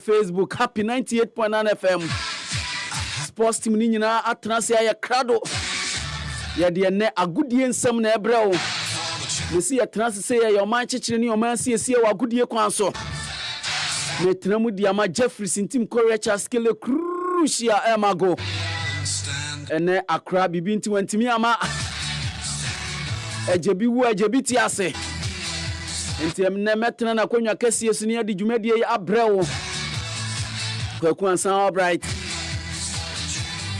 Facebook happy 98.9 FM sports team ni nyina atena se ya krado ya de ne agudie nsam na ebre wo me si atena se ya man chichire ni man siesie wa agudie kwan so me tena mu dia ma Tumi Sintim-Koree Chaskele crucial emago ene akra bibi nti wantimi ama ejebi wu ejebi ti ase nti emne metena na kwanwa kasie so ne adi dwumadie ya abrewo kwaku ansan all bright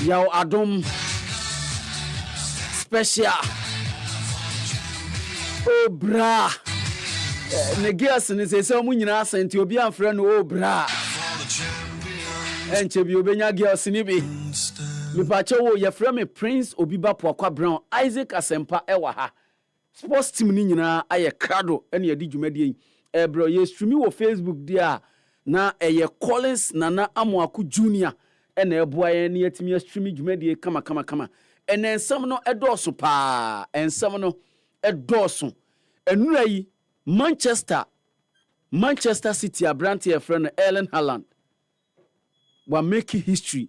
yaw adom special obra negias ni se mu nyina asenti obi amfre no obra enche bi obenya gias ni bi mipache wo ye frɛ me Prince Obiba Poakwa Brown Isaac Asempa ewa ha sports team ni nyina aye krado ene yadi dwumadie bro ye streami wo Facebook dia na eye Collins Nana Amoako Junior ene eboa ye ne yatimi streami dwumadie kama ene ensam no edoso pa ensam no edoso enura yi Manchester City abrante e friend Erling Haaland were making history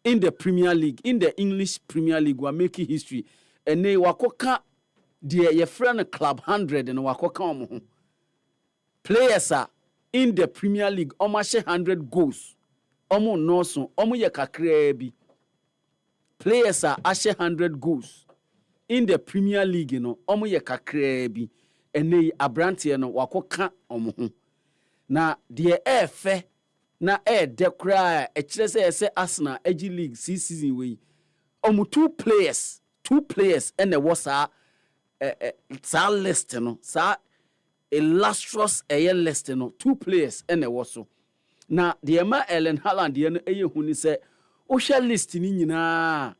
in the Premier League, in the English Premier League, were making history. And they wakoka the your friend Club 100 and wakoka omo. Players are in the Premier League, almost 100 goals. Omo noso, omo ye kakre bi. Players are 100 goals in the Premier League, you know, omo ye kakre bi. And they abrante no wakoka omo. Na the efe na de kra e kire say Arsenal agi league season we two players and the was sa list no sa illustrious list no 2 players and the was so na the ma Erling Haaland ye no huni say o hwe list ni nyina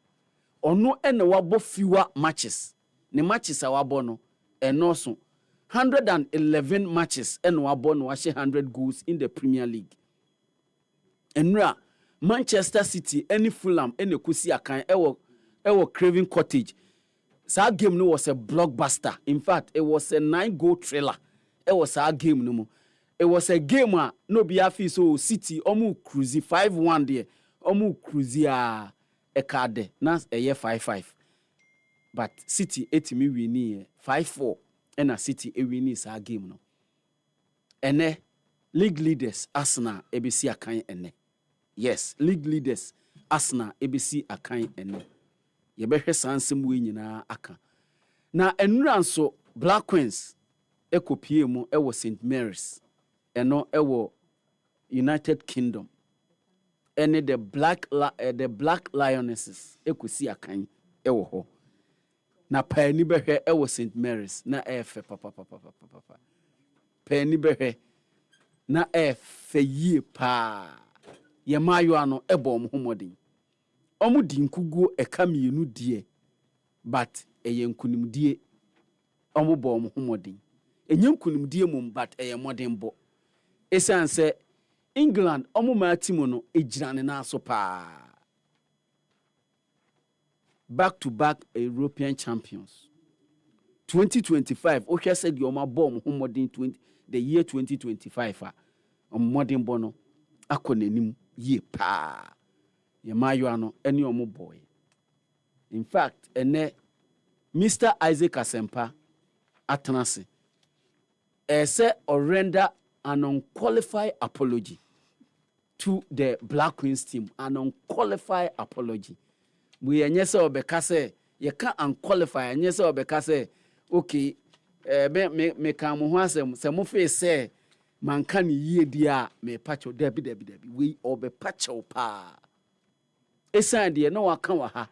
ono ene wabo fewer matches ne matches a wabo no eno so 111 matches and wabo no 100 goals in the Premier League. Enra Manchester City any Fulham any kusi akan ewo Craven Cottage. Sa game no was a blockbuster. In fact, it was a 9-goal thriller. It was a game no. It was a game no be afi so City omu cruise 5-1 there. Omu cruise a card na a year 5-5. But City etimi wini 5-4 and a City e wini sa game no. Ene league leaders Arsenal ebisi akan ene. Yes, league leaders Arsenal ABC akan ene. Ye behwe sansem we nyina aka. Na enura nso Black Queens ekopie mu ewo St Mary's. Eno ewo United Kingdom. Ene the Black Lionesses ekosi akan ewo ho. Na pani behwe ewo St Mary's na efe papa. Pani behwe na efe yie pa. Ye mayo ano ebo omhomodin omudi nkuguo eka mienu die but eye nkunimdie omobo omhomodin enye nkunimdie mum but eye modin bo esanse England omuma timu no ejirane na so pa back to back European champions 2025 o hwe said your mabo omhomodin the year 2025 omodin bo no akonanim ye pa ye mayo ano ene omo boy. In fact ene Mr. Isaac Asempa atenase say or render an unqualified apology to the Black Queens team, an unqualified apology. We enye se obeka se ye can unqualified enye se obeka se okay me kan mo ho asem se mo fe se manka ni yie dia me pacho debi we obe pacho pa esan de na waka wa ha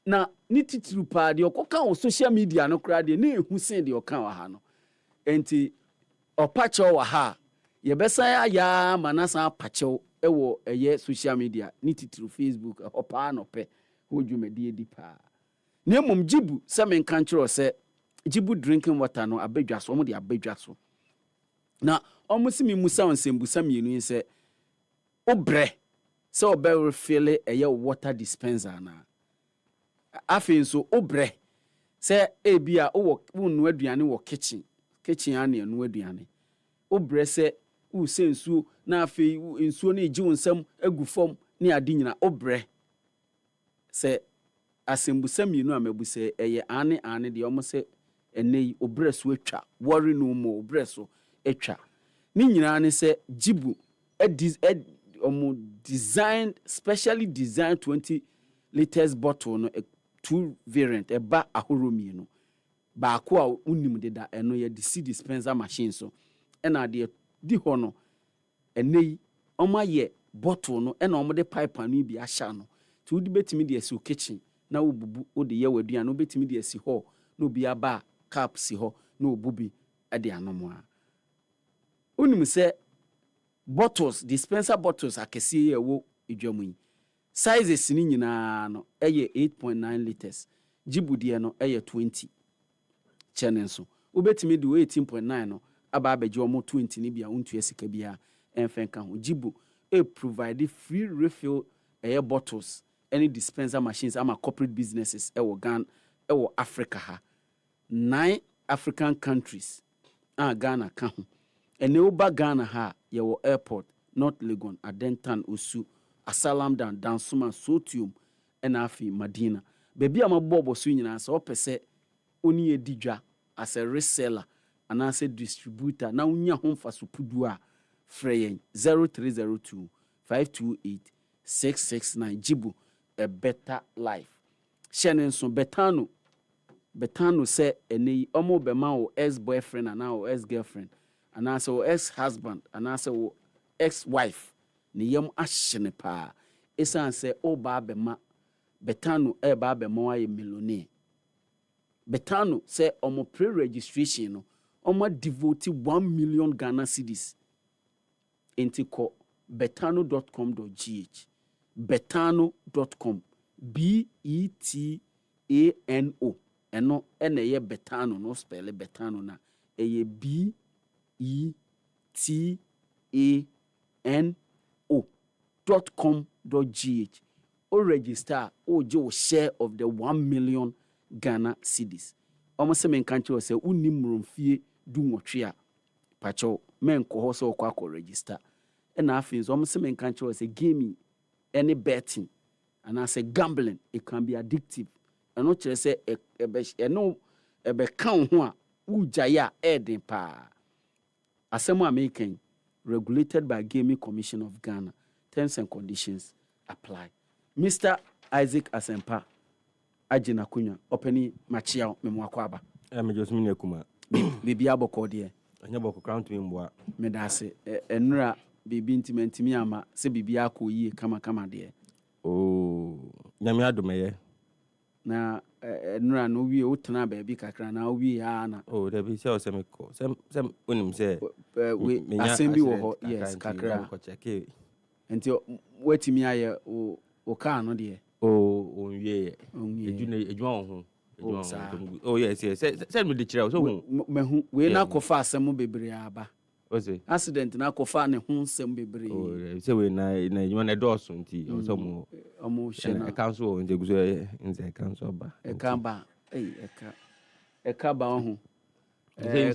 na ni titiri pa de okoka on social media no kra de na ehu sen de oka wa ha no enti opacho wa ha ye besa ya manasa pacho ewo eye social media ni titiri Facebook opa no pe hodwumadi di pa na mum jibu se men kan kiro se jibu drinking water no abedwaso mo de abedwaso na omusimi musa onsembusa mienu yin obre se obe refill eye water dispenser na afin so obre se ebia wo nu aduane wo kitchen ane nu aduane obre se wo se nsuo na afei nsuo no eji wonsam agu fam ne ade nyina obrɛ se asembusam yinu amabu se eye ane de omo se enei obrɛ so atwa worry no more obrɛ so atwa ni nyina ne se jibu omo designed specially designed 20 liters bottle no two variant eba ahoromi no ba ko a unim de da eno ye the seed dispenser machine so ena de di ho no enei omo ye bottle no ena omo de pipe anu bi ahya no ti wodi betimi de esi kitchen na obubu o de ye wadua no betimi de esi ho na obi aba cap si ho na obubi ade anomo a unim se bottles dispenser bottles akese ye wo edwamu yi sizes ni nyina no eye 8.9 liters jibudie no eye 20 channel so obetimi de 18.9 no aba abeje omo 20 ni bia untu esika bia enfenka ho jibu provide free refill bottles any dispenser machines ama corporate businesses ewo Ghana ewo Africa ha 9 African countries Ghana ka ho ene oba Ghana ha yewo airport North Legon Adentan Osu Asalamdan Dansuma Sotium ena afi Madina bebi amabobo so nyina so opese oni edidwa as a reseller and as a distributor na unya ho mfa so pudu a frey 0302 528 669 jibu a better life shenenso betano say eni omo be ma o ex boyfriend and now ex girlfriend and also ex husband and also ex wife ni yam ahyene pa esan say o ba be ma betano ba be ma wa millionaire betano say omo pre-registration no omo devote 1 million Ghana cedis into ko betano.com.gh betano.com BETANO eno ene ye betano no spell betano na eye BETANO.com.gh o register o je o share of the 1 million Ghana cedis omo se men kanche o se unim mromfie du nwotwe a pacho men ko ho se o kwa register ena afin so omo se men kanche o se gaming any betting and I say gambling it can be addictive and not just say no ebe kan ho a ujaya eden pa asemo American regulated by Gaming Commission of Ghana terms and conditions apply. Mr. Isaac Asempa Ajina Kunya openi machia memwako aba me josmi ne kuma bibi aboko de anya boko crown to mboa me da se enura bibi intimentimi ama se bibi akoyie kama de nyame adomeye na enura no wie utena ba bi kakra na wie ya na da bi se o se me ko se onim se we assembly wo ho yes kakra ko cheke enti watimi aye o ka no de onwie ejuma ho yes se me de kire so mehu we na kofa asem bebre aba ose accident na kofa ne ho nsem bebre se we na ejuma na doso nti so omo shena e kan so nje guso nze kan so ba e kan ba e ka ba ho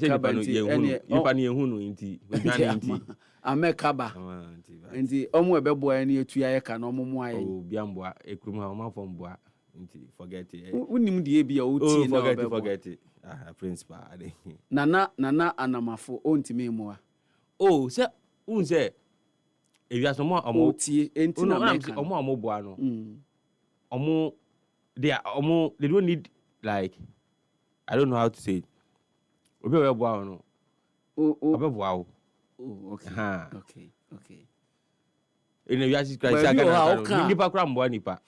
ka ba nipa ne ehunu no nti ejuma nti ameka ba nti omo ebebo ani etu ya ka na omo mu aye bia mboa ekrum ha omo fo mboa nti forget it unim de bia o tie na forget it principal ade nana anamafo o ntime mu a se unse ewiaso mo omo tie enti na meka omo boa no omo they don't need like I don't know how to say it obi we boa no obi boa o okay in the wiaso Christ aga nipa kra mboa nipa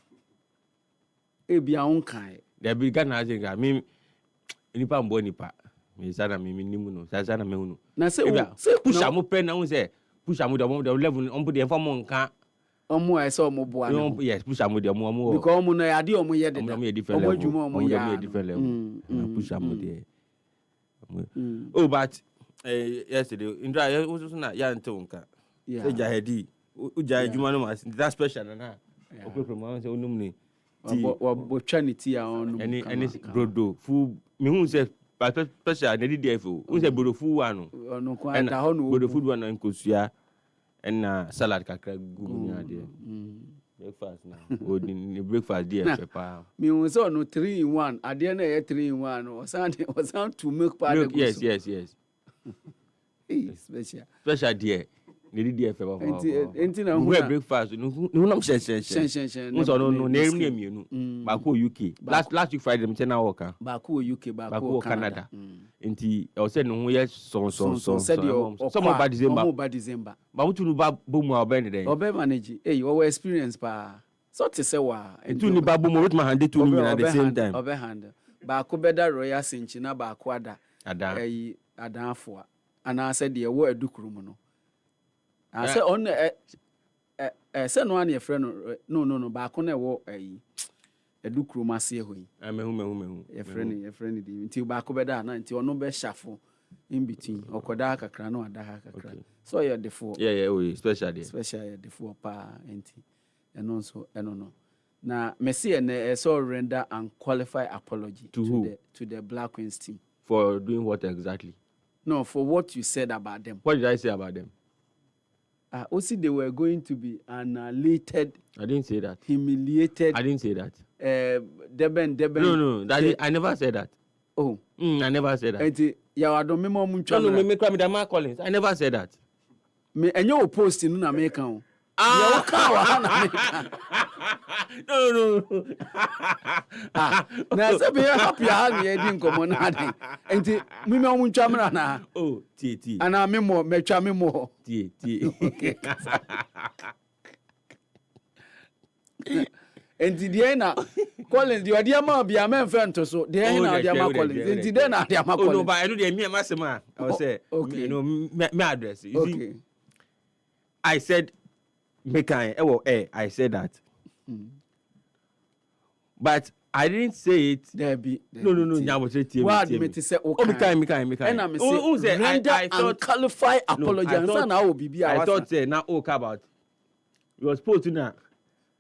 bia on kan there be Ghana ajenga me nipa mboa nipa me sana me nimu no sana me hunu na se push am pen na say push am the level on the inform nka omo e se omo boa no yes push am the omo because omo no ade omo ye de omo different level omo different level push am there but yesterday Indra also na ya nto nka say jahedi uja adwuma no that special na okwe say onum ni wa botwa ni ti a onu any brodo fu me hu say but special na di defo we say bodofu one no kwa da ho no bodofu one na nkosua and salad kakra gugu ni ade breakfast now the breakfast there pepper me we say no 3 in 1 ade na 3 in 1 was to make part of yes special there need there pepper enti na we breakfast no nam shen so no na emienu ba ko UK last week Friday me na work ba ko UK ba ko Canada enti I say no ho ye son said some about December ba mutu no ba bomu a obey dey obey manage we experience pa so te say wa tu ni ba bomu with my hand to me at the same time obey hand ba ko beda royal sinchi na ba ko ada adanfo ana say de wo adukuru mu no I say on say no an your friend no ba ko na wo edukuru mase ho yi mehu your friend di nti ba ko beda na nti ono be shafo in between okoda kakra no ada kakra so you're the four we special the four pa enti eno so eno no na Messi and so render unqualified apology to the Black Queens team for doing what exactly? No, for what you said about them. What did I say about them? Also they were going to be annihilated. I didn't say that. Humiliated. I didn't say that. Deben. No, I never said that. Oh. I never said that. Enti ya wado me mo muncha. No, me cry me da Mark Collins. I never said that. Me enyo post no na make kan. Ya ka wa na make kan. No. Na se be happy ha me di nkomo na den. Enti me muncha mra na. Oh, tie. Ana me mo metwa me mo. Tie. Okay. Enti die na Collins di odi ama bia me mfa nto so de na odi ama Collins enti de na odi ama Collins. Oh no, but I know the me masema I will say okay. You know me address you okay. See, I said I said that. But I didn't say it. There be. No. Nyabo say what me say okay. Me kai. And I say I thought qualify apology and say na obibi I thought say na about you were supposed to na.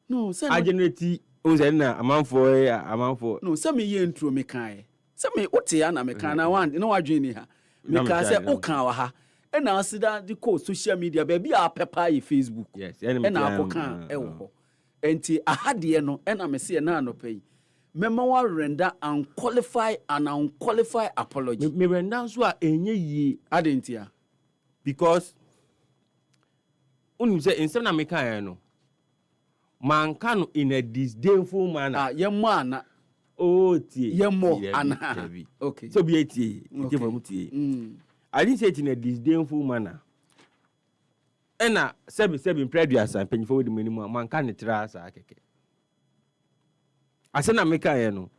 No, say I generate say na amount for. No, say me ye intro me kai. Say me ote ya na me kan na wan no adwen ni ha. Me ka say o kan wa ha. And I see that the social media baby a pepper yi Facebook. Yes, and I can ho. Enti ahade no and I say na no pay. Mema wa render unqualified apology. Me render so a enye yi adentia. Because unu say instead na me kan no. Man can in a disdainful manner. Yemo ana. Oh, tie. Yemo ana. Okay. So be tie. I didn't say it in a disdainful manner. And seven previous and penny for the minimum man can try as I said, I make no.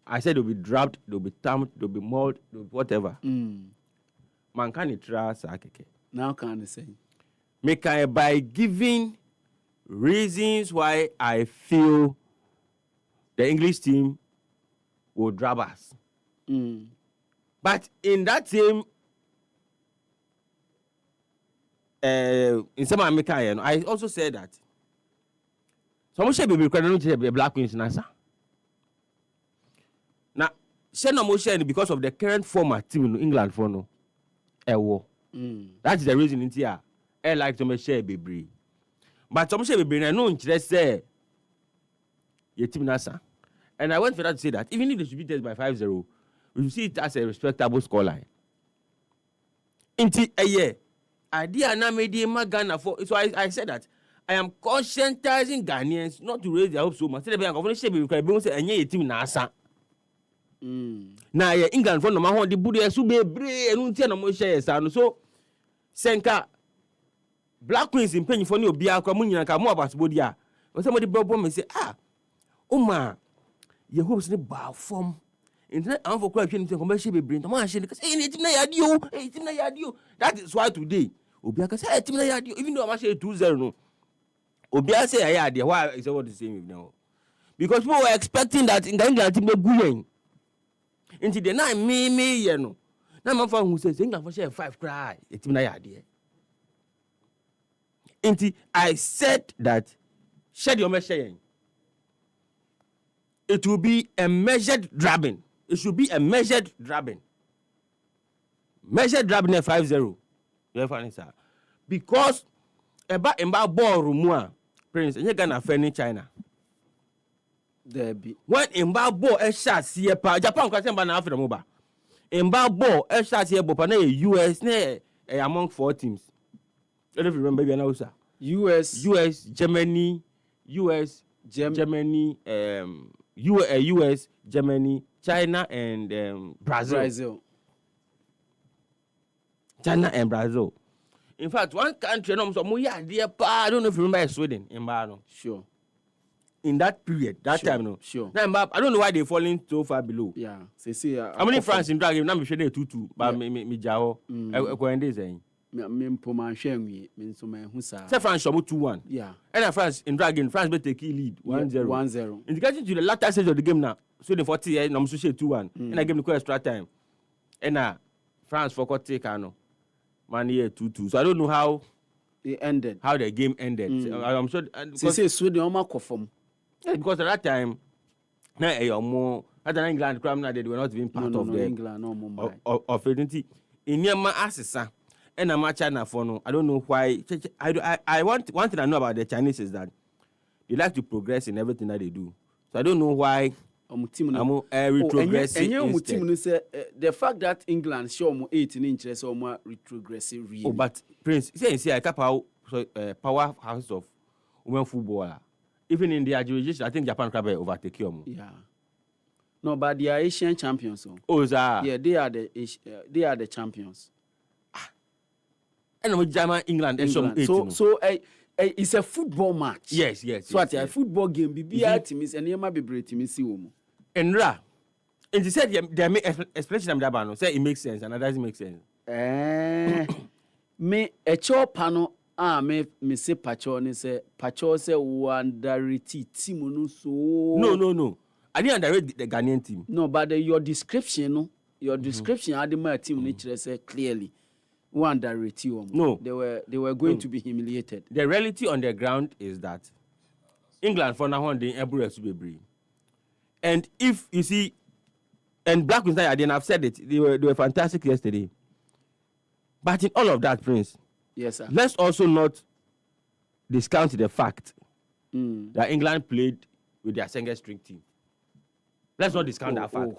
I said they'll be dropped, they'll be tamped, they'll be mauled, whatever. Man can try as I now can I say make by giving reasons why I feel the English team will drop us. But in that same in some American, I also said that some should be recording the Black Queens nasa. Now, share no motion because of the current format team in England for no war. That is the reason in here. I like to share baby. But some share baby, I know interest say your team nasa. And I went for that to say that even if they should be tested by 5-0, we see it as a respectable scoreline. Inti a year. Idea na made Ghana for so I said that I am conscientizing Ghanaians not to raise their hopes so much. Say the government should be say enye team na asa. Na England for no ma ho de budu esu bebre enu ntia na mo share sa no so senka Black Queens in penny for ni obi akwa mo nyina ka mo abasbodi a. O say mo de bobo me say Uma your hopes ni ba form. Internet am for kwa hwe ntia commercial bebre to ma share because team na yadio. That is why today Obiaka say team na yadio even though I say 2-0 no. Obiaka say yadio why is what the same now? Because people were expecting that in England team be guyen. Into the 9 me you know. Na man who says England for share 5 cry team na yadio. Into I said that share your message. It will be a measured drubbing. It should be a measured drubbing. measure drab ne 5-0. You find sir. Because about ball rumor, Prince, and you gonna offend China. There be. When in ball a shot see a Japan question by Africa mobile. In ball a shot here, but US among 4 teams. I don't remember baby now, sir. US, Germany, Germany, US, Germany, China, and Brazil. China and Brazil. In fact, one country, I don't know if you remember Sweden in Bano. Sure. In that period, time, no. Sure. Now, I don't know why they're falling so far below. Yeah. See, how many France in drag? Now, I'm sure they're 2-2. But me jaho. Me poma hwenwi me so me hu sa. Say France show 2-1. Yeah. And France in dragging, France better take lead 1-0. 1-0. In getting to the latter stage of the game now, so the 40 years, I'm so 2-1. And I give the extra time. And France forgot take ano. Man here 2-2. So I don't know how it ended. How the game ended. So I'm sure. Say Sweden almost confirm. Yeah, because at that time, now more. At England, they were not even part of the England. No more. Of identity. In Yama Assisa. And I'm a China for no. I don't know why. I want one thing I know about the Chinese is that they like to progress in everything that they do. So I don't know why. Retrogressive. The fact that England show 18 inches or more retrogressive. Really. Oh, but Prince, see, I cap powerhouse of women footballer. Even in their jurisdiction, I think Japan can overtake them. Yeah. No, but they are Asian champions. Oh, sir. Yeah, they are the champions. And with German, England. So it's a football match. Yes. So a football game, BBI teams and Yama be brave teams see woman. And he said they make explanation of that, say it makes sense and it doesn't make sense. Me a chop panel. Me say Pacho say underrate team no so. No. I didn't underrate the Ghanaian team. No, but your description, had my team nature say clearly. Underrate you. No, they were going to be humiliated. The reality on the ground is that England for now on the Ebru to be. And if you see, and Black Queens, I didn't have said it. They were fantastic yesterday. But in all of that, Prince. Yes, sir. Let's also not discount the fact that England played with their second string team. Let's not discount that fact. No,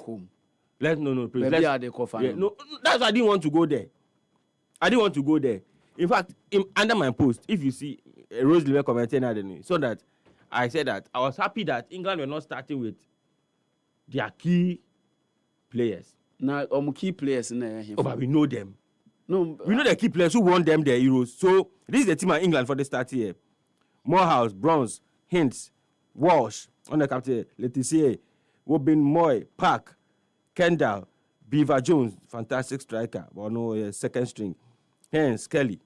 please. Maybe they no, that's why I didn't want to go there. In fact, under my post, if you see Rose Lever commenting, so that I said that I was happy that England were not starting with their key players. Now, key players but we know them. No, we know the key players who won them their Euros. So this is the team of England for the start here. Morehouse, Bronze, Hintz, Walsh, on the captain, Letitia, Wobin Moy, Park, Kendall, Beaver Jones, fantastic striker, but no second string. Hence Kelly.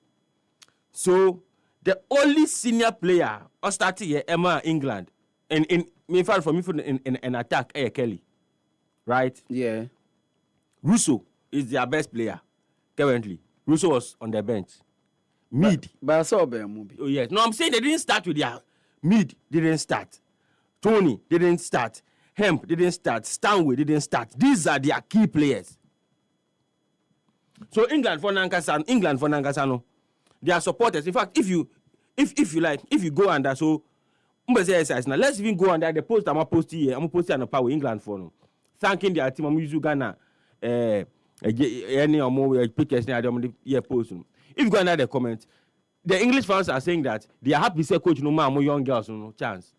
So the only senior player or starting here, Emma England, and in fact for me in attack, Kelly, right? Yeah. Russo is their best player currently. Russo was on the bench. Mid. But I saw a movie. Oh yes. No, I'm saying they didn't start with their mid. Didn't start. Tony didn't start. Hemp didn't start. Stanway didn't start. These are their key players. So England for Nankasano, their supporters. In fact, if you go under, so now let's even go under the post. I'm posting here. I'm posting on the power England for no. Thanking their team. I'm using Ghana. Any or more pictures. Post. If you go under the comment, the English fans are saying that they are happy. Say coach, no more young girls, no chance.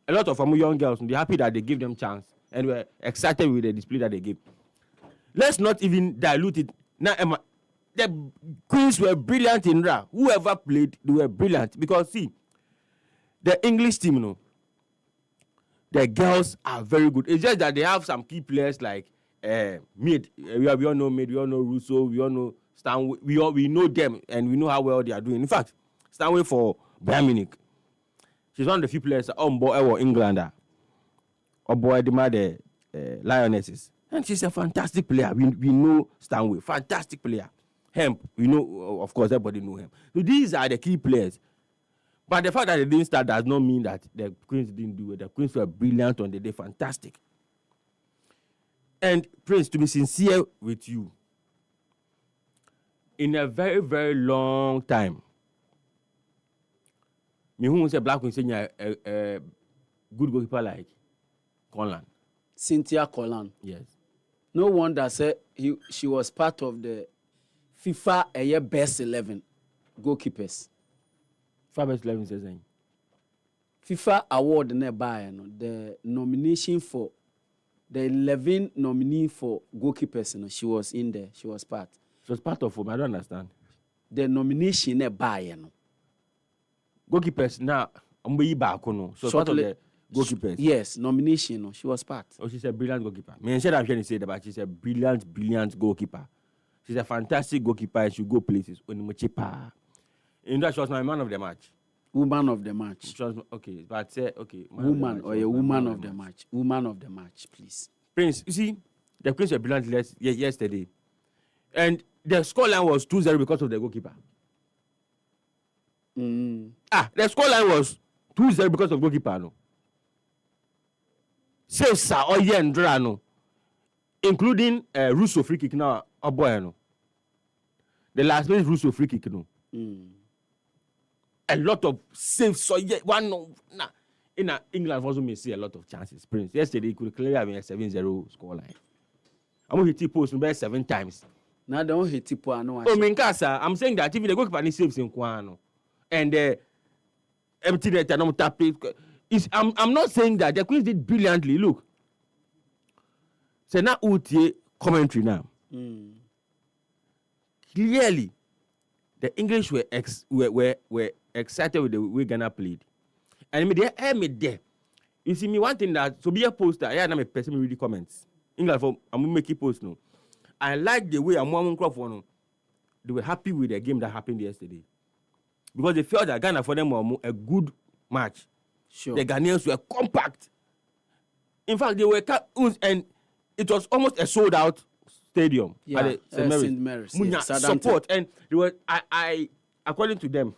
A lot of them young girls, they're happy that they give them chance, and we're excited with the display that they give. Let's not even dilute it. Now, Emma, the Queens were brilliant in Ra. Whoever played, they were brilliant. Because, see, the English team, the girls are very good. It's just that they have some key players like Mid. We all know Mid, we all know Russo, we all know Stanway. We know them, and we know how well they are doing. In fact, Stanway for Bayern Munich. She's one of the few players on board Englander. Or boy, the Lionesses. And she's a fantastic player. We know Stanway, fantastic player. Hemp, we know, of course, everybody know him. So these are the key players. But the fact that they didn't start does not mean that the Queens didn't do it. The Queens were brilliant on the day, fantastic. And Prince, to be sincere with you, in a very, very long time, me who say Black Queen saying a good goalkeeper like Conlan. Cynthia Colan. Yes. No wonder said she was part of the FIFA best 11 goalkeepers. FIFA best 11 season. FIFA award nearby, the nomination for the 11 nominee for goalkeepers, she was in there. She was part. She was part of whom? I don't understand. The nomination nearby, Goalkeepers now, so part of the goalkeepers. Yes, nomination. She was part. Oh, she's a brilliant goalkeeper. Me and I'm trying to say that, but she's a brilliant goalkeeper. She's a fantastic goalkeeper and she go places. In that, she was my man of the match. Woman of the match. She was, okay, but say okay. Woman or a woman of the match. Woman of the match, please. Prince, you see, the Queens were brilliant yesterday, and the scoreline was 2-0 because of the goalkeeper. The scoreline was 2-0 because of goalkeeper. No. Saves or Yendra no, including Russo free kick now. No. The last minute Russo free kick no. A lot of saves. So yeah, in England also may see a lot of chances. Prince yesterday he could clearly have a 7-0 scoreline. I'm going to hit post 7 times. Now don't hit it. I'm saying that if the goalkeeper saves in Kwano and empty net and tap it, I'm not saying that the Queens did brilliantly. Look, so now UTA commentary now. Clearly, the English were excited with the way Ghana played. And me there. You see, me one thing that, so be a poster, I am a person who read the comments. England, I'm going to make a post now. I like the way I'm one crop for they were happy with the game that happened yesterday. Because they felt that Ghana for them were a good match. Sure. The Ghanaians were compact. In fact, they were, and it was almost a sold out stadium at the St. Mary's. Yes, support. And they were, I according to them,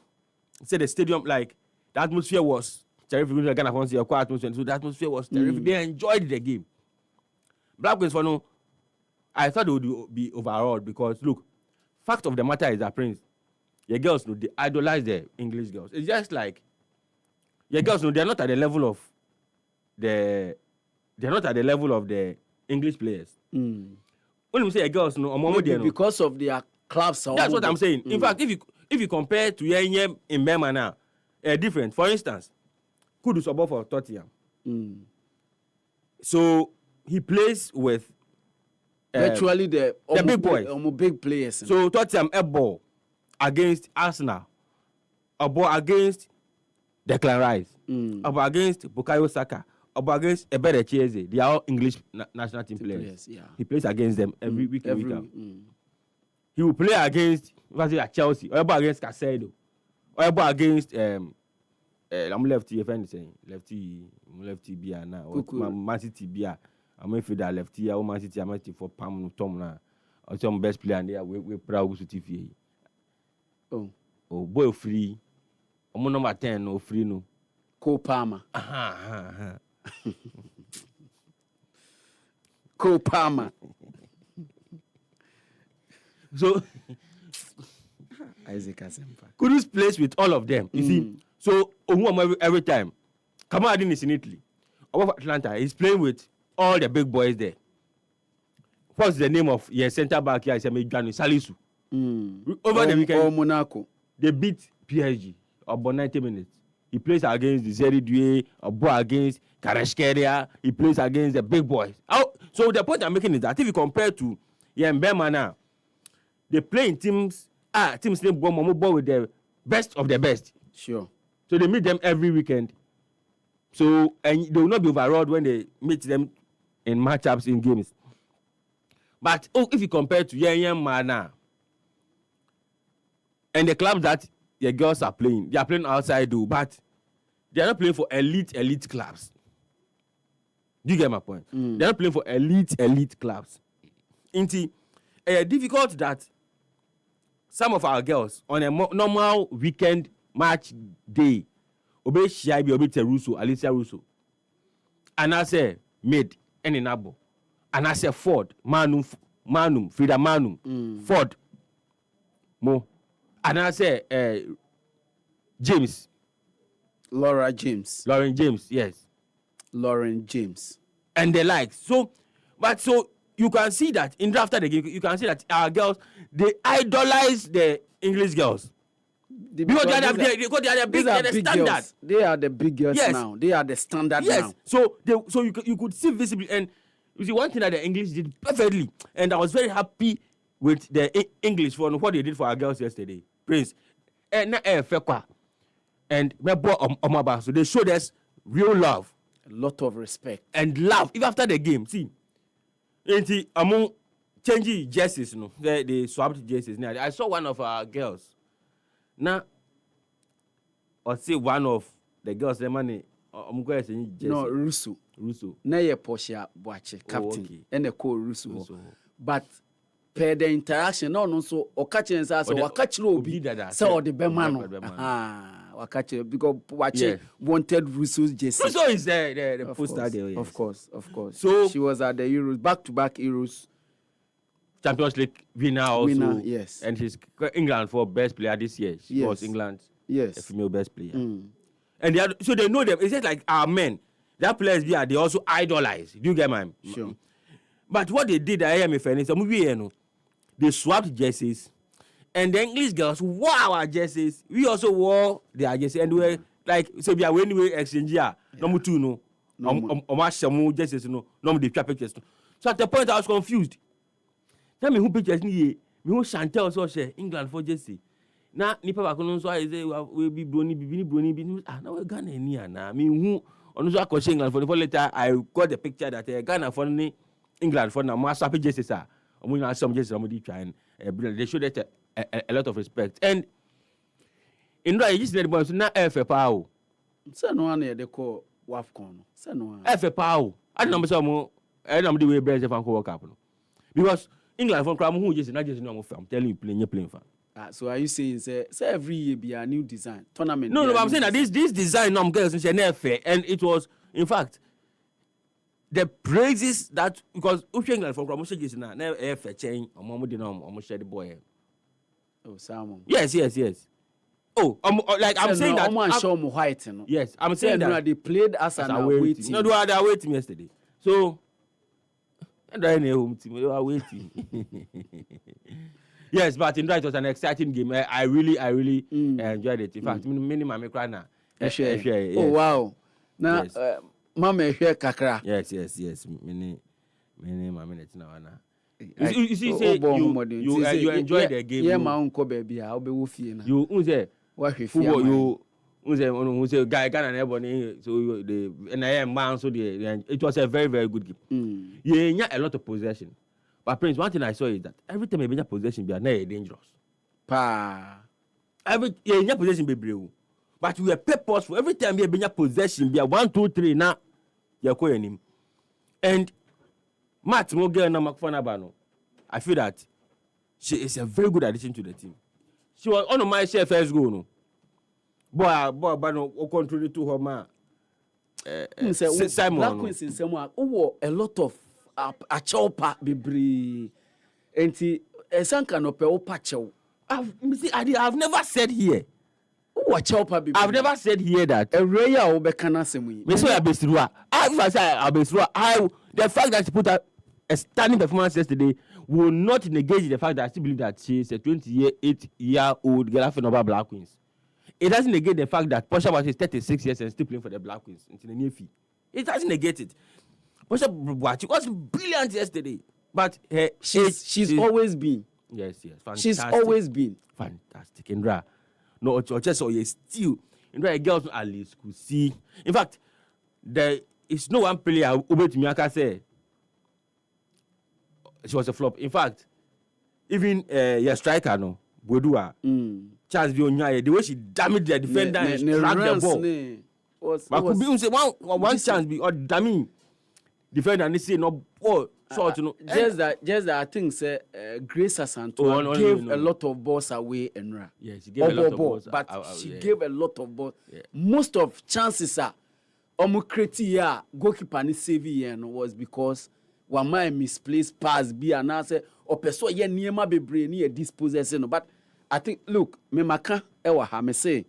said the stadium, like, the atmosphere was terrific. Ghana fans a quiet atmosphere, so the atmosphere was terrific. They enjoyed the game. Black Queens for no, I thought they would be overawed because look, fact of the matter is that Prince, your girls know they idolize the English girls. It's just like your girls know they're not at the level of the English players. When you say your girls know, because of their clubs. That's what I'm saying. In fact, if you compare to Yenyem in Burma now, different. For instance, Kudu support for Tottenham. So he plays with virtually the big boys, big players. So Tottenham a ball against Arsenal, a ball against Declan Rice, a ball against Bukayo Saka, a ball against Ebere Chieze. They are all English national team players. Yeah. He plays against them every week. He will play against Chelsea, or a ball against Chaskele, or a ball against I'm lefty Bia now. Man City Bia. I'm if that lefty, I Man City, I'm for Pam Tom now. Or some best player and there we proud to TV. Oh, boy free. I'm number 10 no free no. Cole Palmer. Cole Palmer. So Isaac Asempa. Kudus plays with all of them. You see. So every time. Kamadin is in Italy. Over Atlanta, he's playing with all the big boys there. What's the name of your center back here? Salisu. Over the weekend, Monaco. They beat PSG about 90 minutes. He plays against the Zeri Due, against Chaskele. He plays against the big boys. So the point I'm making is that if you compare to Mbema now, they play in teams name ball with the best of the best. Sure. So they meet them every weekend. So, and they will not be overawed when they meet them in matchups in games. But if you compare to Yenyem Mana and the clubs that your girls are playing, they are playing outside though, but they are not playing for elite clubs. Do you get my point? They are not playing for elite clubs. It's difficult that some of our girls on a normal weekend match day obey Shiabi obey Russo, Alicia Russo. And I say Mid Eninabo. And I say Ford, Manum, Frida Manum, Ford. Mo. And I say James. Lauren James. Yes. Lauren James. And the likes. So you can see that in after the game, you can see that our girls, they idolize the English girls. Because they are the big standard. Girls. They are the big girls now. They are the standard now. So you could see visibly, and you see one thing that the English did perfectly, and I was very happy with the English for what they did for our girls yesterday. Prince, and so they showed us real love, a lot of respect and love. Even after the game, see, among changing jerseys, they swapped jerseys. Now I saw one of our girls. Now, or say one of the girls, the money, no, Russo. Na ye Portia Boache, captain, and the co Russo. But per the interaction, no, so or catching us, or catch low be that, so the Bemano. Or catch it because watching wanted Russo's jersey. Russo is the poster there. Of course. So she was at the Euros, back-to-back Euros. Champions League winner also. Yes. And she's England for best player this year. She was England's female best player. And so they know them. It's just like our men. Their players they also idolize. Do you get my? Sure. But what they did at AMFN, they swapped jerseys. And the English girls wore our jerseys. We also wore their jerseys. And we were like, so we are when we exchange here. Number 2, no. Jerseys, no. Number the pictures. So at the point I was confused. Tell me who pictures me who Chantel also say England for Jesse. Now nipa ba kono so I say we be brony now we Ghana ni ana me who ono so akọ England for later I got the picture that Ghana for England for now mo swap Jesse sir. Omo na some Jesse omo di try they showed that a lot of respect. And in right you see the boys na FA pa o. Say no one dey call WAFCON. Say no one. FA pa o. I know say omo the way Brazil fan World Cup no. Because England from Crown who just not just no I'm telling you playing fan. So are you saying say every year be a new design tournament? No, but I'm saying that this design girls is fair, and it was in fact the praises that because England from Crown is now never fair change or mom share the boy. Oh, Simon. Yes. Oh, like I'm saying that. White, no? Yes, I'm saying that they played as an away team. No, they were the away team yesterday. So. And I know home team. We were waiting. Yes, but in fact, it was an exciting game. I really enjoyed it. In fact, many mama cry now. Oh wow! Now, mama share kakra. Yes. Many mama net now. You see, say you enjoy the game. Yeah, my uncle baby, I'll be with you now. You say what football you. Who say guy Ghana and everybody so the and I am man so it was a very very good game. Yeah, a lot of possession. But Prince, one thing I saw is that every time you possession be dangerous. Possession be brave. But we are purposeful. Every time you possession be 1, 2, 3 now you're calling him. And Matt Mogel and Makfanabano, I feel that she is a very good addition to the team. She was on my first goal, no. Boy, no, control to her man. Simon. Black Queens in someone. Oh, a lot of a chopper be enti esanka no pe opachew. I've never said here. Oh, a chopper be. I've never said here that. A rare obekana semu. Me so abesirua. I say abesirua. The fact that she put a standing performance yesterday will not negate the fact that I still believe that she is a 28-year-old girl after number Black Queens. It doesn't negate the fact that Portia was 36 years and still playing for the Black Queens in the near future. It doesn't negate it. Portia was brilliant yesterday, but she's always been. Yes, fantastic. She's always been fantastic. Indra, no, just so you still Indra girls at least could see. In fact, there is no one player who to me I can say she was a flop. In fact, even your striker no Bodua. Charles Bionya, the way she damaged the defender and struck the ball. But could be say one chance be or damning defender and they say no ball short, you know. Just that I think say Grace Asantua gave a lot of balls away and yes, she gave a lot of balls, but she gave a lot of balls. Yeah. Most of chances are Omukreti goalkeeper ni save was because one man misplaced pass be and I say or person ye niema bebre ni dispossess no, but I think, look, me maka ewa ha me say,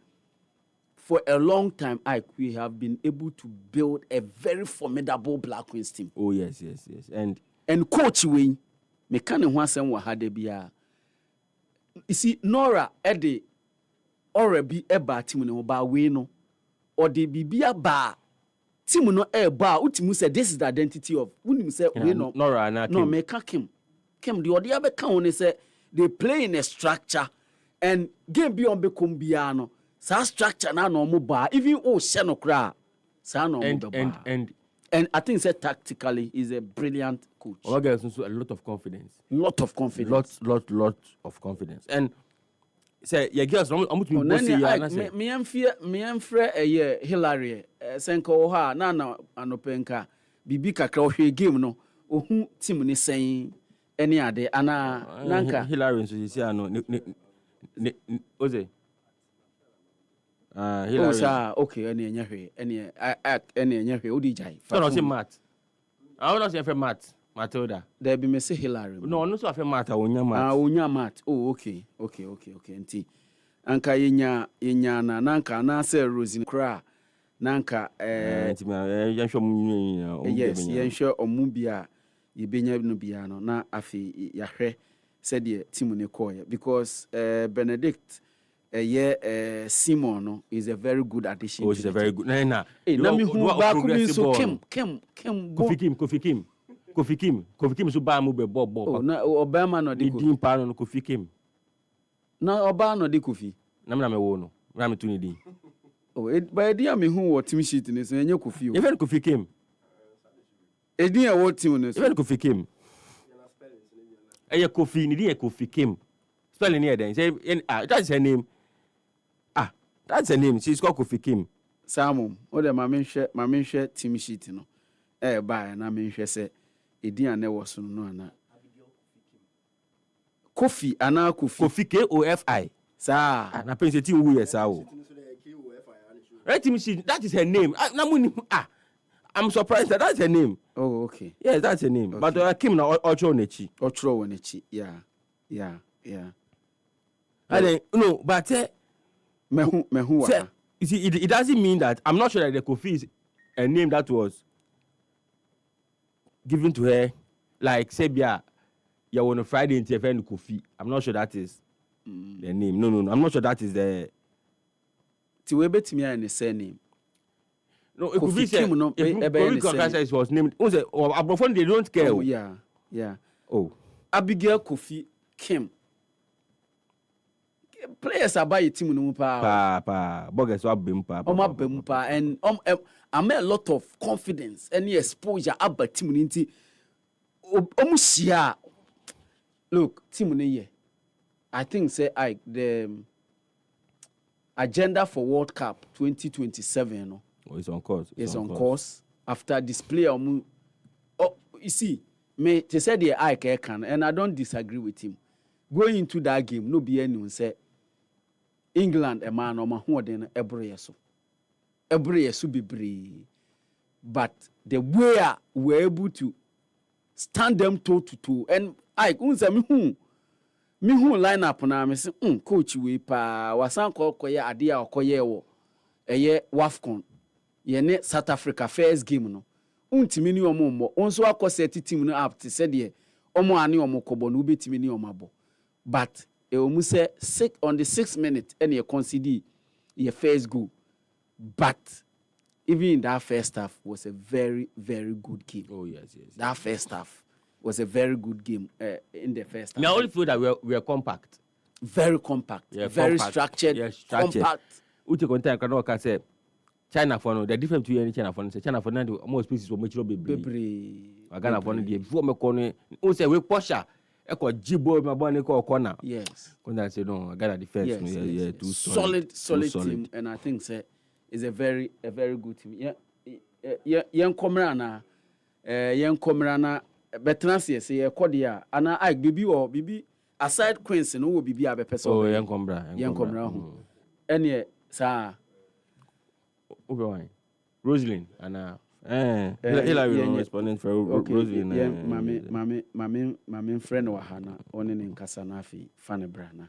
for a long time, we have been able to build a very formidable Black Queens team. Oh yes. And coach we, me can one sem wa ha de bia. You see, Nora Eddie or be eba team no ba we no, or the bibia ba team no eba. Utimu say this is the identity of. Unimu say we no. Nora na no me can Kim the other be can say they play in a structure and game be on be kumbiano. Sa structure na no mo ba even sheno kra sa no mo ba and I think say tactically is a brilliant coach. Oga has also a lot of confidence. Lot of confidence And say your girls I'm to me say ya na say me emfre Hillary senko ha na anopenka bibi kakra ohwe game no ohu team ni sen any ade ana nanka Hillary so say no ne oze Hillary. Okay, any enye hwe odi jai. No say Matt. I want to say Matt. Matilda. There be me say Hillary. No so say Matt onya Matt. Onya Matt. Oh, okay. Nti. Anka yenya na nanka na say Rosie kra. Nanka nti me yenhwe mu yes, yenhwe omu bia yebenya no bia no na afi yahwe said the team ne koye because Benedict Simon no, is a very good addition. Oh, she's a very good. Nah. Na me hu ba ku bi so Kim Kofi Kim so ba mu be bob. Oh, na Obama no di din pa no Kofi Kim. Na Obama no di Kofi. Na me wo no. Na me tu ni din. Oh, by the me hu what team sheet ni so enye Kofi o. Even Kofi Kim. Edin e what team ni so. Even Kofi Kim. Kofi ni din e Kofi Kim. Spelling here then. Say that's her name. That's her name. She's called Kofi Kim. Samum. O de ma menhwe team sheet no. Ba na menhwe say edin ane wo so no ana. Kofi ana Kofi. Kofi Kofi. Sa. Na pense team wu yes o. Right team sheet. That is her name. I'm surprised that's her name. Oh, okay. Yes, that's her name. Okay. But Kim na Ocho Nechi. Ocho Nechi. Yeah. I think no, but mehu you see, it doesn't mean that I'm not sure that the Kofi is a name that was given to her, like Sebia, you on a Friday in TFN Kofi. I'm not sure that is the name. No, I'm not sure that is the. Tiwebe timi and the surname. No, Kofi Kim no. Kofi was named. Abrofon they don't care. Oh yeah. Oh, Abigail Kofi Kim. Players are by team no pa bogus so abempa and I'm a lot of confidence and exposure about team nti omusia look team no here I think say the agenda for World Cup 2027 no is on course. It's on course after display you see me they said the can and I don't disagree with him going into that game no be anyone say England man or mahoden every year be but the way we were able to stand them toe to toe and I unsa me hu line up na me say coach we pa wasan koye ade a okoye wo eye WAFCON ye ne South Africa first game no untimi ni omo onso akose team no up te said de omo ane omo kobo no betimi ni omo abo but you say on the 6th minute and you concede your first goal. But even in that first half was a very, very good game. Oh, yes. That first half was a very good game in the first half. I only feel that we are compact. Very compact. Very structured. Compact. Uche content can say China for no the difference between any China for China for now most species will make be. Ghana for no the before me corner. Say we posha. Jibo my boy corner. Yes. When I say no, I got a defense. Yes. Too solid team, and I think say is a very good team. Young Comrana, Betransi say Kodia, and I bibi aside Queens no will be a person. Oh, young Comra. Any sir. Rosalind and Hillary responding for Rosalind. Mami friend wa hana oni ni nkasa na afi fane brana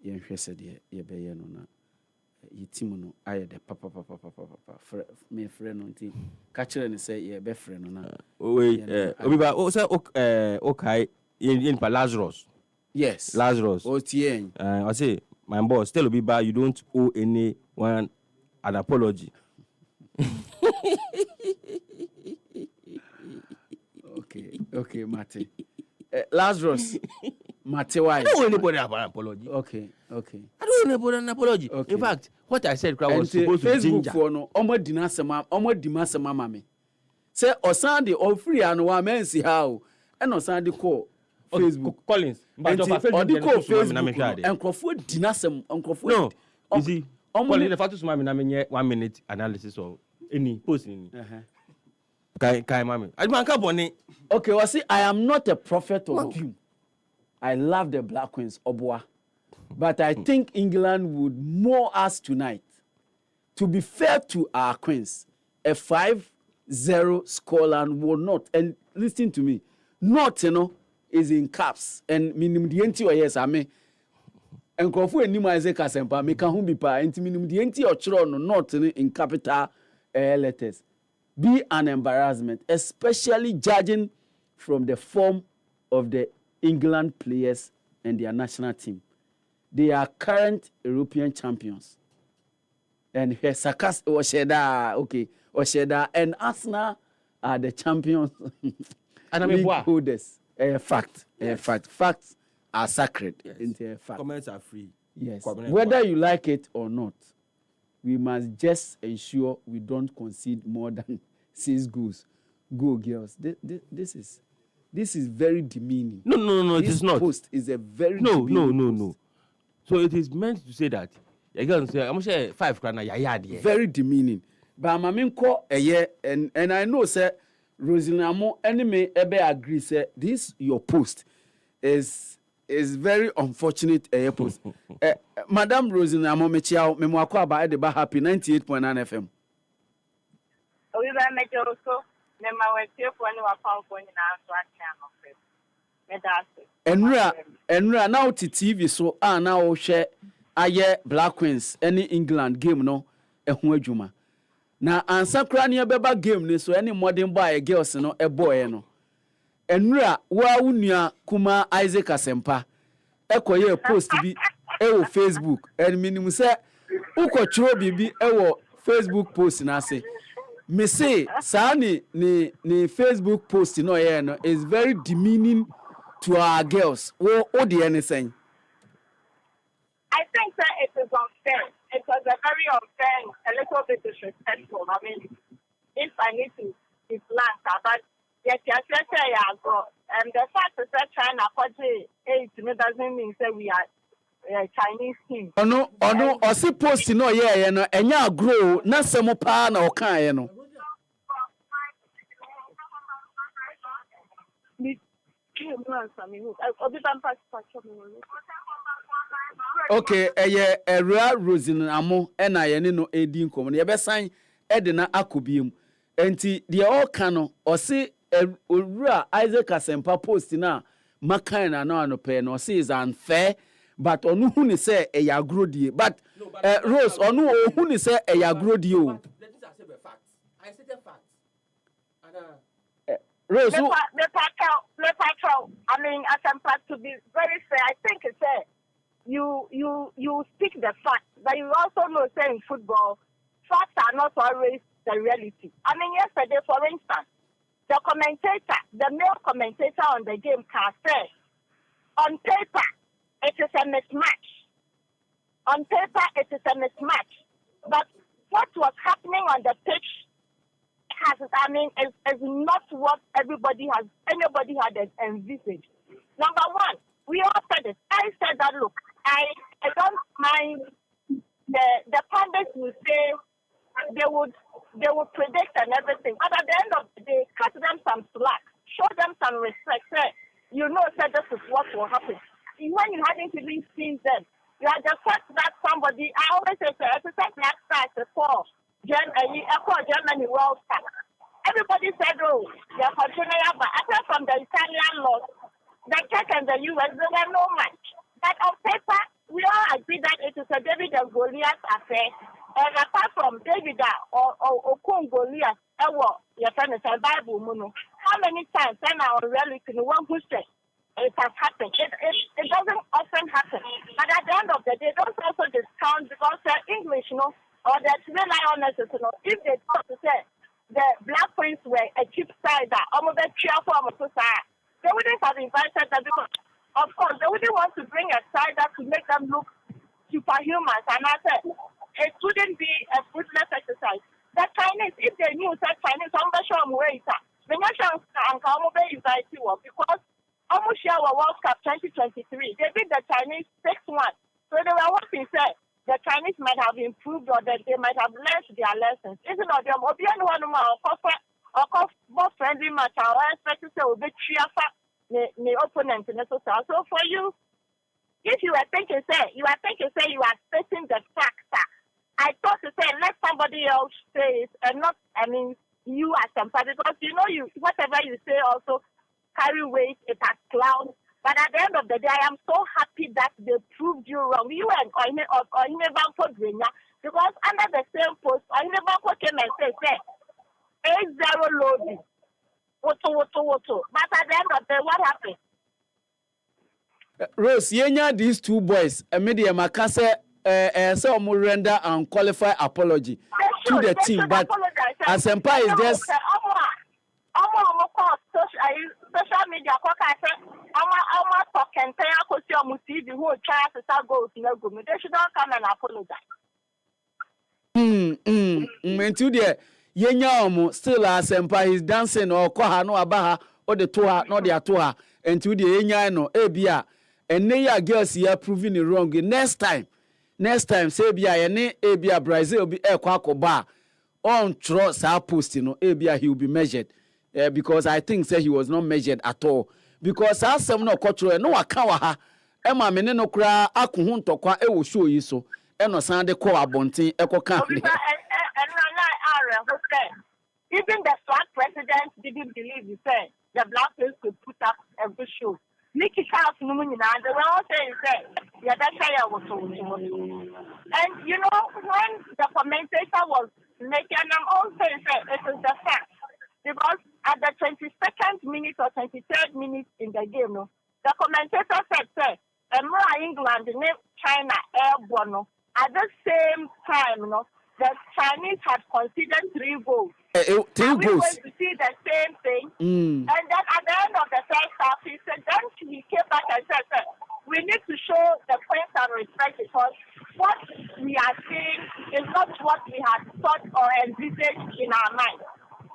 yɛnhwɛ sɛ deɛ yɛbɛyɛ no na yɛ team no ayɛ dɛ papa me frɛ no nti ka kyerɛ ne sɛ yɛbɛfrɛ no na obi ba o sɛ okay yin pa Lazarus. Yes. Lazarus. OTN. I say, my boss, tell Obi ba you don't owe anyone an apology. Okay, Mate. Lazarus, Mate, why? I don't owe anybody an apology. Okay. I don't owe anybody an apology. Okay. In fact, what I said was supposed to Facebook ginger. for no, omo dinasema mame. Say Osande or free and one man see how, and Osande call Facebook. Collins. But Odi call Facebook and Crawford dinasem, No, you see, Collins, the fact is, my 1 minute analysis or any post in. Kai mami. I don't have money. Okay, well, see, I am not a prophet of doom. I love the Black Queens, Obwa. But I think England would moor us tonight. To be fair to our Queens, a 5-0 scoreline will not. And listen to me, not, is in caps. And minimum the NT or yes, I mean. And Kofu and Nima Isaac Asempa, make a humbi pa, and minimum the NT or Chron, not in capital letters. Be an embarrassment, especially judging from the form of the England players and their national team. They are current European champions. And Osheda and Arsenal are the champions. League holders. Fact. Facts are sacred. Yes. Comments are free. Yes. Whether you like it or not, we must just ensure we don't concede more than 6 goals. Go, girls. This is very demeaning. No, it is not. This post is a very demeaning post. So it is meant to say that you're going to say, I'm going to say 5 grand. Very demeaning. But Maminko, and I know, sir, Rosinamo, enemy, ebe agree, sir, this your post is very unfortunate post. Madam Rosinamo Mechiao, Memoako about the Happy 98.9 FM. We were making also, Enra now to TV so now share aye Black Queens any England game no ehun adwuma na ansa kra ne beba game ni so any modern boy girls no boy no enra wa wunua kuma Isaac Asempa ekoye post bi ewo Facebook and minimum say ukotro bibi ewo Facebook post na say me say sani ni Facebook post no ye no is very demeaning to our girls. What the anything? I think that it is unfair. It was a very unfair, a little bit disrespectful. I mean, if I need to be blunt, but yes, and the fact is that China doesn't mean that we are Chinese team. No, or see post no yeah, no, and ya grow, not some pan or kind, no. Okay, real Rosin Amo, and I no Edin common. You best sign Edina Akubium. Enti the all cano or see a real Isaac Asempa post na Makana no pen or see is unfair, but on who say a yagrodi. But Rose or no who say a yagrodi. I said the facts. Rose, I mean, Asempa, to be very fair, I think it's you speak the facts, but you also know, say in football, facts are not always the reality. I mean, yesterday, for instance, the male commentator on the game can say, on paper, it is a mismatch. On paper, it is a mismatch. But what was happening on the pitch is not what anybody had envisaged. Number one, we all said it. I said that, look, I don't mind the pundits will say they would predict and everything. But at the end of the day, cut them some slack, show them some respect. Say, say this is what will happen. When you hadn't even seen them, you had just said that somebody, I always say, it's a Black Stars before Germany World Cup. Everybody said, oh, they're continuing, but apart from the Italian loss, the Czech and the US, they were no match. But on paper, we all agree that it is a David and Goliath affair. And apart from David or Goliath, your friend is a Bible, how many times then our reality, one who said it has happened? It doesn't often happen. But at the end of the day, don't also discount because English, or the real lioness, if they thought to say the Black Queens were a cheap side, almost a cheerful, they wouldn't have invited them because, of course, they wouldn't want to bring a side to make them look superhumans. And I said, it wouldn't be a fruitless exercise. The Chinese, if they knew that Chinese, I'm not sure I'm waiting. The nation and Kamobe invite you because almost share World Cup 2023. They beat the Chinese 6-1. So they were what they said. The Chinese might have improved or that they might have learned their lessons. Even though they're more friendly match, I expect to say will be cheerful the opponent in the social. So for you, if you are thinking, you are stating the fact that I thought to say let somebody else say it and not, you as somebody, because you whatever you say also carry weight, it has cloud. But at the end of the day, I am so happy that they proved you wrong. You and Oine Banko Drinya, because under the same post, Oine Banko came and said 8-0 loading. Woto. But at the end of the day, what happened? Rose, these two boys, media makase so render and qualify apology to the team, but Asempa is just social media talk and TV who try to start goals in a good. They should not come and apologize. Until there, still Asempa is dancing or koha no abaha or the toha, not the atoha, until the yenya no ebia. And they girls here proving it wrong. Next time, say Abia Brazil be bar on trust our post, Abia he will be measured. Because I think say he was not measured at all. Because as some no culture no akawa Emma meneno kra akuhu ntokwa e wo show yi so e no san de call abonten e ko kan. Even the flag president didn't believe he said the Black Prince could put up a good show. Nikki House, they were all saying, yeah, that's how I was told. And when the commentator was making, I'm all saying, it is the fact. Because at the 22nd minute or 23rd minute in the game, the commentator said, England, China, airborne. At the same time, the Chinese had conceded 3 goals. 3 goals. We're going to see the same thing. And then at the end of the first half, he said, then he came back and said, we need to show the point and respect because what we are seeing is not what we had thought or envisaged in our mind.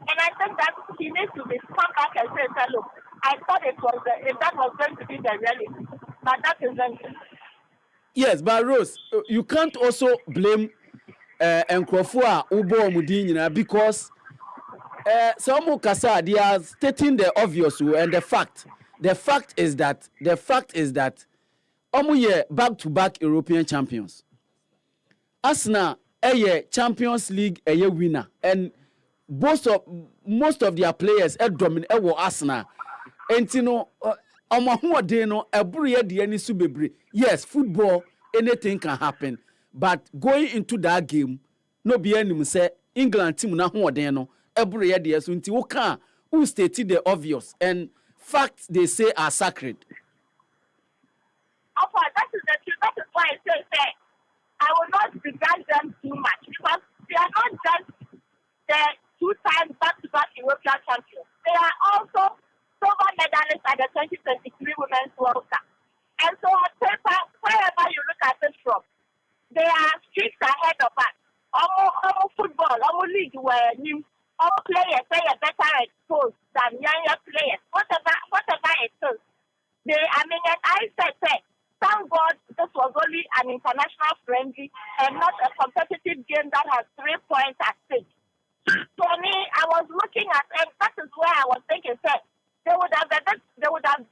And I think that he needs to come back and say, look, I thought that was going to be the reality, but that isn't it. Yes, but Rose, you can't also blame Nkrofo Ubo Mudinina because some Kasa they are stating the obvious and the fact is that omuye back-to-back European champions. Arsenal Champions League winner and most of their players dominate Arsenal. And yes, football, anything can happen. But going into that game, no be any say England team na ho den no every year there so nti who stated the obvious and facts they say are sacred. That is the truth. That is why I say I will not begrudge them too much because they are not just the 2 times back-to-back European champions. They are also silver medalists at the 2023 Women's World Cup. And so on paper, wherever you look at it from, they are streets ahead of us. Almost football, almost league where new players say are better exposed than younger players. Whatever it is. And I said, thank God this was only an international friendly and not a competitive game that has 3 points at stake. For me, I was looking at, and that is where I was thinking, they would have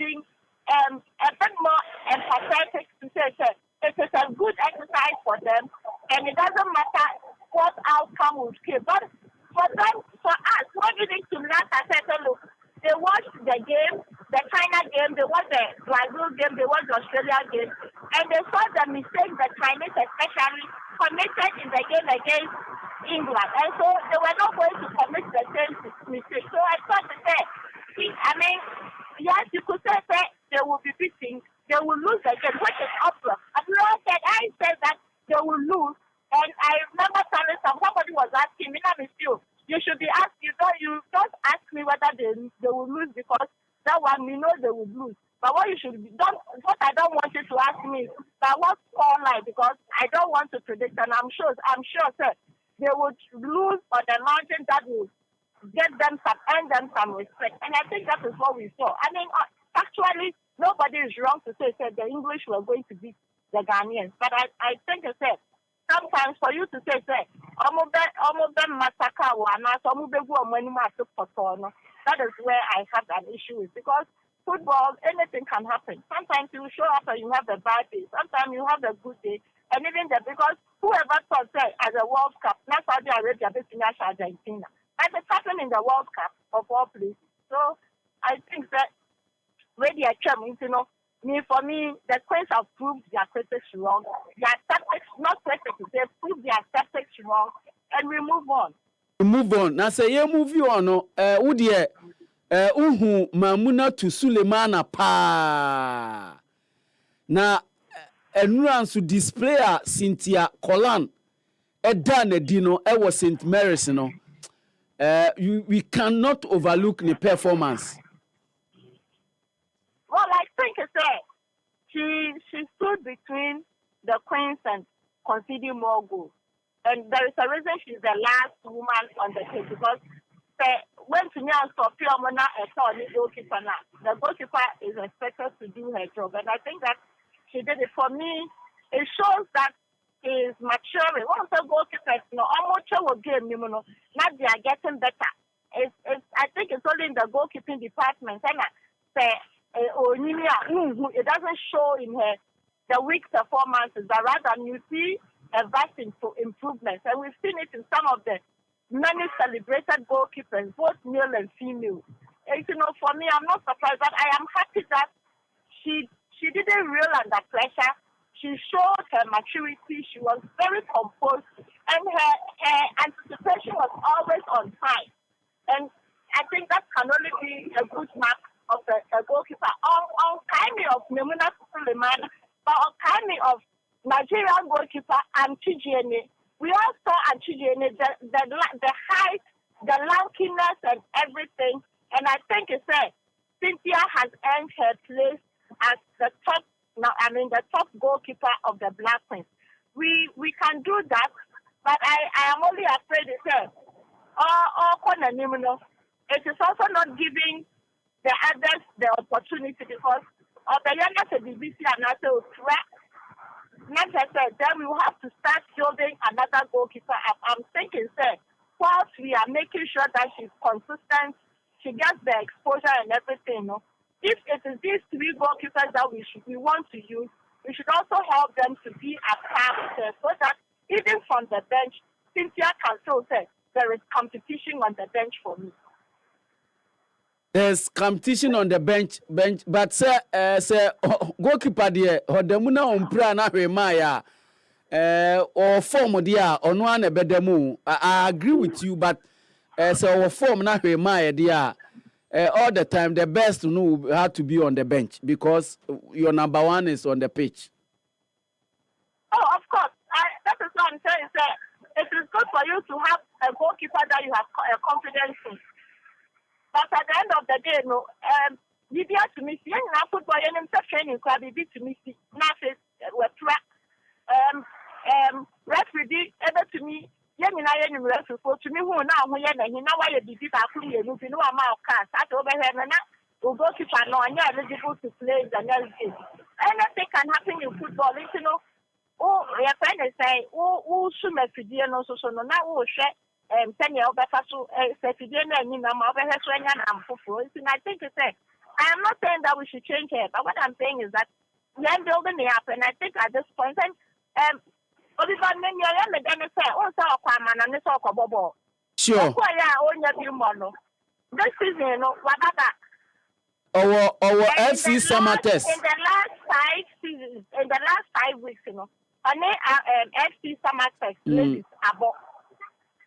been a bit more empathetic to say, it is a good exercise for them, and it doesn't matter what outcome will give. But for us, what we need to learn is that, look, they watched the game, the China game, they watched the Brazil game, they watched the Australia game. and they saw the mistake the Chinese especially committed in the game against England. And so they were not going to commit the same mistake. So I thought that, I mean, yes, you could say that they will be beating, they will lose again, which is obvious. I said that they will lose. And I remember telling somebody was asking me, you should be asked, you don't ask me whether they will lose, because that one we know they will lose. But what you should be what I don't want you to ask me is that what score line, because I don't want to predict, and I'm sure sir, they would lose on the mountain that will earn them some respect. And I think that is what we saw. I mean, actually, nobody is wrong to say the English were going to beat the Ghanaians. But I think I said, sometimes for you to say, that is where I have an issue with, because football, anything can happen. Sometimes you show up and you have a bad day. Sometimes you have a good day. And even because whoever thought that as a World Cup, not Saudi Arabia, but Argentina. And it's happened in the World Cup of all places. So I think that really for me, the Queens have proved their critics wrong. Their tactics, not critics, they proved their tactics wrong. And we move on. Move on. Now say you move on. Udie uhu Mamuna to Sulemana pa. Na enransu displayer Cynthia Colan edan edino was St. Mary's no. We cannot overlook the performance. Well, I think it's she stood between the Queens and conceding more goals. And there is a reason she's the last woman on the team, because when Tunia Sophia Mona saw the goalkeeper now, the goalkeeper is expected to do her job. And I think that she did it. For me, it shows that she is maturing. Once the goalkeepers, almost will game, now they are getting better. I think it's only in the goalkeeping department. And it doesn't show in her the weak performances, but rather you see a vast improvement. And we've seen it in some of the many celebrated goalkeepers, both male and female. And, for me, I'm not surprised, but I am happy that she didn't reel under pressure. She showed her maturity. She was very composed, and her anticipation was always on time. And I think that can only be a good mark of a goalkeeper. On kind of Memuna Suleiman, but on kind of Nigerian goalkeeper Antijene. We all saw Antijene, the height, the lankiness, and everything. And I think Cynthia has earned her place as the top goalkeeper of the Black Queens. We can do that, but I am only afraid it is also not giving the others the opportunity, because of the youngest BBC and also not just then we will have to start building another goalkeeper. I'm thinking, whilst we are making sure that she's consistent, she gets the exposure and everything. If it is these three goalkeepers that we want to use, we should also help them to be at par with her, so that even from the bench, Cynthia can still say there is competition on the bench for me. There's competition on the bench, but say goalkeeper there, Hodemuna Umpra na Remaya, or form there, on one a bedemu. I agree with you, but so our form na Remaya there, all the time the best to know how to be on the bench, because your number one is on the pitch. Oh, of course. That is what I'm saying, sir. It is good for you to have a goalkeeper that you have confidence in. But at the end of the day, you have to miss. You know, football, you know, training club, you to miss. Nothing. We're track. Referee, ever to me. You know, I am referee to me. Who now? Who you know? Why you be back? You know, amount of cash. That over here, now. We'll go keep an eye. You're eligible to play the next game. Anything can happen in football. You know. Oh, your friend is saying, oh, should my video no so no now. Oh, share. 10 years old, I think I am not saying that we should change it, but what I'm saying is that we are building it up, and I think at this point, sure. This season, Our FC summer test. In the last 5 seasons, in the last 5 weeks, on FC summer test, ladies above.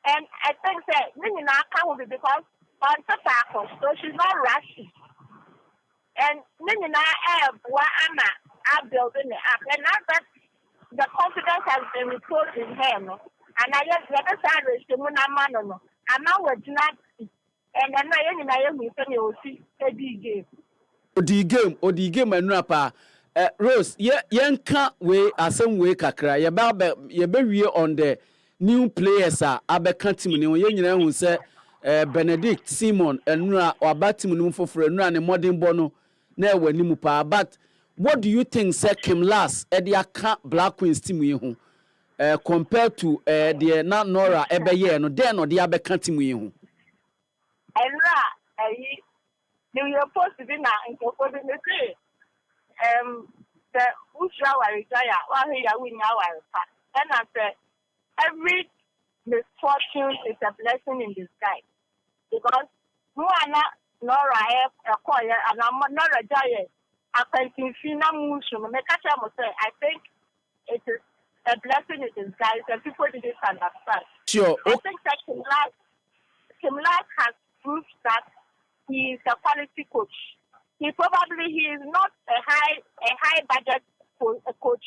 And I think that maybe now can't be because on the tackle, so she's not rushing. And maybe now I'm building it up, and now that the confidence has been restored in her, and I just let us Irish the Munamano. And now we're not, and then I am with you see a big game. Odi game and rapa. Rose, yanka we asem we kakra. Ye be on the new players abeka team ni ye nyina hu se Benedict Simon enura waba team ni foforo enura ne modern bono na wani mu pa. But what do you think say Kim Last e aka Black Queens team yi hu compared to the na Nora ebe ye no den no de abeka team yi hu enura you were supposed to be now in the the Usha retire while he win our part. And I said every misfortune is a blessing in disguise. Because who are not Nora a choir and I'm not a giant. I can see no motion. I think it is a blessing in disguise and people didn't understand. Sure. I think that Kim Last has proved that he is a quality coach. He is not a high budget coach,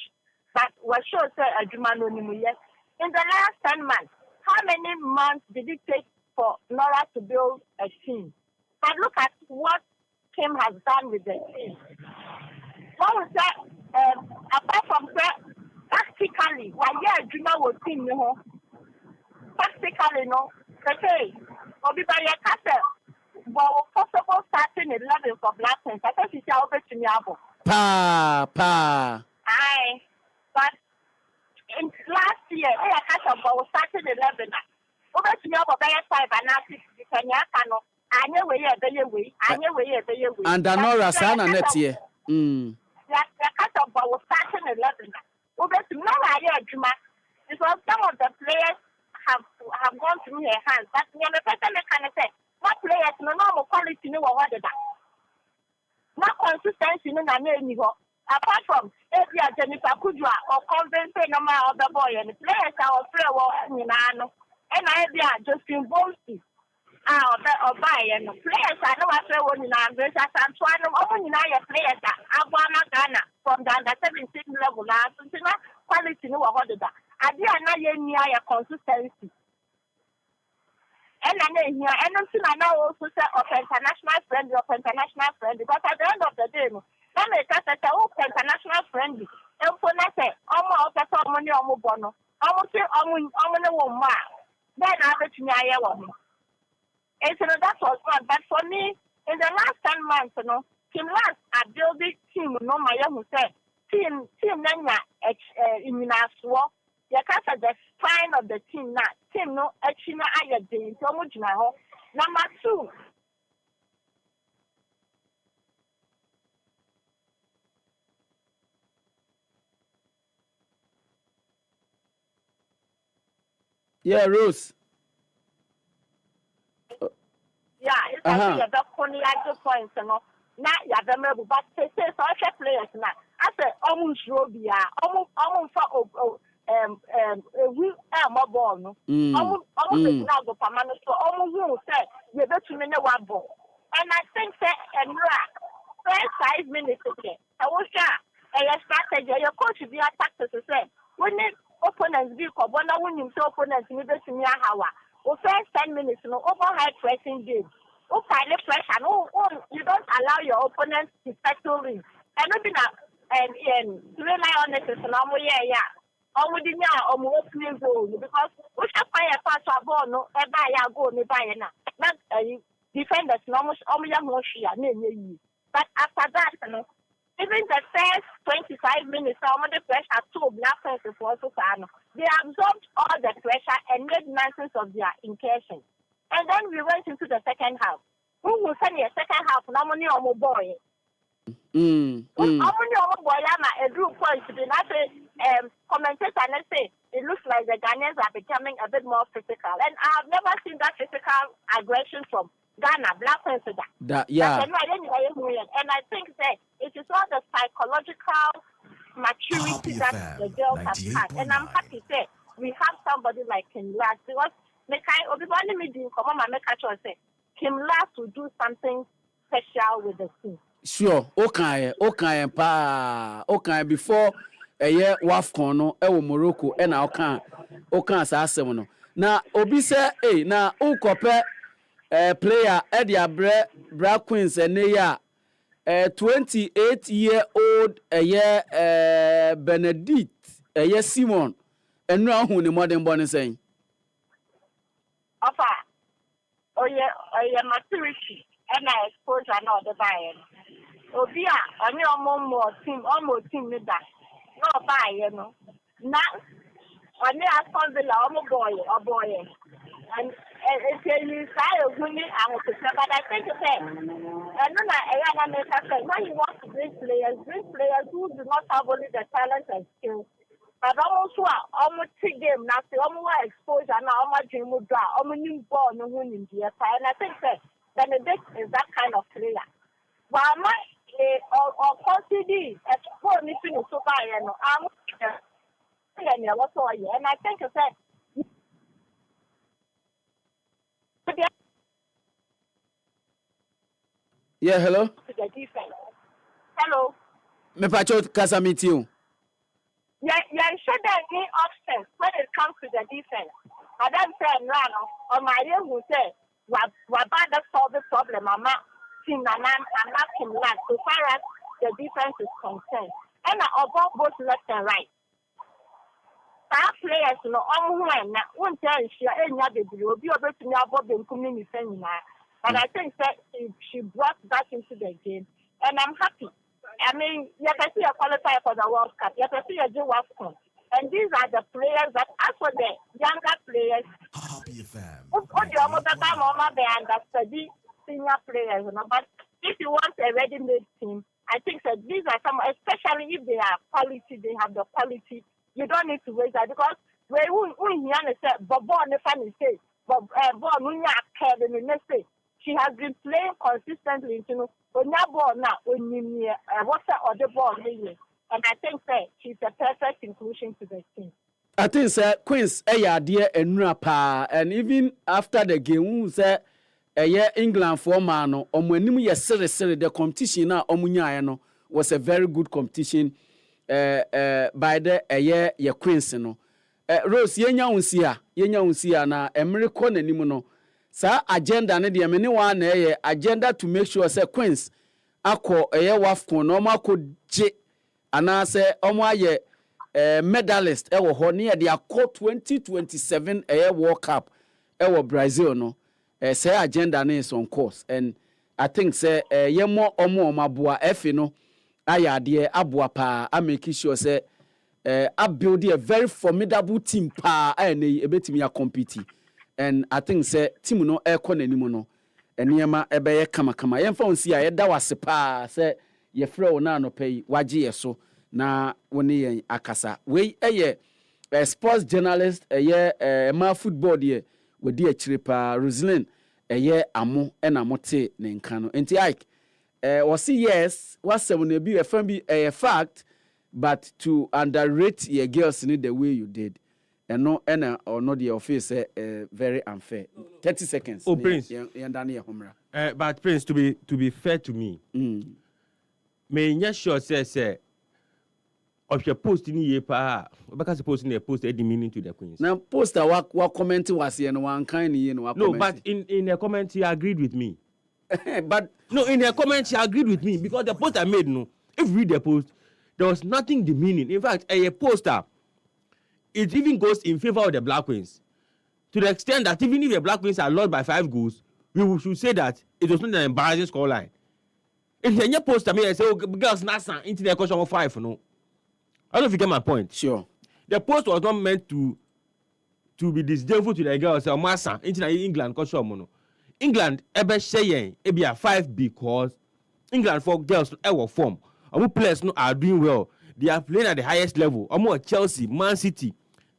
but was sure a Jumano. In the last 10 months, how many months did it take for Nora to build a team? And look at what Kim has done with the team. What was that? Apart from that, practically, one year Juma was team, practically, no. Okay, Obi Baye Castle. But possible starting 11 for Black Queens. I think it's over to me. Aye. But in last year, I catch up about starting 11. Over to me about 5 and now 6. I know where you're and Anora Sana next year. The catch up about starting 11. Over to me, I hear Juma. Because some of the players have gone through her hands. But the person can say, what players no normal quality no what that. Not consistency no na any go. Apart from Evia Jennifer Kudwa or Convent no ma other boy and players are play well no. And I be Justin Bolsey. Or buy and players I know I play one in Andres and so I know only players Abuana Ghana from the under 17 level now. So quality no what that. I did not near consistency. And I now also say of international friend, because at the end of the day, let me just say, international friendly. And for that, almost money on Mobono, almost on then I bet me I am. And so that was one. But for me, in the last 10 months, Kim Last are building team, no, my young said, team, Nanya, in Minaswa. You can't say the spine of the team now. Team no Echina Ayadin, so much now. Number 2. Yeah, Rose. Yeah, it's a very funny points, Now, you have them, but they say social players now. I say, almost Robia, almost we are more born. Almost now go permanent. So almost you say you bet to me no one ball. And I think that and first 5 minutes again. I was a strategy. Your coach will be attacked to say when the opponents be for one when you say opponents you bet to me how. First 10 minutes no over high pressing game. Highly pressure. No, you don't allow your opponents to settle in. And maybe now and rely on it is normal yeah. Already now, opening goal because we can find a pass of ball, no, a buy a goal, no buy now. Not defenders, almost only a motion, but after that, even the first 25 minutes, some of the pressure to Black Queens for Susano. They absorbed all the pressure and made nonsense of their incursion. And then we went into the second half. Who will send a second half? Normally, on my boy. A group points to be not commentators and say it looks like the Ghanaians are becoming a bit more physical, and I've never seen that physical aggression from Ghana. Black Queens. Yeah. And I think that it is all the psychological maturity that the girls have had. And I'm happy to say we have somebody like Kim Lass, because Kim Lass will do something special with the team. Sure, okay pa, okay before WAFCON no Morocco and okay sa asem no. Na obi se na ukope player Edia Bra Queens ya 28-year-old Benedict Simon enu ahu ni modern born saying. Ofa maturity and exposure na the buy. Obi a oni almost team ni da. No buy no. Na oni Aston Villa boy. And it's a new style of winning, but I think it's when you want to bring players who do not have only the talent and skills, but also almost three game now, almost exposure now, almost dream would draw, almost new ball, no winning the and I think that Benedict is that kind of player. While my or consider explore anything so far, and I think it's that. Yeah, hello. Hello. Me pacho kasa meet you. Yeah, sure that any options when it comes to the defense. Madam said, no, or my young who said, what about the solve the problem? I'm not team and I'm not him like so far as the defense is concerned. And about both left and right. Our players, no, won't tell you any other will be able to know about the community. But I think that she brought that into the game, and I'm happy. I mean, you can see a qualify for the World Cup. You can see a do WAFCON. And these are the players that, as for the younger players, study senior players. But if you want a ready-made team, I think that these are some, especially if they are quality, they have the quality. You don't need to waste that because we say, but born the family say, but born say. She has been playing consistently, you know, when you born now, when you what's the other ball, and I think that she's a perfect inclusion to the team. I think sir Queens dear and pa, and even after the game say England for man omuanim ye sere the competition na omunya no was a very good competition by the ye Queens no. Rose yenya unsia na America nanim no. Sa agenda ne de me ne wa na agenda to make sure say Queens akọ WAFCON no mako je ana say omo aye medalist wo ho ne de akọ 2027 World Cup wo Brazil no say agenda ne is on course, and I think say ye mo omo maboa efe no ayade aboa pa a make sure say a build a very formidable team pa e betimi ya compete. And I think say team no aircon anymore no enema ebeye kama yemfa onsi a yeda wase pa say ye frɛ na no pay waje ye so na woni yen akasa we sports journalist ma football de we di akire pa Roslyn amo na mote ne nka no enti Ike was yes wasem na bi efan bi fact, but to underrate your girls in the way you did. And no, or not the office very unfair. 30 seconds. Oh, Prince. But Prince, to be fair to me, may you sure say of your post in the pa because post in the post add meaning to the Queens. Now post what comment was here and one kind no, but in a comment she agreed with me. But no, in her comment she agreed with me because the post I made no. If you read the post, there was nothing demeaning. In fact, a poster. It even goes in favor of the Black Queens. To the extent that even if the Black Queens are lost by 5 goals, we should say that it was not an embarrassing scoreline. In the post, I mean, I say, oh, girls, Nasa, into the question of 5, no? I don't know if you get my point. Sure. The post was not meant to be disdainful to the girls, or Massa, into England, question, mono. England, ebe sheye, ebi a 5 because England for girls, ever form. Our players are doing well. They are playing at the highest level. Chelsea, Man City,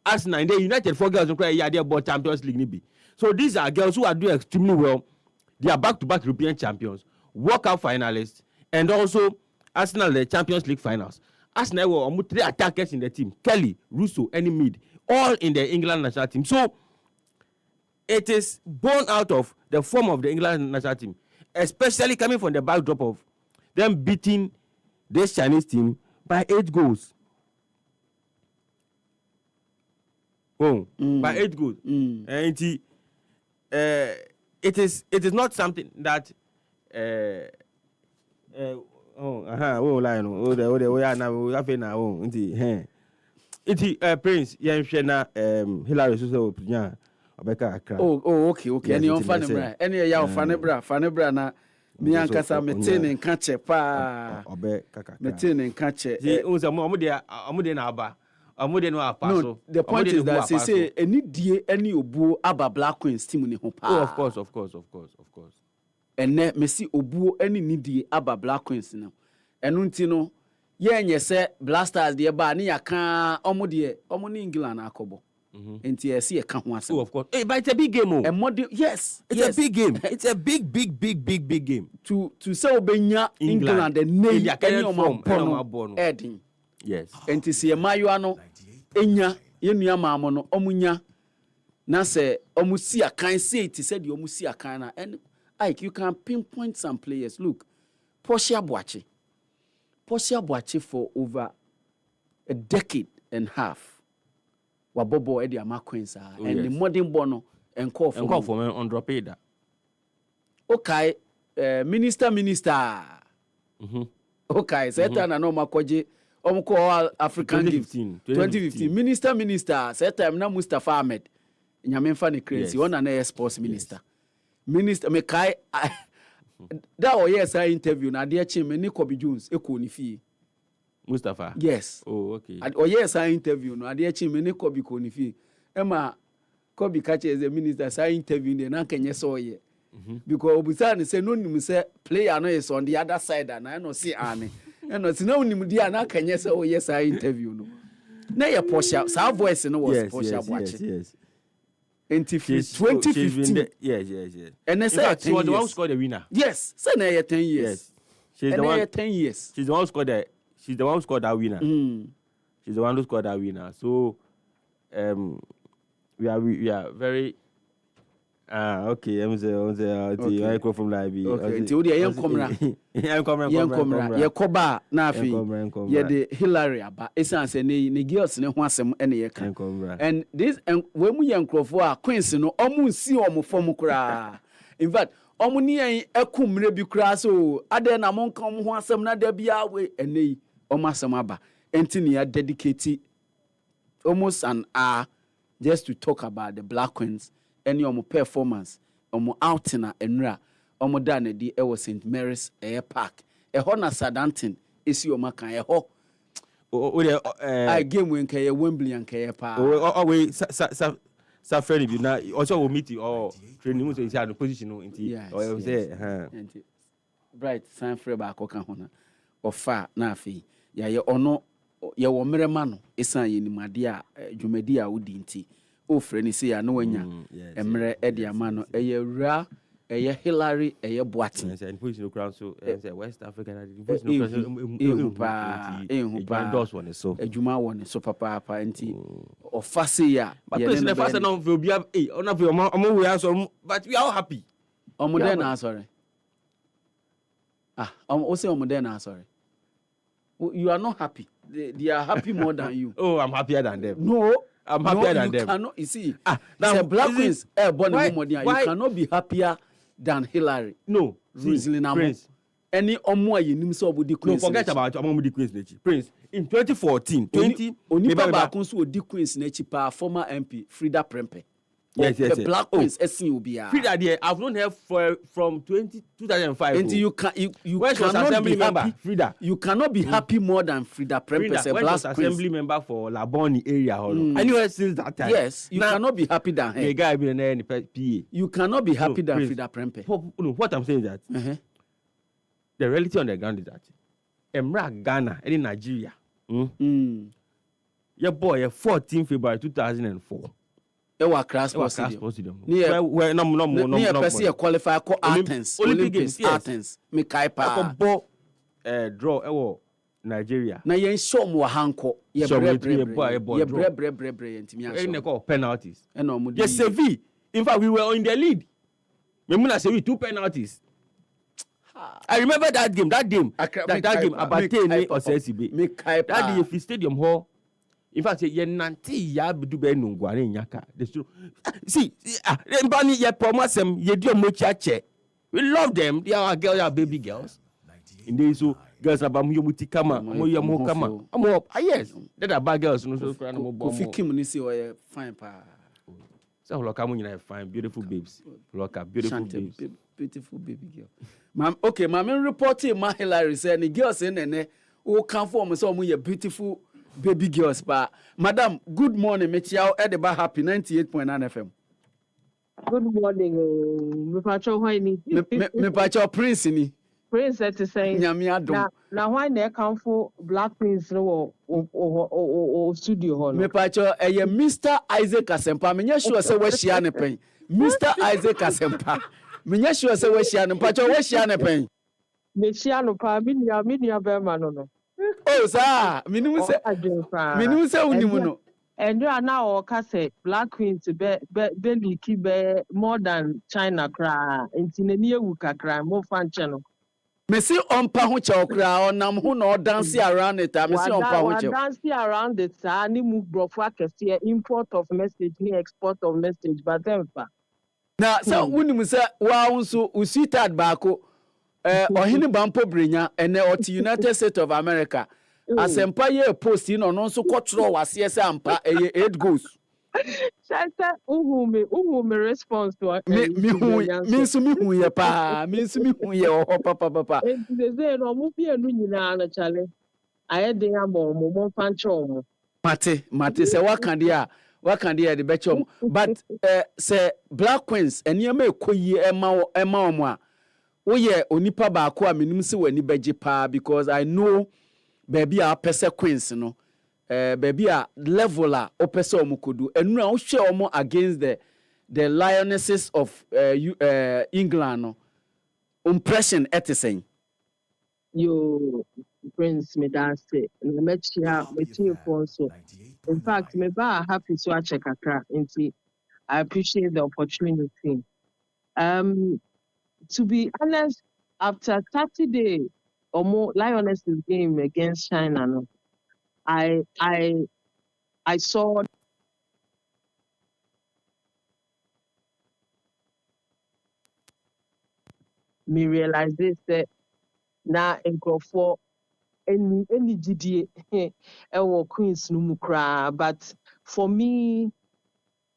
Arsenal, and the United for girls they are about Champions League. So these are girls who are doing extremely well. They are back-to-back European champions, World Cup finalists. And also, Arsenal, the Champions League finals. Arsenal were 3 attackers in the team. Kelly, Russo, and Mid. All in the England national team. So, it is born out of the form of the England national team. Especially coming from the backdrop of them beating this Chinese team by 8 goals. By 8 goals. And it is not something that Prince Hillary okay. Any on Fanebra. Any ya Fanebra na me ankasa meten en kache pa. Meten en kache. Amude na aba. Amude no apa so. No, the point is that say any die any obuo aba Black Queens team ni ho pa. Oh, of course. Ene mesi obuo any ni die aba Black Queens no. Enu nti no ye nye se Blasters de ba ne yaka omo ni England akobo. Enti esi e ka ho asem. Oh, of course. Hey, but it's a big game. Yes, it's a big game. It's a big game. To say obenya England the name any omo Edin. Yes. Enti se mayo ano enya yenua maamo no omunya na se omusi akan say it said the omusi akan na, and Ike, you can pinpoint some players. Look, Portia Boache for over a decade and half. Wabobo Eddie Amaquins and the modern bono and call for me on Dropeda. Okay, minister. Okay, Satan and Omakoji, Omko African gift 2015. Minister, Satan na Mustafa Ahmed. Nyamen Fanny Crazy, one and sports minister. Minister Mekai that was yes I interview na dear Chim ni Kobe Jones ekoni fi Mustafa. Yes. Oh, okay. Oh yes I interview no dear Chim ni Kobe koni fi Emma Kobe catch as a minister say interview dey na kenye so ye because obusa say no nim say player no is on the other side and I no see ane and no see no nim dia na kenye say oh yes I interview no na ye Porsche sa voice no was Porsche Boache. Yes. Until 2015. Yes. And they said she was the one who scored the winner. Yes. So now 10 years. Yes. She's the one 10 years. She's the one who scored that winner. She's the one who scored that winner. So we are very okay. I'm say I come from Library. Okay. Until the young comrade. Yakoba na afi. Ye the Hillary aba. Esan say ne girls ne ho asem ene ye kan. And this and when we yankrofo a Queens no omu nsi omu fom kura. In fact, omu ni en ekumre bi kura so ade na monka omu ho asem na da bia we ene omu asem aba. Enti ne ya dedicate almost an hour just to talk about the Black Queens and omu performance, omu outing na enra. Omo da na di ewo St Mary's Air Park. Eho na Sadantin esi o makan eho. I game when kay Wembley and kay pa. We sa friend bi na also we meet or training so is the position no nti or say bright sign free back o kan ho na. Ofa na afi ya ye ono ye wo merema no esan ye nimade a dwumadi a wodi nti o frɛ ni say ya no wanya emre e dia ma no eye wura eye Hillary eye Boache and position crown so say West Africa and position crown endorse one so adwuma one so papa nti ofase ya but person the first no will be ona fe omo we aso but we are all happy omo dey na sorry o say omo dey na sorry you are not happy they are happy more than you. Oh, I'm happier than them. No, I'm happier than them. Cannot, you see, now Black Queens born you cannot be happier than Hillary. No, Prince. Any omo yenim so obodi Queens. No, forget about obodi Queens nechi. Prince, in 2014, Onipa Bakun so odi Queens nechi pa former MP Frida Prempeh. Yes. Black Queens SCOBR. Frida there, I've known her from 2005. And you cannot be happy. Frida. You cannot be happy more than Frida Prempeh. Frida was assembly member for Laboni area. Anyway, since that time. Yes, you cannot be happy than her. The guy been in the PA. You cannot be happy than Frida Prempeh. What I'm saying is that the reality on the ground is that Emra Ghana and in Nigeria. Your boy, 14 February 2004. Ewa Accra Sports Stadium. No, person qualify ko Athens. Olympics Athens. Me kai pa. draw Nigeria. Na yen show mo hanko. Ye Show me bre ye draw. yentimi They aso. call penalties. E no mo Yes, Sevi. In fact, we were in the lead. Memuna Sevi 2 penalties. I remember that game. That game. Abate or Sesibe. That day, if the stadium hall. In fact, ye nanti ya bidu be nungware nyaka. See, mbani ye promisem ye dio mochache. We love them. They are our girls, they are baby girls. In there, so girls about muti kama, mo kama. Yes, they are bad girls. No, so Kofi Kim ni si o fine pa. So loka mo nyina fine, beautiful babes. Loka beautiful babes. Beautiful baby girl. Okay, my reporting my Hillary said the girls in ene o kan form so mo ye beautiful baby girls pa. Madam, good morning. Mechiao Edeba Happy 98.9 FM. Good morning. Me pacho why ni? Me pacho Prince ni. Prince to say. Nyame adom. Na why na come for Black Prince no o studio ho no. Me pacho Mr. Isaac Asempa. Me nya sure say we share ne pen. Mr. Isaac Asempa. Me nya sure say we share ne pacho we share ne pen. Me share no pa me nia be ma no. Oh sir, minimum say unimu no. And you are now say Black Queens be leaky be more than China cry. Inti ne nie wu kakra mo fan channel. Me see ompa ho che okra onam ho na dance around it. Me see ompa ho che. Dance around it ni move brofo akese import of message ni export of message but then pa. Na so unimu say wa unso usitad baako ohini bampo brenya ene oti United States of America. Asempa ye post no no nso kotro wase se ampa 8 goals. Sasa uhu me response to me nso mi hu ye pa me nso mi hu ye o papa they no mu bi enu nyina na chale ayede ya mo fanche omo mate se wakande ya de bechom but se Black Queens eniema ekoyi ema omo a wo ye onipa ba ko a menim se wani beje pa because I know baby a pese Queens no baby a level a opese omukodu enu a wo hwe omo against the Lionesses of England no impression etisen yo Prince me dance na mechia so in fact me ba happy so check akra nti I appreciate the opportunity to be honest after Saturday or more Lionesses game against China no I saw me realize this that na for any GDA or Queens no mukra but for me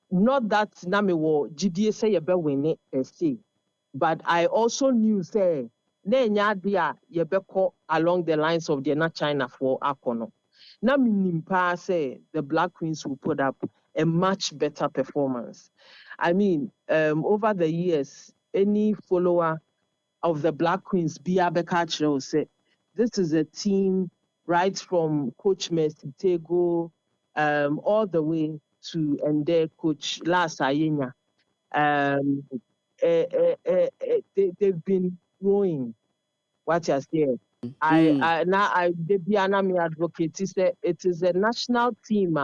not that na me wo GDA say you be win it per se but I also knew say na nya dia ye be ko along the lines of the na China for akono na minimpa say the Black Queens will put up a much better performance. I mean over the years any follower of the Black Queens Bia Bekachiro say this is a team right from Coach Mercy Tego all the way to and their coach Last Ayenya. They've been growing. What you say? I me advocate say it is a national team.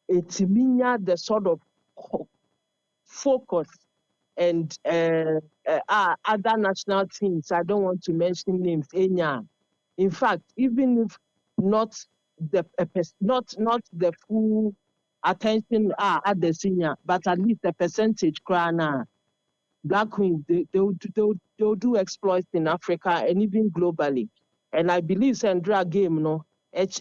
It's the sort of focus and other national teams. I don't want to mention names. In fact, even if not the full attention at the senior, but at least a percentage crana. Black Queens, they'll do exploits in Africa and even globally. And I believe Sandra game, no, it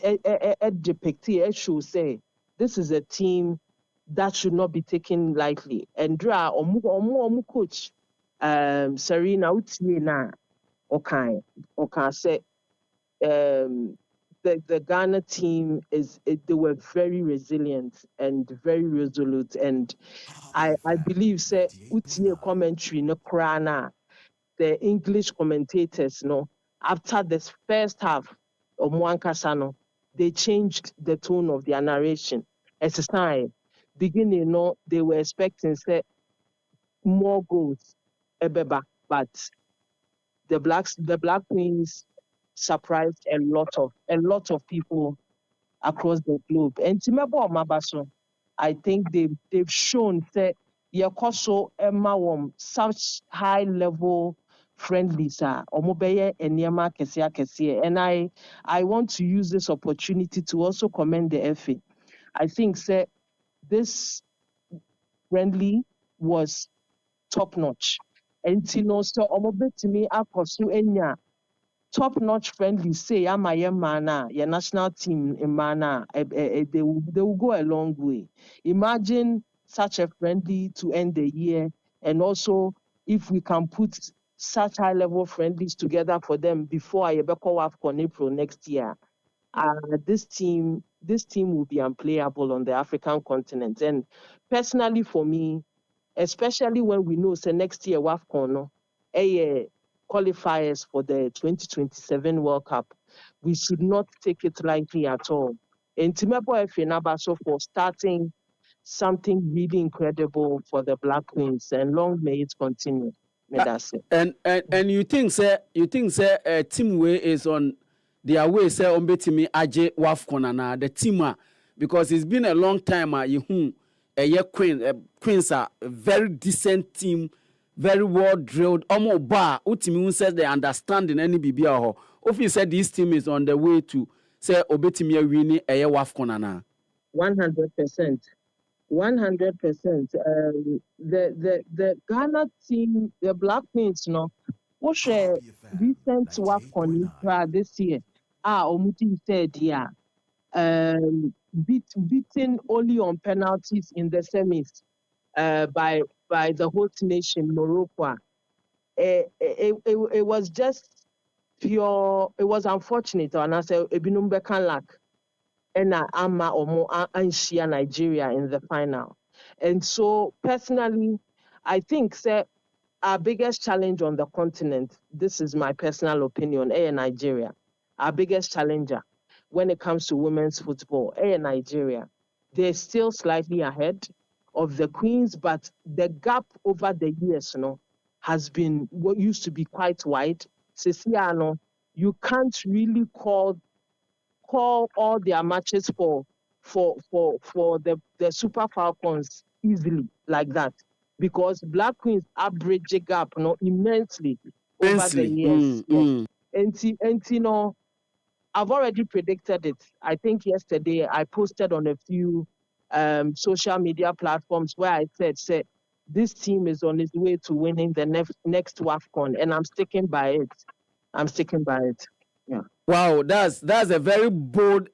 should say this is a team that should not be taken lightly. And Dra omu coach Serena Utiena okay say the Ghana team they were very resilient and very resolute and I believe say Utie commentary no krana the English commentators no after this first half of Mwankasa no they changed the tone of their narration. As a sign beginning no they were expecting say more goals ebeba but the Black Queens surprised a lot of people across the globe. And Timebo Mabaso, I think they've shown that Yakoso Emma such high level friendlies are Omobeye and Yama Kesia. And I want to use this opportunity to also commend the FA. I think that this friendly was top notch. And Tino so Omobetimi Akosu Enya top-notch friendly say mana your national team in mana they will go a long way. Imagine such a friendly to end the year, and also if we can put such high level friendlies together for them before Ayebeko AFCON April next year. This team will be unplayable on the African continent. And personally for me, especially when we know say next year AFCON qualifiers for the 2027 World Cup, we should not take it lightly at all. And Timebo Efenabaso for starting something really incredible for the Black Queens, and long may it continue. That's it. And you think team way is on their way say on betimi aje wafcon na the team because it's been a long time you Queens are a very decent team, very well drilled. Omo ba utimi says they understand in any bibia ho. Ofi said this team is on the way to say obetimi wini eye wafcon na. 100%. 100%. The Ghana team, the Black Queens, what share recent WAFCON this year? Omuti said, yeah. Beaten only on penalties in the semis by the host nation, Morocco. It was just pure, it was unfortunate. And I said, Ebinumbe can lack. And Ama Omo Anshia Nigeria in the final. And so personally, I think our biggest challenge on the continent, this is my personal opinion, Nigeria. Our biggest challenger when it comes to women's football, Nigeria. They're still slightly ahead of the Queens, but the gap over the years, has been what used to be quite wide. Ceciano, you can't really call all their matches for the Super Falcons easily like that, because Black Queens average the gap immensely over the years. And I've already predicted it. I think yesterday I posted on a few social media platforms where I said this team is on its way to winning the next WAFCON, and I'm sticking by it. Yeah. Wow, that's a very bold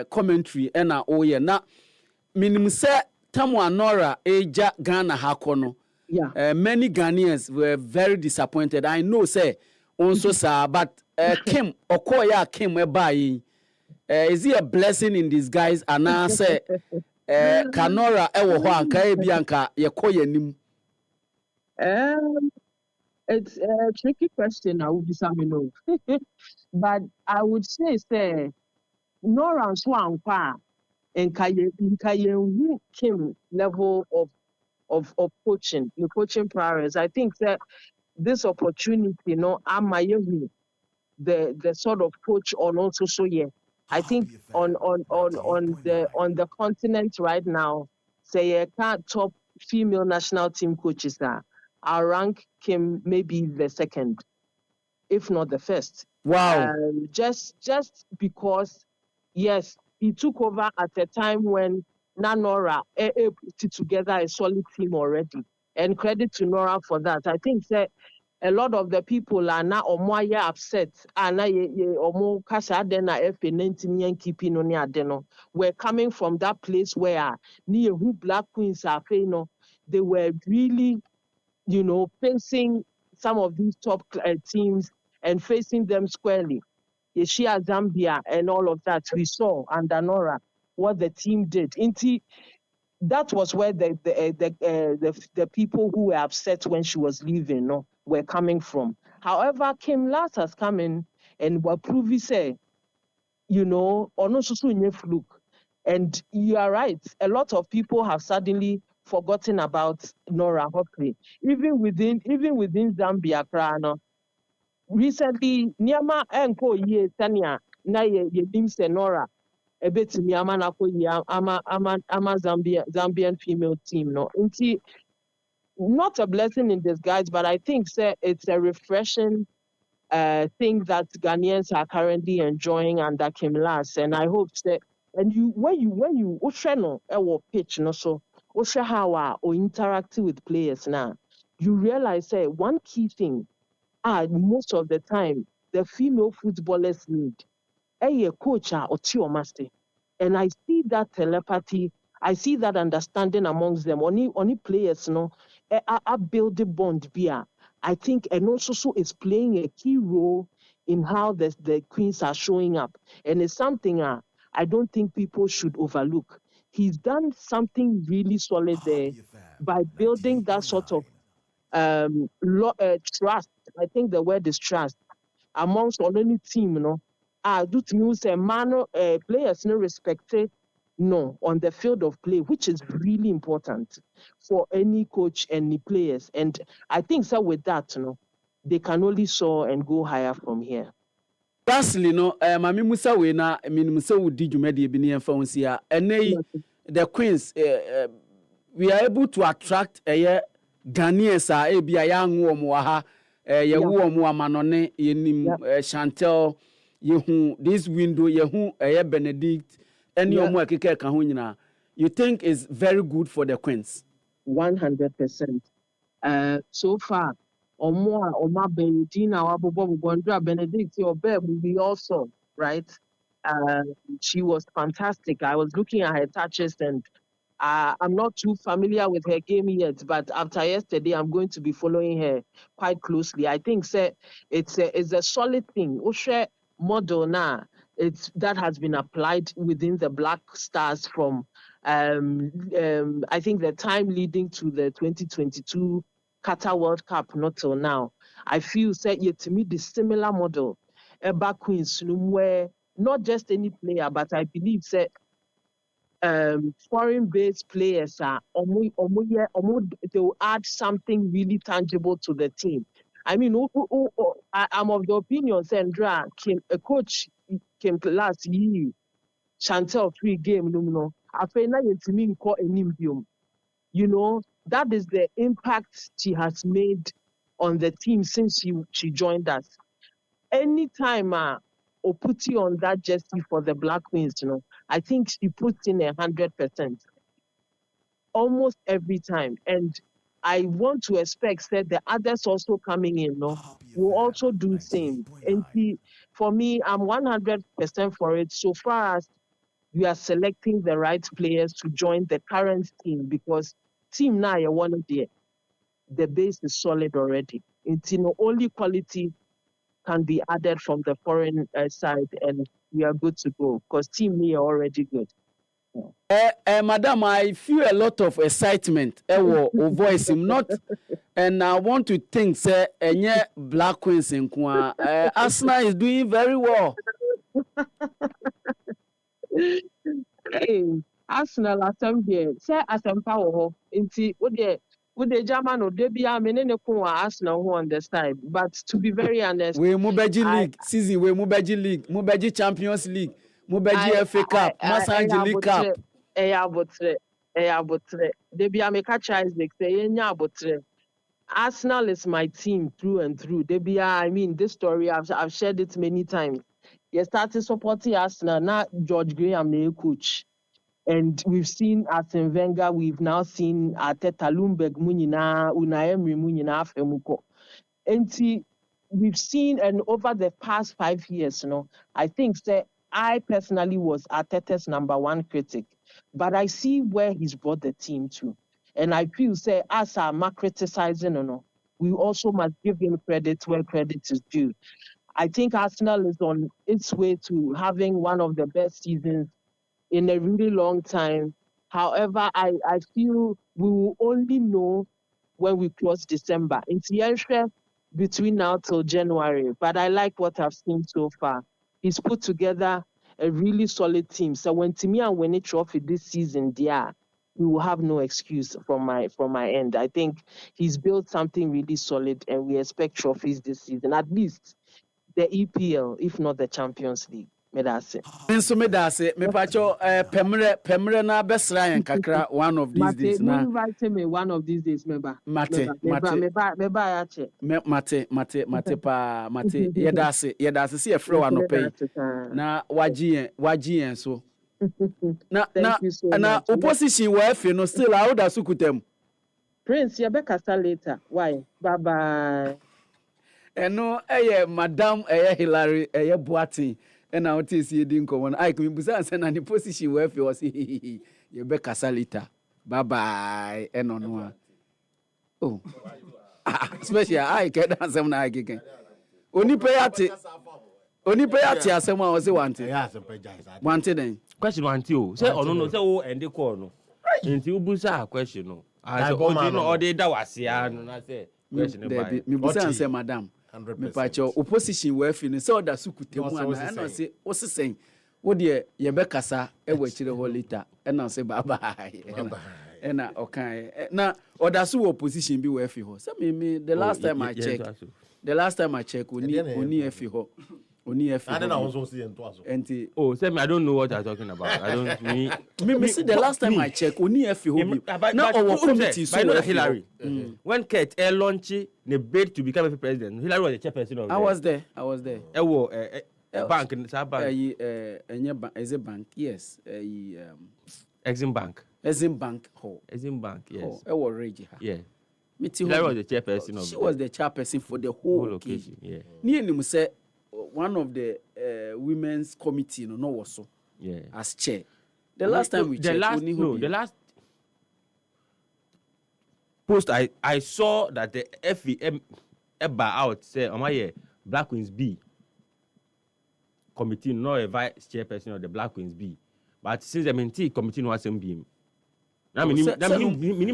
commentary. Na minim se Tamwa Nora eja Ghana hakono. Yeah. Many Ghanaians were very disappointed. I know say also sir, but Kim Okoya Kim Ebai. Is he a blessing in disguise? And I say Kanora ewo ho anka ebianka yekoye nim. It's a tricky question. I would be something but I would say Nora Swankwa and Kayen Kim level of coaching, the coaching prowess. I think that this opportunity, the sort of coach on also so yeah. I think on the continent right now, say top female national team coaches I'll rank Kim maybe the second, if not the first. Wow. Just because, yes, he took over at a time when Nora put together a solid team already. And credit to Nora for that. I think that a lot of the people are now upset. We're coming from that place where near who Black Queens are, they were really, facing some of these top teams and facing them squarely. Yeshia, Zambia, and all of that we saw under Nora what the team did. That was where the people who were upset when she was leaving, were coming from. However, Kim Last has come in and were proving say, fluke. And you are right. A lot of people have suddenly forgotten about Nora Hockley. Even within Zambia, recently Niama enko ye Tanya na ye dim senora a bit Niama na ko ye ama Zambian female team no. Nti not a blessing in disguise, but I think say it's a refreshing thing that Ghanaians are currently enjoying under Kim Lass, and I hope that. And when you no pitch no so how or interact with players now, you realize say one key thing. Most of the time the female footballers need a coach or two master, and I see that telepathy. I see that understanding amongst them. Only players, no, are building bond. Beer. I think, and also so is playing a key role in how the queens are showing up, and it's something I don't think people should overlook. He's done something really solid there by building that sort of trust. I think the word is trust amongst on any team, do to say man players no respected no on the field of play, which is really important for any coach and the players. And I think so with that, they can only soar and go higher from here. Lastly, no, Mami Musa we na Musa would di dwumadi bi ne yɛmfa ho si a the Queens we are able to attract Ghanaians a ebi a yɛanwo wɔn wɔ ha yɛwo wɔn amanɔne yɛnim Chantel yehu this window yehu Benedict any wɔn akeka ka ho nyina. You think is very good for the Queens? 100%. So far Oma Benedina Wabobondra Benedict your babe will be also right. She was fantastic. I was looking at her touches and I'm not too familiar with her game yet, but after yesterday, I'm going to be following her quite closely. I think it's a solid thing. Oshe model now, that has been applied within the Black Stars from I think the time leading to the 2022 Qatar World Cup, not till now. I feel to me the similar model, Eba Queens, where not just any player, but I believe foreign-based players they will add something really tangible to the team. I mean, I'm of the opinion, Sandra, a coach came last year, Chantel 3 game, I feel like it's me call a nimbium. That is the impact she has made on the team since she joined us. Anytime or put you on that jersey for the Black Queens, I think she puts in 100%, almost every time. And I want to expect that the others also coming in, will also do same. And for me, I'm 100% for it. So far as we are selecting the right players to join the current team, because team now you want it, the base is solid already. It's only quality can be added from the foreign side, and we are good to go because team here are already good. Madam, I feel a lot of excitement or voice not, and I want to think say Black Queens in Kwa. Arsenal is doing very well. Hey, Arsenal assembly say asempa wo nti with the German or Debia menene ko Arsenal who on the side, but to be very honest, we Mubeji League season, we Mubeji League, Mubeji Champions League, Mubeji FA Cup, Masanji League Cup. Abotre. Debia make a choice like say abotre. Arsenal is my team through and through. Debia, I mean this story I've shared it many times. You started supporting Arsenal, now George Graham the coach. And we've seen Arsene Wenger, we've now seen Arteta, Lumberg, Munina, Unai Emery, Munina, Femuko. And we've seen, and over the past 5 years, I think I personally was Arteta's #1 critic, but I see where he's brought the team to. And I feel, as I'm criticizing, we also must give him credit where credit is due. I think Arsenal is on its way to having one of the best seasons in a really long time. However, I feel we will only know when we cross December. It's between now till January, but I like what I've seen so far. He's put together a really solid team. So when Timi and Winnie trophy this season, we will have no excuse from my end. I think he's built something really solid, and we expect trophies this season, at least the EPL, if not the Champions League. Medase. Nso medase me pacho pemre na besra yen kakra one of these days na. Invite me one of these days, meba. Mate pa mate yedase se efre wa no pay na waji yen so na opposition wa afi no still how da sukutem Prince you be kasa later. Why? Bye bye. Eno madam Hillary Boatin ena o te si edi nkomo na ai ko busa ansa na ni position wa afi o se you be kasa later. Bye bye eno no a oh especially I get ansem na agege onipa yate asem a o se wante den question wante o say ono no say o ende call no nti u busa question no o dey da wase anu na say question by me busa ansem madam me pacho opposition wa fi ni say oda sukutemu ana na say o sesen wo de ye be kasa e wa kire ho later na say bye bye ena okay na oda so opposition bi wa fi ho say me the last time I check oni fi ho oni fi I don't know also see into aso enti say me I don't know what you're talking about. I don't me see the last time I check oni fi ho bi na our committee so Hillary when Kate launched the bid to become a president, Hillary was the chairperson of I was there bank enye bank is a bank yes Exim Bank ho Exim Bank yes Regie yeah Hillary was the chairperson of she was the chairperson for the whole occasion yeah ni nim say one of the women's committee no was so yeah as chair the last time we checked the last post I saw that the FEM out say Black Queens B committee not a vice chairperson of the Black Queens B but since the mentee committee no was MB na meaning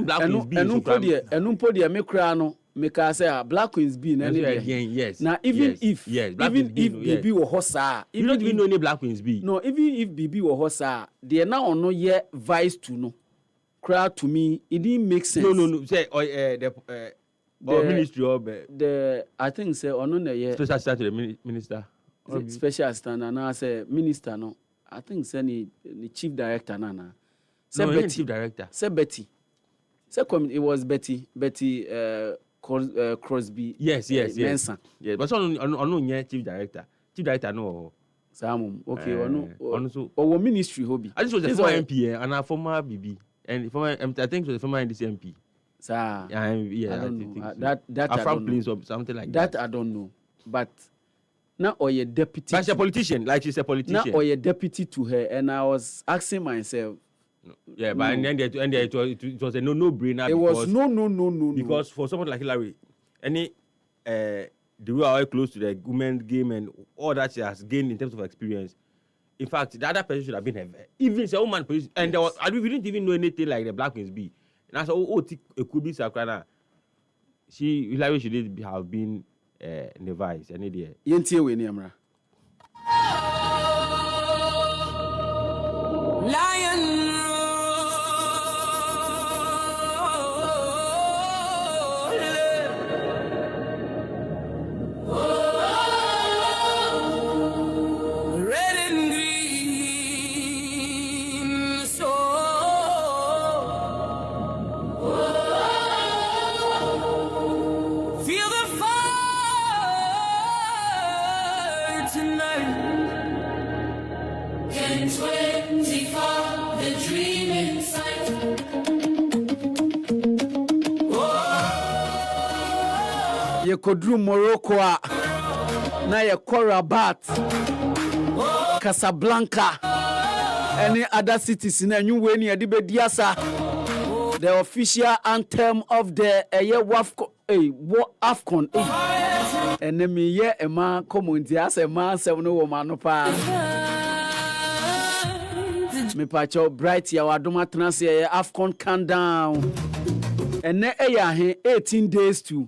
Black Queens B enumpo de me kra no me ka say Black Queens B na yes now even if BB wo hosa you don't even know any Black Queens B no even if BB wo hosa de na ono ye vice to no crowd to me it didn't make sense no say the ministry of the I think say ono na ye special assistant to the minister special assistant and I say minister no I think say ni chief director na say no, Betty chief director say Betty say it was Betty Crosby yes Mensa yes but ono nye chief director no Samum okay ono so or ministry hobby I just was the former MP and a former BB and former I think it was the former NDC MP sir yeah I don't know that I don't know or something like that I don't know but now or your deputy but she's a politician like she's a politician now or your deputy to her and I was asking myself yeah but and then it was a no brainer it was no because for someone like Hillary any the way are close to the women's game and all that she has gained in terms of experience. In fact, the other person should have been even a woman position. And there was, we didn't even know anything like the Black Queens B. And I said, it could be Sakrana. Hillary should have been in the vice. Any day. Yentie we niamra. Lion. Ye kodru Morocco na ye Rabat Casablanca any other cities na nyu we ni ade bediasa the official anthem of the AFCON enemy ye ema community asema asem no wo manopa me pacho bright ya wadoma transe ye AFCON countdown and 18 days to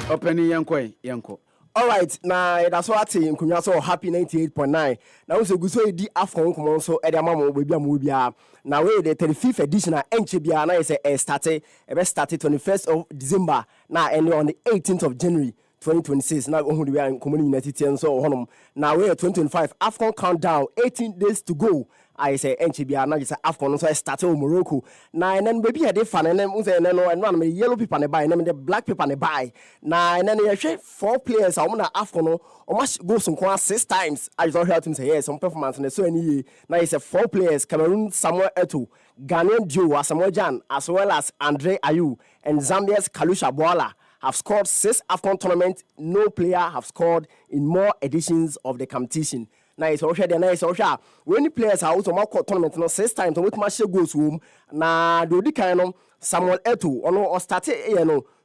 opening yanko All right, now that's what I think. Kunya so happy 98.9. Now we say go so di afcon come on so e dey mama we bia. Now we the 35th edition enche bia na say started 21st of December. Now end on the 18th of January 2026. Now we are in community United so honum. Now we 2025 afcon countdown 18 days to go. I say NCBA now just AFCON so I started in Morocco. Now and then baby I did fun and then and one yellow paper and buy and then the black paper and buy. Now and then you share 4 players I want AFCON or must go some 6 times. I just heard him say yes some performance and so any now it's 4 players Cameroon Samuel Eto'o, Ghanaian duo Asamoah Gyan as well as Andre Ayew and Zambia's Kalusha Bwala have scored 6 AFCON tournaments. No player have scored in more editions of the competition. Nice, or share nice, or share. When the players are also more tournament, no 6 times, and with my share goes home. Now, do the kind of Samuel Eto'o, or started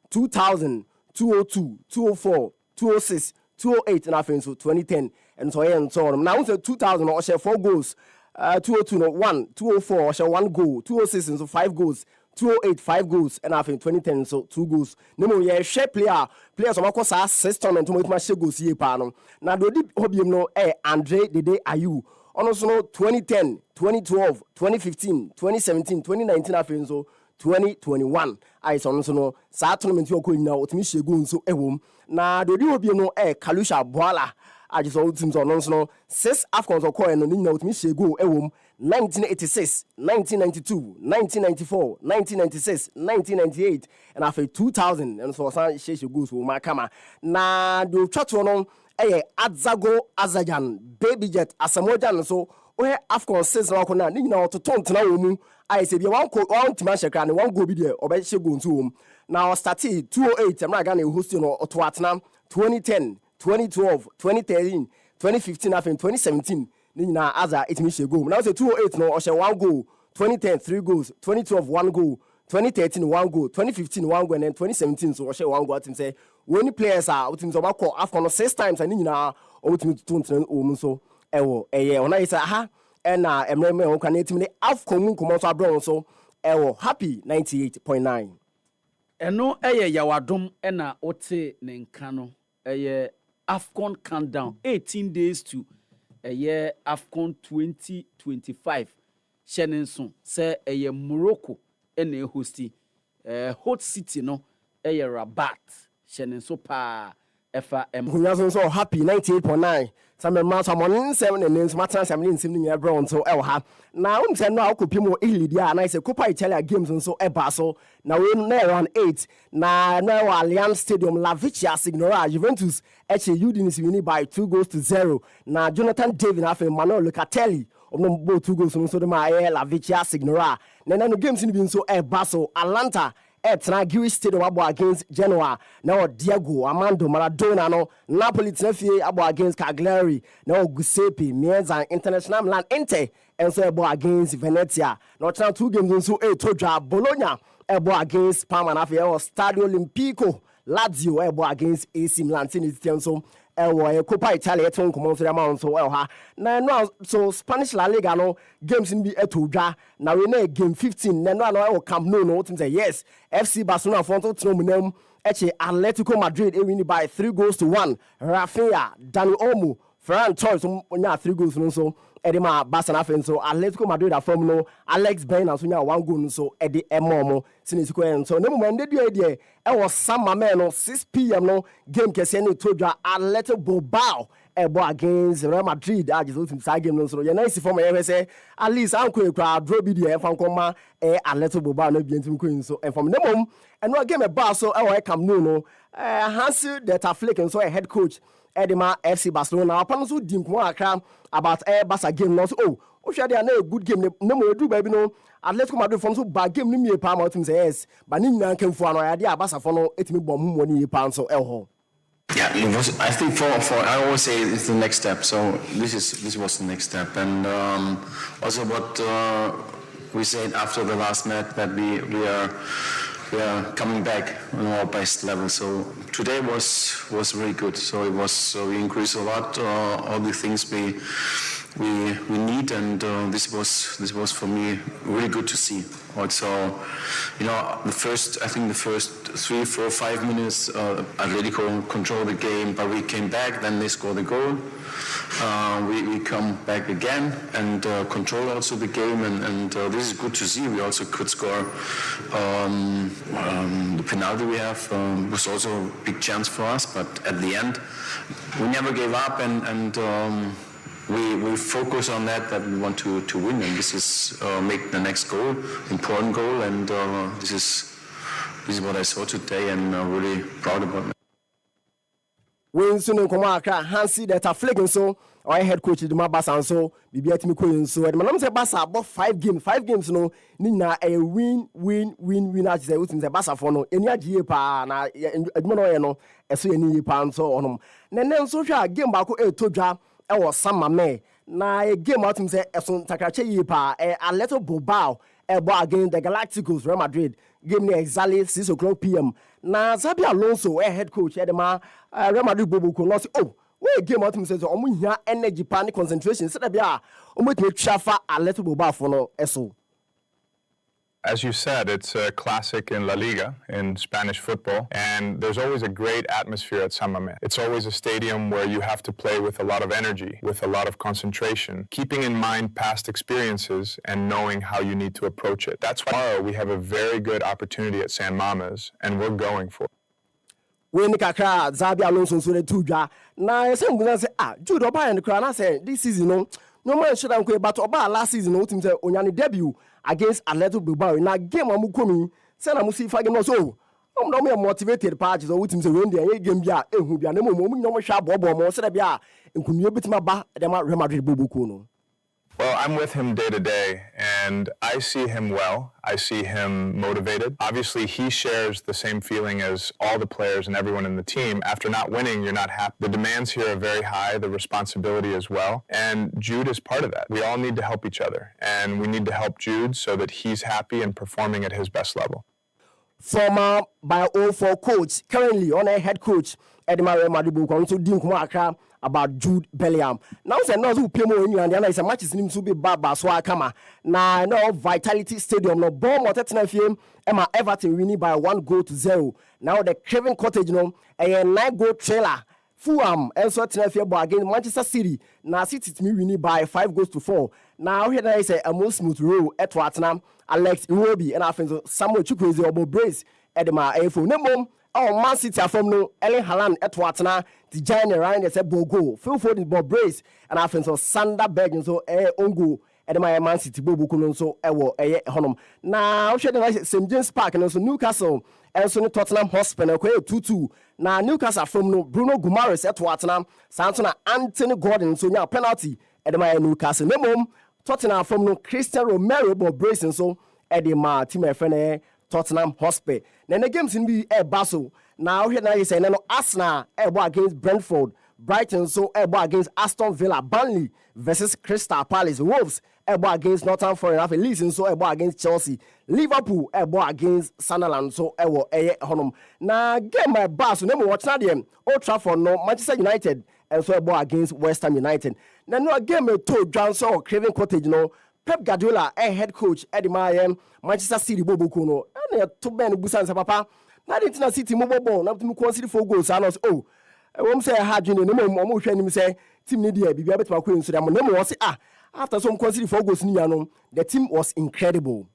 2000, 202, 204, 206, 208, and I think so 2010, and so on and so on. Now, 2000, or share 4 goals, 202, no 1, 204, or share 1 goal, 206, and so 5 goals. 208 5 goals and I think 2010 so 2 goals. No more yeah share players on course 6 tournament with my share goals here pa no. Na do di hobby no Andre Dede Ayew. On also no 2010, 2012, 2015, 2017, 2019 I think so 2021. I so no sa tournament you ko nyina otimi share goals so ewom. Na do di hobby no Kalusha Bwala. I just all teams on no 6 AFCONs or coin no nyina otimi share goal ewom. 1986, 1992, 1994, 1996, 1998, and after 2000, and so some she goes with my camera. Na do chat on Adzago Azajan, Baby Jet, Asamoah Gyan, so where AFCON says now, Nina to Tom Tanaum. I say, you want to Mashaka and 1 go be there, or bet she go to home. Now, started 208, I'm not going to host or Twatnam, 2010, 2012, 2013, 2015, after 2017. Nina Aza 8 minutes ago. Now say 208 no, or share 1 goal, 2010 3 goals, 2012 1 goal, 2013 1 goal, 2015 1 goal, and then 2017 so or share 1 goal. Team say when players are teams over call AFCON 6 times and Nina or team to so ewo when I say aha and emreme on can team the AFCON come so abroad so ewo happy 98.9. Eno yawadom na ote ne nka no AFCON countdown 18 days to AFCON 2025 Shenenson say Morocco ene hosti hot city no Rabat Shenenso pa FRM so happy 98.9 some man someone 7 and then smart 17 sim brown so ha now say no akopi mo ilidia na say Copa Italia games so so now we around 8 na Allianz Stadium La Vecchia Signora Juventus Udinese win by 2-0 na Jonathan David after Manuel Locatelli of both 2 goals so the La Vecchia Signora na no games in been so so Atlanta Tragui Stadium abo against Genoa. Now Diego Armando Maradona no Napoli Tnefie abo against Cagliari. Now Giuseppe Meazza International Milan Inter and so abo against Venezia. Now 2 games so Toja Bologna abo against Parma na afia Stadio Olimpico. Lazio abo against AC Milan so Copa Italia ton come on amount so ha na so Spanish La Liga no games in be etodwa na we na game 15 na no Camp Nou no team say yes FC Barcelona front to nominam Atletico Madrid win by 3-1 Rafinha Dani Olmo Ferran Torres onya 3 goals no so Edema Barcelona so Atletico Madrid from no Alex Ben and so nya 1 goal so Edi Emomo sinisiko so no moment dey was some man no 6 p.m. no game kese no todwa Atletico Bilbao against Real Madrid just ultimate side game no so you nice for me say at least anko ekra draw bi dey fan koma Atletico Bilbao no bi ntim ko so and from the mom and no game bar so Camp Nou no Hansi de Flick and so a head coach Edema FC Barcelona upon so dim ko akra about Barca game no so share there na good game no mo do baby no Atletico Madrid from so bad game ni me pa ma team say yes but ni nyan kan fu ano ya dia Barca for no etimi bom mo ni pa so ho. Yeah, it was. I think for I always say it's the next step. So this was the next step, and also what we said after the last match that we are coming back on our best level. So today was really good. So it was we increased a lot. All the things we need, and this was for me really good to see. Also, the first 3, 4, 5 minutes, Atletico controlled the game, but we came back. Then they scored the goal. We come back again and control also the game, and this is good to see. We also could score the penalty we have was also a big chance for us, but at the end we never gave up, and we focus on that we want to win, and this is make the next goal, important goal, and this is what I saw today, and really proud about it. When soon come akra Hansi that are flagging so our head coach the Mabasa so bibi atimi ko so and man say Basa about 5 games no ni na a win as say utim say Basa for no eni agye pa na adwuma no ye no eso ye ni pa so onom na so hwa game ba ko etodwa e wo sama me na a game atum say eso takrache ye pa a little Bilbao against the Galacticos Real Madrid game near exactly 6 o'clock p.m. Na Xabi Alonso head coach Edema Real Madrid bobo ko no say we game out says omo hia energy panic concentration say bia omo tumi twafa a little Bilbao for no eso. As you said, it's a classic in La Liga, in Spanish football, and there's always a great atmosphere at San Mamés. It's always a stadium where you have to play with a lot of energy, with a lot of concentration, keeping in mind past experiences and knowing how you need to approach it. That's why tomorrow we have a very good opportunity at San Mamés, and we're going for it. When Kakra, Xabi Alonso so the tuja, na some go say Jude Oba and Krana say this season no man should have but Oba last season no team say onyane debut against Atletico Bilbao na game amu komi say na musi fa game no so no me motivated parties or team say when dey game bia ehu bia na mo nyom hwa bobo mo say bia nkunu betima ba dem Real Madrid bobuko no. Well, I'm with him day to day, and I see him well. I see him motivated. Obviously, he shares the same feeling as all the players and everyone in the team. After not winning, you're not happy. The demands here are very high, the responsibility as well, and Jude is part of that. We all need to help each other, and we need to help Jude so that he's happy and performing at his best level. Former by 04 coach, currently on a head coach, Edema Real Madrid also Dim Kumaka about Jude Bellingham. Now say no who PM in England and is a match is nim so be baba so akama. Na no Vitality Stadium no Bournemouth FM Emma Everton winning by 1-0. Now the Craven Cottage no a 9-goal trailer. Fulham also Tenerife against Manchester City. Now City to me winning by 5-4. Now here is a most smooth row at Tottenham. Alex Iwobi and Alfonso Samuel Chukwueze obo brace Edema Efo. Nemom Man City from no Erling Haaland at Tottenham. The giant Ryan they say Bogo. Phil Foden Bob brace and Alfonso Sander Bergen so Ongo. Edema Man City Bobo Kuno so ewo honum. Now she the St James Park and also Newcastle. Also Tottenham Hotspur 2-2. Now Newcastle from no Bruno Guimaraes at Tottenham. Santana Anthony Gordon so now penalty Edema Newcastle. Nemom Tottenham from no Christian Romero but bracing so Edema team friend Tottenham Hotspur. Then the games in the Basel. Now here is say no Arsenal against Brentford. Brighton so against Aston Villa. Burnley versus Crystal Palace. Wolves against Nottingham Forest. Leeds so against Chelsea. Liverpool against Sunderland so honum. Now game my boss name watch na dem Old Trafford no Manchester United and so against West Ham United. Now no game to Johnson or Craven Cottage no Pep Guardiola head coach Edema Manchester City bobo kuno and to ben busan papa na dey na City mo bobo na to consider 4 goals and us wom say hard no mo hwɛ nim say team ni dey bibia betima ko nso dem no mo say after some consider 4 goals ni ya no the team was incredible.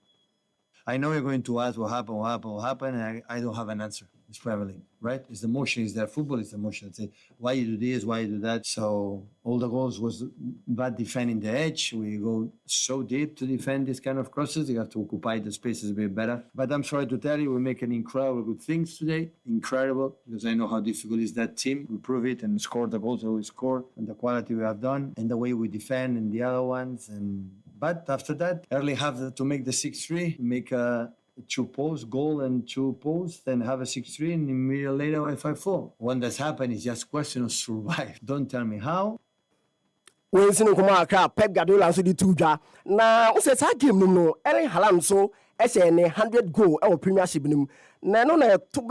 I know you're going to ask what happened, and I don't have an answer. It's Premier League, right? It's the emotion, it's their football, it's the emotion. It's why you do this, why you do that. So all the goals was bad defending the edge. We go so deep to defend this kind of crosses. You have to occupy the spaces a bit better. But I'm sorry to tell you, we're making incredible good things today. Incredible, because I know how difficult is that team. We prove it and score the goals that we scored and the quality we have done and the way we defend and the other ones. But after that, early have to make the 6-3, make a 2-post goal and 2 posts, then have a 6-3 and immediately later a 5-4. When that's happened, it's just a question of survive. Don't tell me how. When sino kuma Pep Guardiola so di tuja na o se sa game no Erling Haaland so e se ne 100 goal e Premiership nim na no na to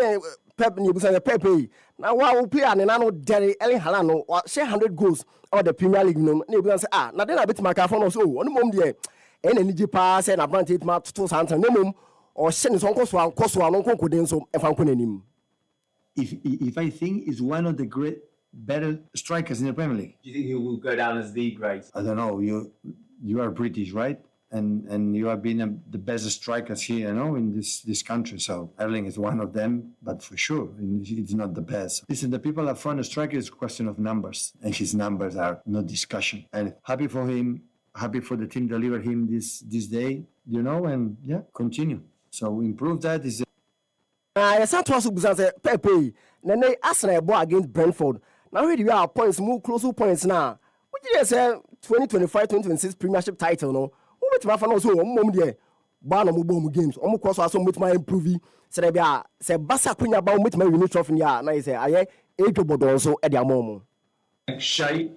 Pep ni busa Pepe na wa player ne na no Derry Erling Haaland no share 100 goals or the Premier League no na busa say na den na bit maka for no so onu mom de ene ni jipa say na brand it ma to santan no mom or share ni so nkoso no konkoden so e fa nkonanim. If I think is one of the better strikers in the Premier League. Do you think he will go down as the great? I don't know. You are British, right? And you have been the best strikers here, in this country. So Erling is one of them, but for sure, it's not the best. Listen, the people that front a striker is a question of numbers, and his numbers are no discussion. And happy for him, happy for the team deliver him this day, and yeah, continue. So improve that is. Yes, I was to Pepe. Then they Arsenal ball against Brentford. Now we are points, more close points now. What did you say? 2025-2026 Premiership title, no? Who bet my fan also? Mom dear, Barnum Boom games. Almost course also with my improving. Say Bassa Queen about with my winning trophy. Yeah, now I say I but also at the moment. Shy,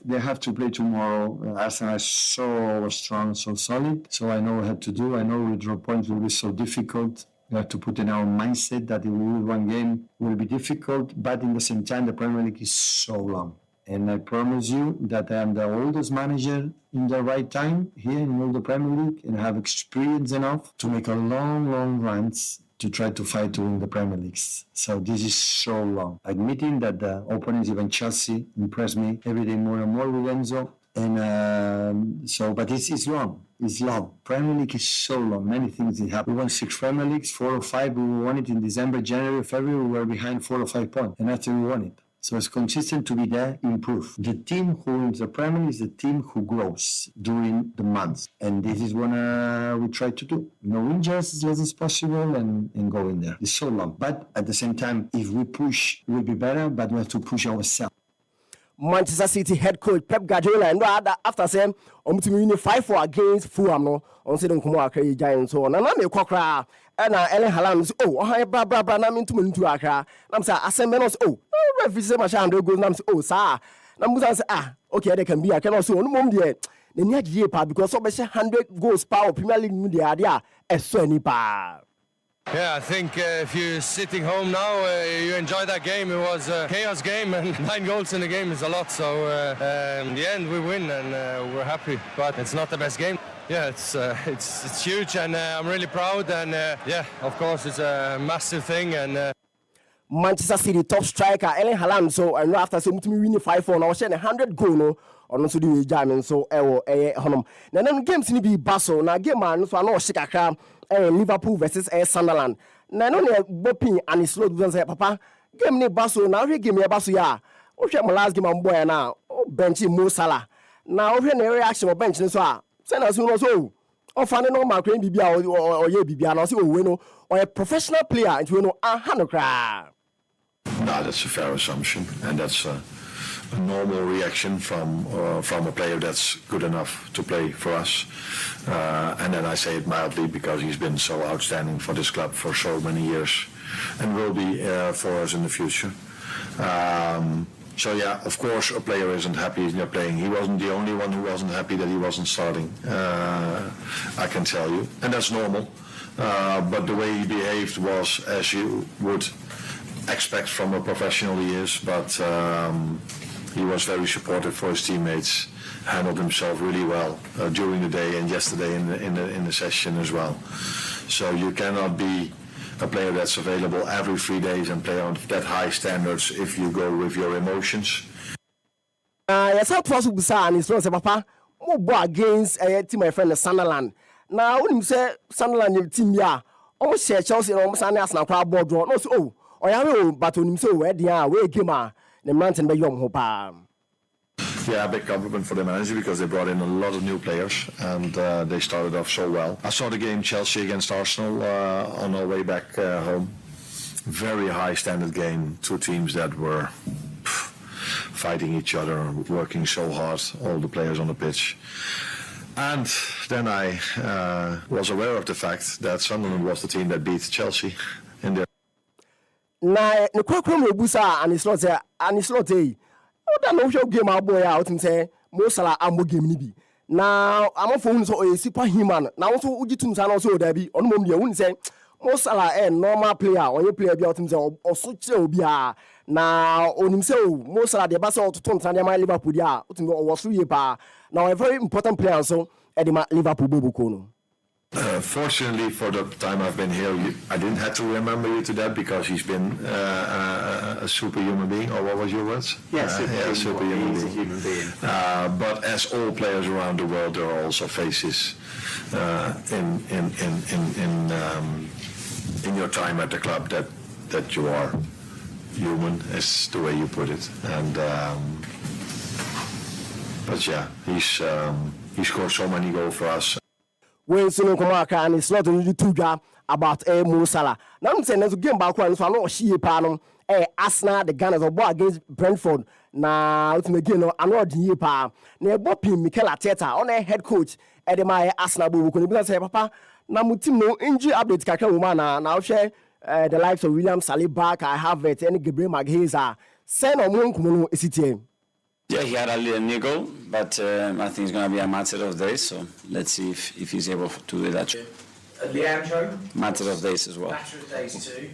they have to play tomorrow. Arsenal is so strong, so solid. So I know what I have to do. I know withdraw points will be so difficult. We have to put in our mindset that if we lose one game will be difficult, but in the same time, the Premier League is so long. And I promise you that I am the oldest manager in the right time here in all the Premier League and have experience enough to make a long runs to try to fight to win the Premier League. So this is so long. Admitting that the opponents, even Chelsea, impress me every day more and more with Enzo. And but it's long. It's long. Premier League is so long. Many things that happen. We won 6 Premier Leagues, 4 or 5. We won it in December, January, February. We were behind 4 or 5 points. And after we won it. So it's consistent to be there, improve. The team who wins the Premier League is the team who grows during the months. And this is what we try to do. No injuries as less as possible and go in there. It's so long. But at the same time, if we push, it will be better, but we have to push ourselves. Manchester City head coach Pep Guardiola and after saying to win 5-4 against Fulham no on say don't come Accra Giants so na me kwakra and Erling Haaland hi bra na me to Accra na say asem no so referee say match 100 goals na say sir na musa say okay they can be I can also no mom there na ni agye pa because so be 100 goals power Premier League mu there there so any pa. Yeah, I think if you're sitting home now, you enjoy that game. It was a chaos game, and 9 goals in the game is a lot. So in the end, we win, and we're happy. But it's not the best game. Yeah, it's huge, and I'm really proud. And yeah, of course, it's a massive thing. And Manchester City top striker Erling Haaland so and after so mutumi win 5-4 na o share 100 goal no ono so di German so honom na nan games ni bi baso na game an so na o shikakra Liverpool versus Sunderland na no ne bopin and slow do say papa game ni baso na o game e baso ya o hwe mo last game am boy na o bench Mo Salah na o hwe na reaction o bench ni so a say na so no so o fa ne no ma kran bibia o ye bibia na o say o we no or a professional player and we know hanokra. No, that's a fair assumption, and that's a normal reaction from a player that's good enough to play for us. And then I say it mildly because he's been so outstanding for this club for so many years, and will be for us in the future. So yeah, of course, a player isn't happy he's not playing. He wasn't the only one who wasn't happy that he wasn't starting. I can tell you, and that's normal. But the way he behaved was as you would expect from a professional he is, but he was very supportive for his teammates, handled himself really well during the day and yesterday in the session as well. So you cannot be a player that's available every 3 days and play on that high standards if you go with your emotions. Yes, I was with San is not papa more against team my friend Sunderland. Now when you say Sunderland team ya almost share Chelsea and almost an Arsenal crowd board draw no so or ya but when you say where they are we game the mountain by young hopa. Yeah, a big compliment for the manager because they brought in a lot of new players and they started off so well. I saw the game Chelsea against Arsenal on our way back home. Very high standard game, 2 teams that were fighting each other, working so hard, all the players on the pitch. And then I was aware of the fact that Sunderland was the team that beat Chelsea in their. Na ne kwakwa mo busa and it's not there and it's not there. Oda no hwe game aboy out and say Mo Salah ambo game ni bi. Na amafo hu so o super human. Na wo so ugitum sa na so da bi. Ono mom de hu say Mo Salah normal player onye player bi otim say oso kire obi a na onim say Mo Salah de ba say ototo ntan de ma Liverpool dia otim owoso ye pa now a very important player so edema Liverpool bobuko no. Fortunately, for the time I've been here, I didn't have to remember you to that because he's been a superhuman being, or what was your words? Yes, superhuman he's a being. human being. But as all players around the world, there are also faces in your time at the club that you are human, is the way you put it. And but yeah, he scored so many goals for us. When so come aka and it's not only two about Mo Salah. Now I'm saying there's game back one so I know she pa no Arsenal the Gunners or ball against Brentford na ultimate game no I know the pa na Bopin Mikel Arteta on a head coach e my Arsenal bo ko be say papa na mo team no injury update kakra wo na now share the likes of William Saliba, I have it and Gabriel Magalhaes send on mo nkumo no esitie. Yeah, he had a little niggle, but I think it's going to be a matter of days. So let's see if he's able to do that. Leandro? Matter of days as well. Matter of days too.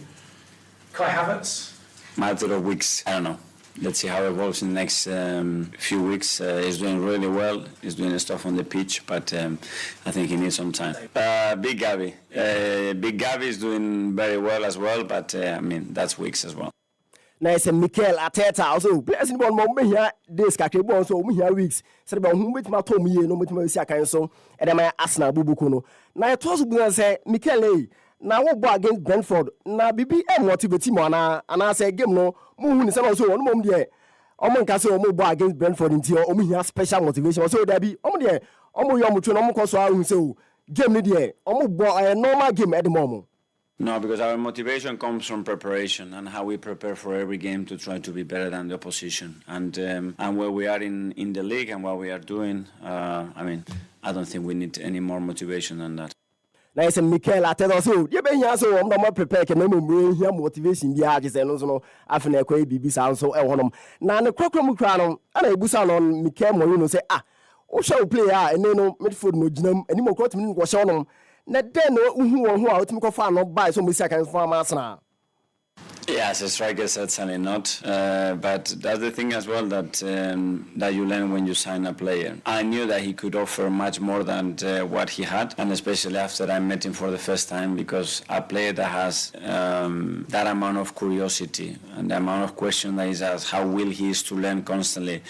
Kai Havertz? Matter of weeks. I don't know. Let's see how it evolves in the next few weeks. He's doing really well. He's doing stuff on the pitch, but I think he needs some time. Big Gavi. Big Gavi is doing very well as well, but I mean, that's weeks as well. Nice and Mikel Arteta also blessing one more here days kakre bon so here weeks say ba hu betima to me no betima si akan so e dem Arsenal bubuku no na it was bu say Mikel na wo bo against Brentford na bibi motivate mo na say game no mu hu ni say no so no mom de omo nka say omo bo against Brentford nti omo here special motivation so there be omo de omo yo mo twe no omo ko so ahu say game ni de omo bo normal game at the moment. No, because our motivation comes from preparation and how we prepare for every game to try to be better than the opposition. And where we are in the league and what we are doing, I mean, I don't think we need any more motivation than that. Nice and Mikel Arteta so you be here so I'm not prepare can no more here motivation bi age say no so no afena kwa bibi sound so e honom na ne kwakwamu kra no ana ebusa no Mikel Morino say o show player ene no midfield no ginam ani mo kwat min ko show no na den no uhu won ho a otimi ko fa no buy so mo si akan fa ma Arsenal. Yeah, as a striker, certainly not. But that's the thing as well that you learn when you sign a player. I knew that he could offer much more than what he had, and especially after I met him for the first time, because a player that has that amount of curiosity and the amount of questions that he has, how will he is to learn constantly,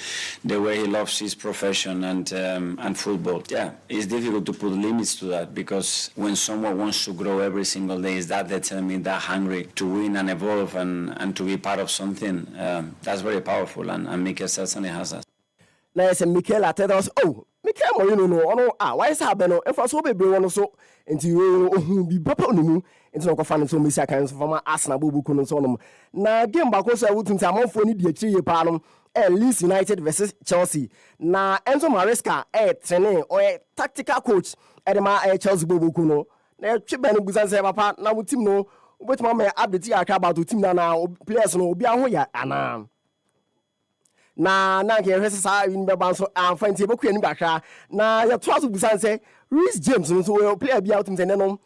the way he loves his profession and football. Yeah, it's difficult to put limits to that, because when someone wants to grow every single day, is that determined, that hungry to win and evolve, and to be part of something, that's very powerful, and Mikel certainly has that. Nice and Mikel Arteta was Mikel Morino no why is happen no if so be one so into you be papa no into no fan so Messi kan so from Arsenal bubuku no so no na game back so wutum say amonfo ni di akiri pa no Leeds United versus Chelsea na Enzo Maresca training or tactical coach edema Chelsea bubuku no na twibe no busan say papa na wutim no but my update ya about the team na players no obi aho ya ana na ke hwese sa in be ban so amfanti boku ani bakra na ya to aso busan say Reece James no so player bi out team say no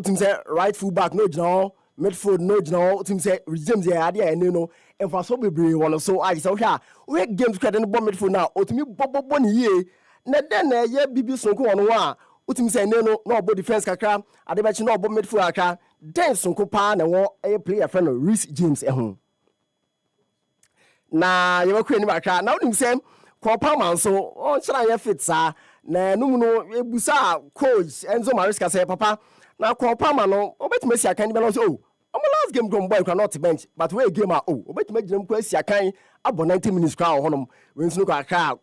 team say right full back no gina midfield no gina team say Reece James ya ade ene no emfa so bebre won so I say hwa we games credit no bomb midfield na otimi bobo ni ye na den na ye bibi sonko won a utimi say ne no obo defense kakra ade be chi no obo midfield kakra den sonko pa na won a player friend Reece James ehun na ye wakwa ni bakra na unim say ko pa man so on chira ye fit sa na num no ebusa coach Enzo Maresca say papa na ko pa man no obetime si akan bi no so last game go boy cannot bench but we game obetime ginam ko si akan abo 90 minutes kwa honom we nsu ko aka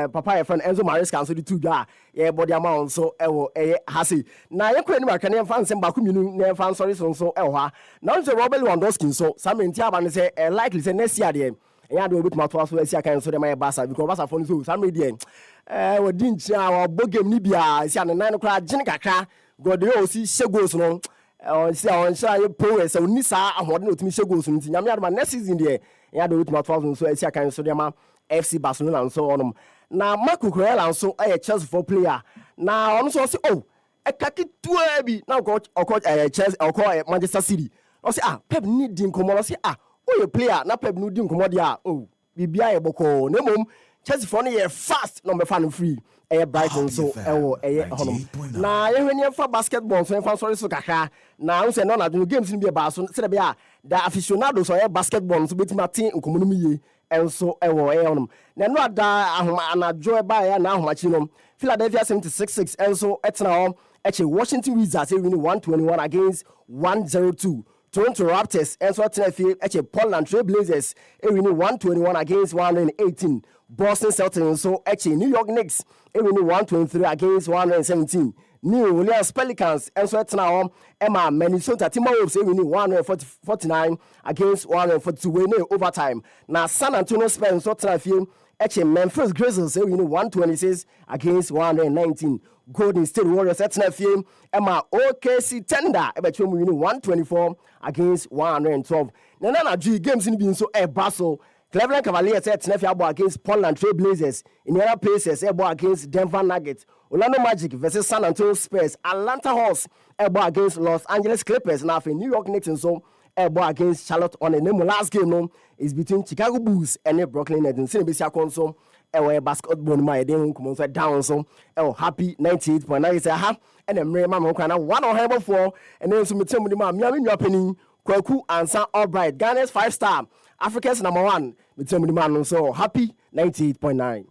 papa ye friend Enzo Maresca so di two dwa ye body amount so ewo hase na ye kwa ni bakra na fan sem ba ku minu na fan sorry so ewo ha na so Robert Lewandowski so samenti aba ne say likely say next year there and I do a bit more to us so they may pass because Bassa for so some media we didn't our bogem Nibia see an 9 o'clock Jinica God the OC Shegos no see on shy poets so Nisa and what not me Shegos in Yamia next season there and I do it more so I see I can so them FC Barcelona and so on now Marco Corella and so a Chelsea for player now also say kaki tua bi na coach Chelsea Manchester City o say Pep need di nkomo o say o ye player na Pep no di nkomo dia bibia ye boko na mom Chelsea for no ye fast no be fan free Brighton so honom na ye hwani fa basketball so fa sorry so kakra na wo say no na games ni be ba so se be da aficionados so basketball so beti matin nkomo no miye enso honom na no ada ahoma anajo ba ya na ahomachi no Philadelphia 76 enso etna hom Washington Wizards win 121 against 102. Toronto Raptors enso etna fi Portland Trail Blazers win 121 against 118. Boston Celtics so New York Knicks win 123 against 117. New Orleans Pelicans enso etna hom Emma Minnesota Timberwolves win 149 against 142 win overtime. Na San Antonio Spurs so etna fi Memphis Grizzlies win 126 against 119. Golden State Warriors etna fi Emma OKC Thunder win 124 against 112. Na G games in bin so baso Cleveland Cavaliers etna fi against Portland Trail Blazers, Indiana Pacers against Denver Nuggets, Orlando Magic versus San Antonio Spurs, Atlanta Hawks against Los Angeles Clippers, na fi New York Knicks and so against Charlotte on the name last game no is between Chicago Bulls and Brooklyn Nets. And Besia Conso basketball my then come on down so happy 98.9 say and then mama kana one on hebo for and then some tell me ma mi penny kwaku ansa all bright Ghana's 5-star Africa's number 1 me tell me man so happy 98.9.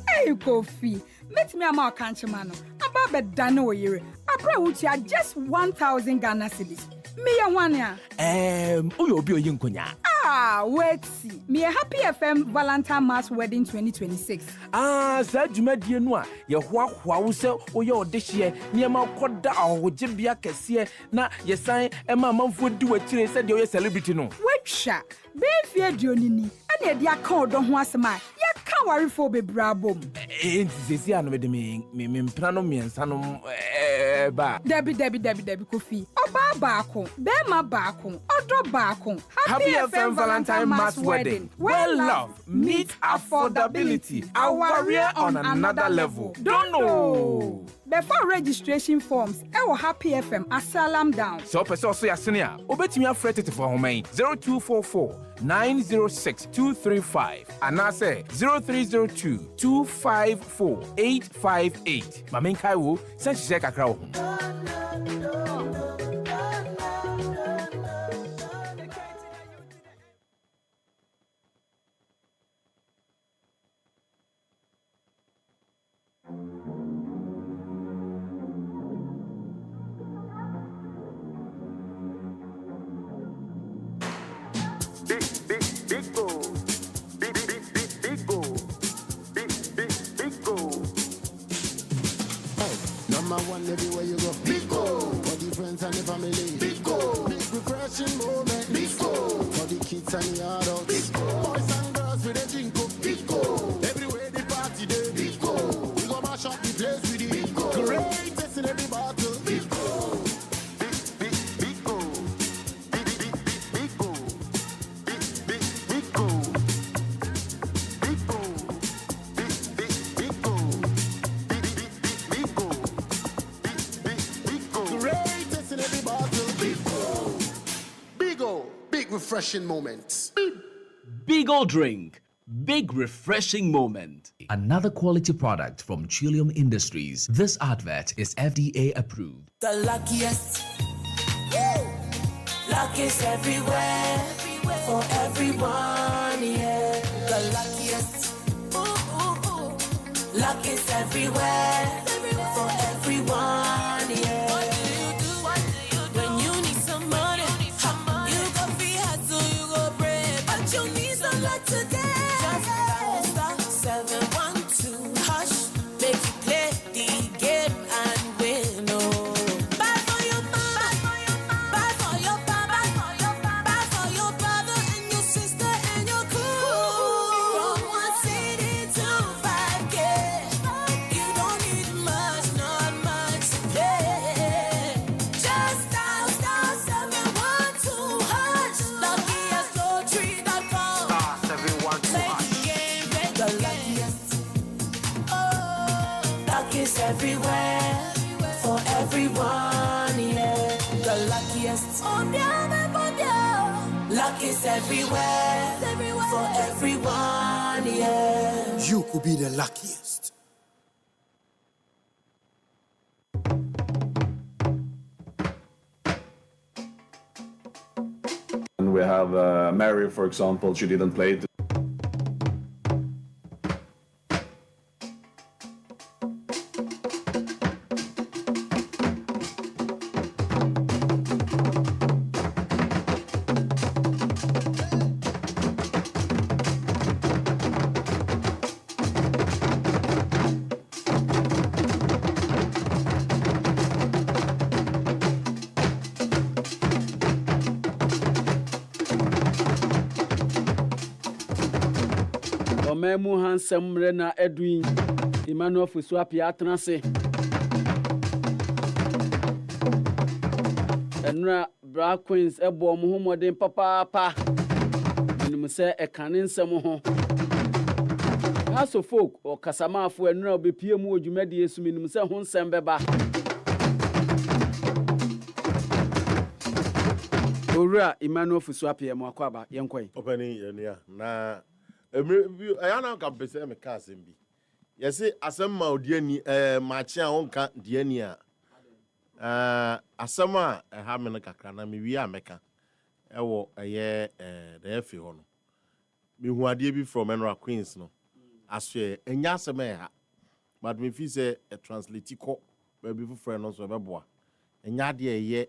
Hey Kofi, let me am country man about be done o yere akra wuti just 1000 Ghana cedis. Me ya wane a uyo obi oyi nkonya wait see me a Happy FM Valentine Mass Wedding 2026 sa dwumadie no a ye hoahoa wo se oye odehye niema koda ahoje bia kese na yesan ema manfo di wakire se de oye celebrity no wetwa be fie duonini ene de aka odo ho asema ya ka warefo bebrabom sesi anu me de me mpra no miensa no ba Debi Kofi oba baako bema baako odo baako Happy FM Valentine Mass Wedding where love meets affordability a warrior on another level. Don't know. Before registration forms, Happy FM Asalam down. So person so yasenia obetimi afrete te for homan 0244 906 235 and I say 0302 254 858. Mamen kai wo san hye kakra wo. Everywhere you go, big go for the friends and the family. Big go, big refreshing moment. Big go for the kids and the adults. Big go, boys and girls with a drink up. Big go, everywhere the party day. Big go, we go mash up the place with it. Big go, greatest in every battle. Big go, big go, big go, big go, big go. Big refreshing moments. Big old drink. Big refreshing moment. Another quality product from Trillium Industries. This advert is FDA approved. The luckiest. Woo! Luck is everywhere. For everyone, yeah. The luckiest. Ooh, ooh, ooh. Luck is everywhere. For everyone, yeah. What do you do? When you need some money? You go feel hard, so you go pray. But you need some luck today. Just dial *712 hash. Make you play the game and win. Oh, buy for your mama, buy for your papa, buy for your brother and your sister and your crew. From 1 city to 5K, you don't need much, not much to play. Just dial *712 hash. LuckyestLottery.com. Play the game, play the luckiest. Oh, luck is everywhere. Luck is everywhere, for everyone, yeah. You could be the luckiest. And we have Mary, for example, she didn't play. Omemu handsome Rena Edwin Emmanuel Fuswapi Atnase Enra Bra Queens Ebo Muhammad Papa Minimum say a canin some ho House of folk or Kasama for Enra be PMO Jumedi minimum say Hon Sembeba Ora Emmanuel Fuswapi Mwakwaba Yankoi Opening na ayana ka pese me ka asem bi yesi asem ma odiani machi a wonka diani a asem a ha me no kakra na me wi ameka ewo eye the efe ho no me hu ade bi from Enra Queens no aswe enya asem ha but me fi say a translate ko ba bi fufre no so be boa enya ade eye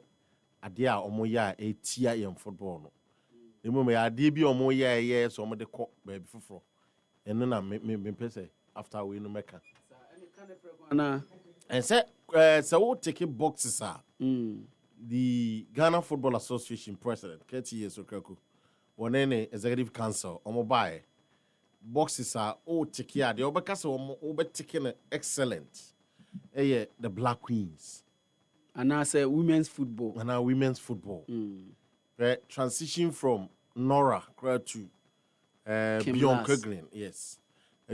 ade a omoya etia yem football no emu ya ade bi omo ye so omo de ko ba bi fufro eno na me pese after we no meka na and say so we take boxes the Ghana Football Association president Keti Yesokaku wonene executive council omo buy boxes are o take ya de obeka se omo obe take excellent the Black Queens and I say women's football transition from Nora to beyond Kirkland, yes.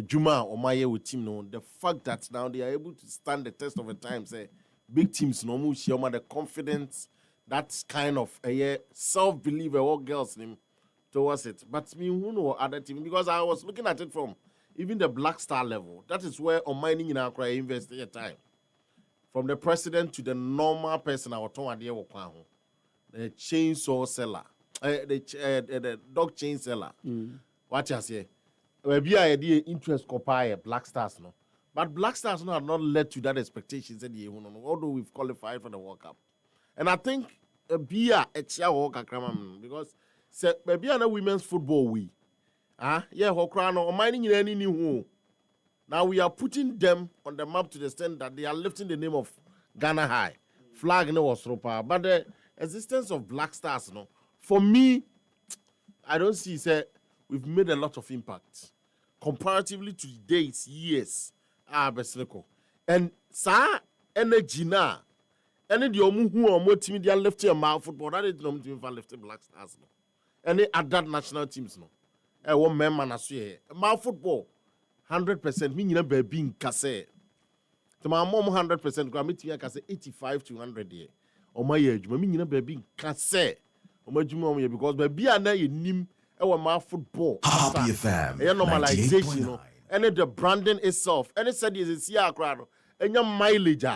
Juma or Maya with team no. The fact that now they are able to stand the test of the time, say big teams no more share the confidence, that's kind of a self-belief all girls name towards it. But me who know other team because I was looking at it from even the Black Star level. That is where on mining in Accra invest their time. From the president to the normal person I was talking about the chainsaw seller. The dog chain seller. What you say? Maybe I had interest copy Black Stars no, but Black Stars no have not led to that expectations although we've qualified for the World Cup, and I think be a chia World Cup because maybe a women's football mining in any new. Now we are putting them on the map to the extent that they are lifting the name of Ghana high flag no was proper, but the existence of Black Stars no. For me, I don't see, we've made a lot of impact. Comparatively to today's years, and sa energy na, the omu who are more team they are left here football. That is not team for left Black Stars no. Any other national teams no. One man aswe football 100%. Me nyina baby in kase. To my mom 100%. Go me team kase 85 to 100 here. O my age, me nyina baby in kase. Because baby are na nim my football Happy FM normalization you know and the branding itself and it said is here crowd and your mileage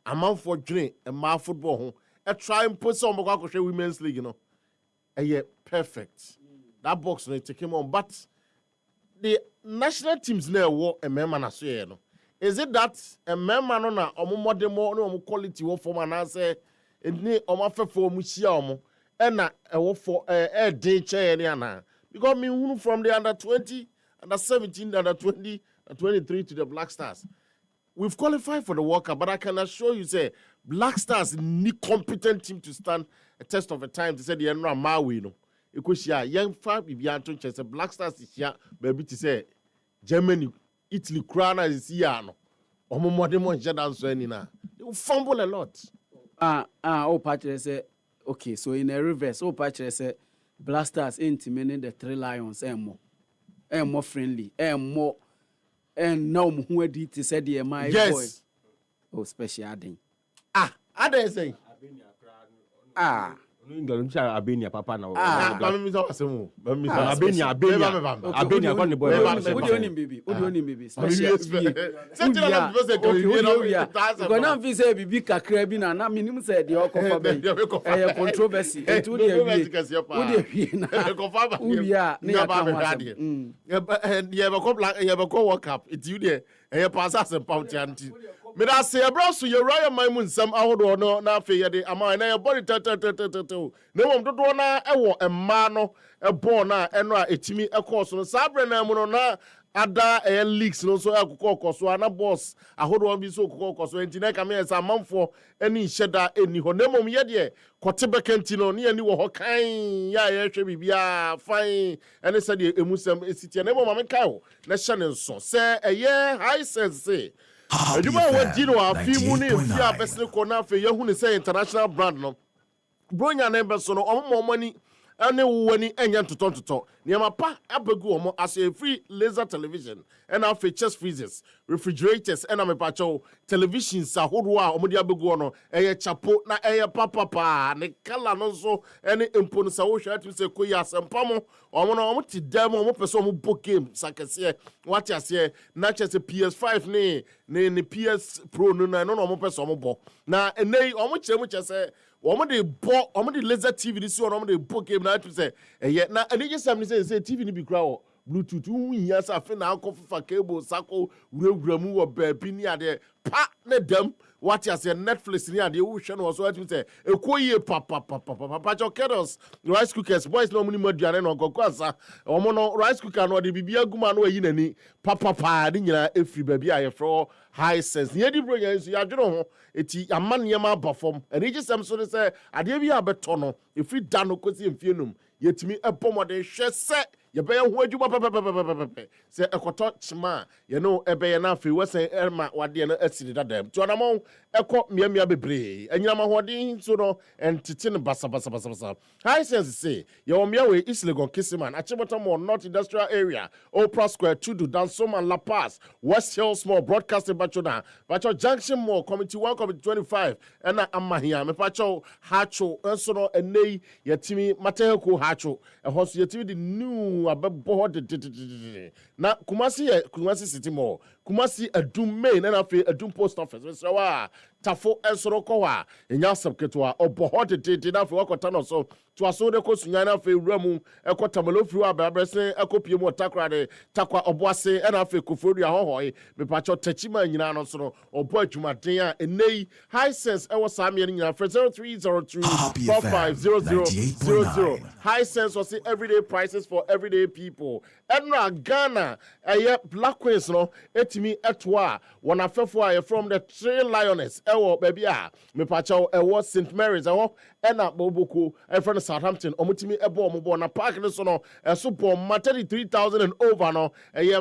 amount for drink and my football home and try and put some women's league you know perfect that box no take him on but the national teams now work a member na so you know is it that a member no na omo more quality wo form and say any omo fefo mu hia omo and for a day chair because me from the under 20, under 17, under 20, 23 to the Black Stars. We've qualified for the World Cup, but I can assure you, say Black Stars need competent team to stand a test of a time. To say the Enra Maui no, because here young far Bibianto say Black Stars is here, baby to say Germany, Italy, Krana is here no. Omo modemo nja so any na. They will fumble a lot. Patrick say. Okay, so in a reverse, Patrick said, Blasters intimating the Three Lions and more friendly, and more, and now who did to say the my boy. Oh, special thing. I dare say. England Albania papa na. Mami so asemu. Mami so Albania. Albania kon the boy. What do you need, baby? What do you need, baby? Special FBA. Because now if say bibi kakra bi na minimum say the okofa be. Controversy. It would be na. Ubia na ya be ko World Cup. It you there. E pass as pound anti. Me da say bro so your royal maimu nsam ahodo no na afi ye de ama na your body tatatatatu. Na wom dodo na e wo emma no e born na eno a etimi e course no sabre na mu no na ada leaks no so akukọ koso ana boss ahodo bi so akukọ koso enti na kame esa manfo eni hyeda eni ho na mom ye de kote bekanti no ne ani wo ho kan ya ye hwe bibia fine ene se de emusem esitie na mom ame kai ho na hye ne nso se eye high sense say aduma wo di no afi mu ne fi abesne ko na afi ye hu ne say international brand no bronya na be so no omo mani ane wani enya ntotontoto niama pa abegu omo as a free laser television and our chest freezers refrigerators and am pacho televisions ahodo a omo di abegu no eye chapo na eye papa ne kala no so ene empo no sa wo hwa atim se koyi asempa mo omo no omo ti dam omo pese omo book game sakese what ase na chese PS5 ne PS Pro no omo pese omo bo na enei omo chemu chese omo de laser TV this one omo de book game na to say na any just say TV ni bi kra o Bluetooth uhia sa fe na akọfa cable sako wura mu wo baabi ni ade pa na dam what you say Netflix ni ade wo hwe no so at say ekoyie papa chokeros rice cookers boys no muni maduane no kokasa omo no rice cooker no de bibia guma no ayi nani papa ni nyina efri baabi aye fro high sense ye di bro yan so ya dwero ho eti amane ma bafom ene gisem so say ade bi abeto no efri da no kosi emfienum yetimi epomode hwe se ye be ho adwuma pepepepepe se ekoto chima ye no ebe ye na afi wesen elma wade na asiri dadam to anamon eko miamia bebre anyina mahodin so no entiti ne basa high sense say ye omia we Islegon Kisiman Achimotamo North Industrial Area Opera Square Tudu Dansoma La Paz West Hill Small Broadcasting Bachona Bacho Junction Mall Committee 1 Committee 25 ena amahia me pacho hacho enso no enei yetimi mateheko hacho ehoso yetimi the new abebo de na Kumasi City Mall Kumasi Adum Main na afi Adum Post Office so wa tafo ensoro ko wa enya sabketo a oboho de na afi wakota no so to aso de ko sunya na afi wuramu ekota malofiri wa babrese ekopie mu takra de takwa oboase na afi kofori ahohoi me pacho tachima nyina no so obo adwumaden a enei high sense ewo samie nyina 0302 450000 high sense was everyday prices for everyday people enra Ghana Black Queens no etimi etwa wona fefo a from the Three Lioness ewo baby a me pacho ewo St Mary's ewo ena boboko from Southampton omutimi ebo omobo na park no so no eso bom 33,000 and over no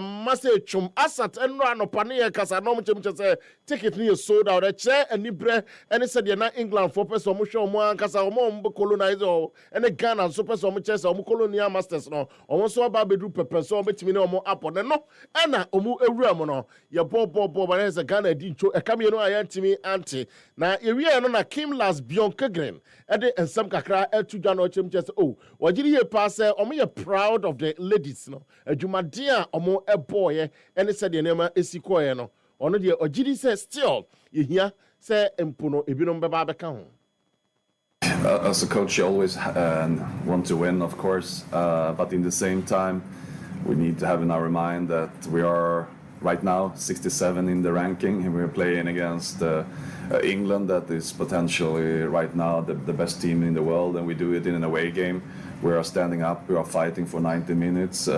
massive chum asat enra no pane kasa no mchemche say ticket ni sold out che anibre ene said na England for person mo hwe omo ankasa omo colonize o ene Ghana so person mo che say omo colonial masters no omo so ba bedru pepe so betimi na omo apo ne no ena omo ewura mo no ye bobo ba na Ghana di ncho e kam ye no ayantimi anti na ye wie no na Kim Las Bianca Green ede ensam kakra etu dwa no chemche say oh wajiri ye pass omo ye proud of the ladies no adwumade a omo eboye ene said ye nema esikoye no ono de ojiri say still ye hia say empuno ebinom beba beka ho. As a coach, you always want to win, of course, but in the same time, we need to have in our mind that we are right now 67 in the ranking, and we're playing against England, that is potentially right now the best team in the world, and we do it in an away game. We are standing up, we are fighting for 90 minutes.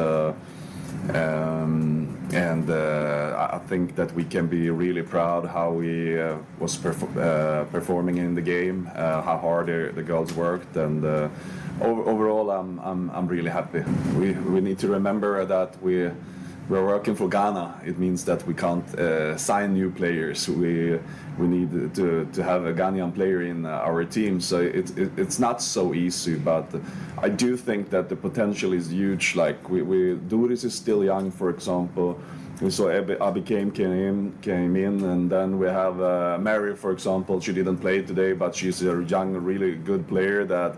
I think that we can be really proud how we was performing in the game, how hard the girls worked, and overall I'm really happy. We need to remember that we're working for Ghana. It means that we can't sign new players. We need to have a Ghanaian player in our team. So it's not so easy, but I do think that the potential is huge. Like Doris is still young, for example. We saw Abby came in, and then we have Mary, for example. She didn't play today, but she's a young, really good player that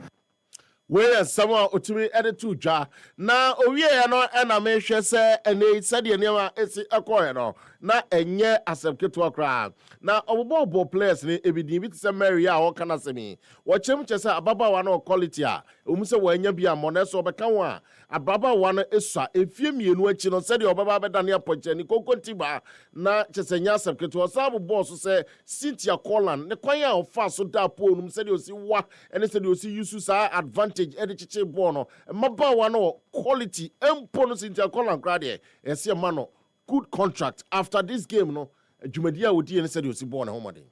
where someone utumi edit to ja na owie no na me hwe se ene said ye niam esi ekoye no na enye asepketo akra na obobo players ni ebidin bi se Mary a wo kana semi wo chem chese ababa wa no quality a omu se wo anya bi amone so beka wo a ababa wa no esua efie mienu achi no said obaba bedane apoche ni kokonti ba na chese nya asepketo sabu boss se Cynthia Collan ne kwan a ofa so da po onum said osi wa ene said osi use sa advantage edichiche bono maba wa no quality empo no Cynthia Collan krade ese ma no good contract after this game no Jumadia would ene said osi born homodin.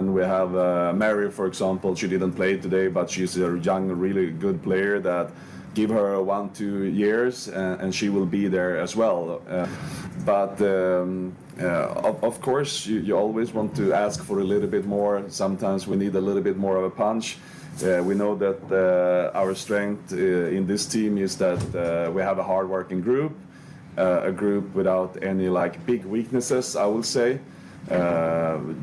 And we have Mary, for example. She didn't play today, but she's a young, really good player that give her 1-2 years and she will be there as well. But of course, you always want to ask for a little bit more. Sometimes we need a little bit more of a punch. We know that our strength in this team is that we have a hard-working group, a group without any like big weaknesses, I will say.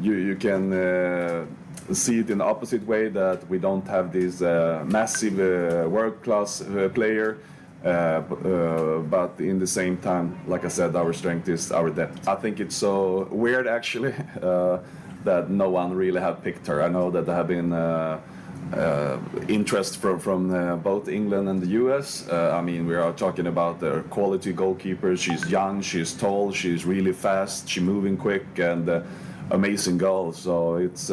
You can see it in the opposite way that we don't have this massive world-class player, but in the same time, like I said, our strength is our depth. I think it's so weird actually that no one really have picked her. I know that there have been interest from both England and the US. I mean, we are talking about a quality goalkeeper. She's young, she's tall, she's really fast, she's moving quick, and amazing goals. So it's,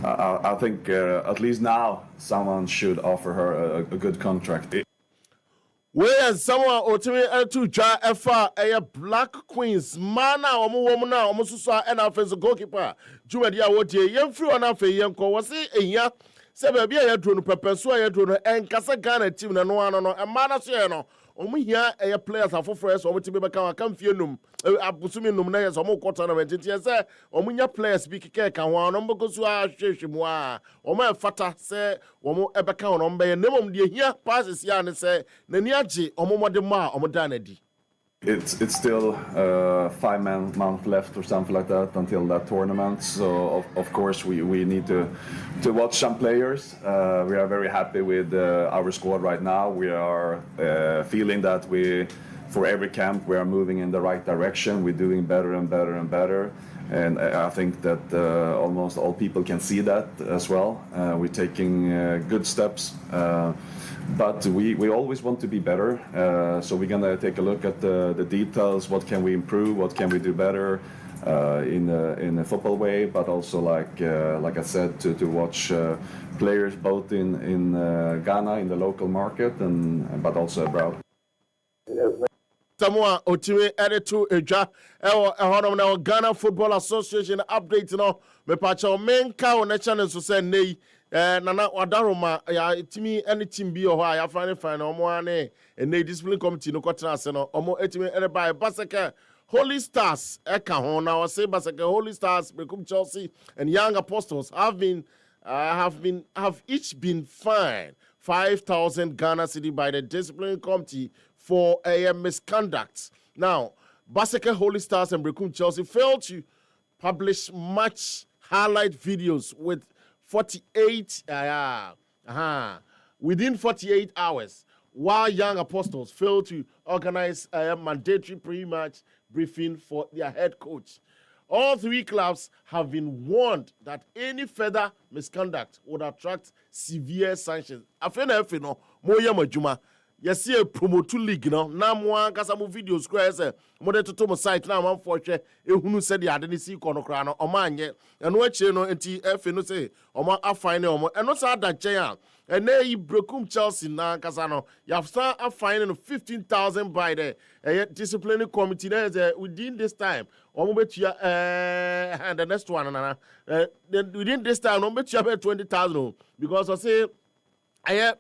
I think at least now someone should offer her a good contract. Where someone ultimately to ja efa a Black Queens mana omo woman na omo suso and offense goalkeeper Jumadi awotie yemfiri ona fe yenko wose ehia se ba bia ya drone pepeso ya drone enkasa Ghana team na no ano no mana so ye no omo hia e players afoforo so omo tibe beka wa kamfie num abusumi num na ye so omo kwota na mentiti se omo nya players bi keke ka ho no mbogosu a hwehwemu a omo efata se omo ebeka ho no mbe nemom de hia passes ya ne se nani age omo mode ma omo da na di. It's still 5 months left or something like that until that tournament. So of course we need to watch some players. We are very happy with our squad right now. We are feeling that for every camp we are moving in the right direction. We're doing better and better and better. And I think that almost all people can see that as well. We're taking good steps. But we always want to be better, so we're gonna take a look at the details. What can we improve? What can we do better in a football way? But also, like I said, to watch players both in Ghana in the local market but also abroad. Samoa otime editor eja ehonom na Ghana Football Association update no me pacha menka o na channel so say nei nana wadaroma ya etimi any team bi o ya fine omo ane nei discipline committee no kwatra ase no omo etimi ene by Basaka Holy Stars eka ho na we say Basaka Holy Stars Bekum Chelsea and Young Apostles have each been fined 5,000 Ghana cedi by the discipline committee for a misconduct. Now, Basaka Holy Stars and Bekum Chelsea failed to publish match highlight videos with 48 within 48 hours, while Young Apostles failed to organize a mandatory pre-match briefing for their head coach. All three clubs have been warned that any further misconduct would attract severe sanctions. Afena no moya majuma. Yes, a promote league no. Na mo kasa mo videos kura say mo de toto mo site na man for hwe ehunu said the ade ni si kono kra no o ma anye eno achi no enti efe no say o ma afine no mo eno sa da nchen a ene yi Bekum Chelsea na kasa no you have start afine no 15,000 by the disciplinary committee na within this time o mo betua and the next one na within this time o betua 20,000 because I say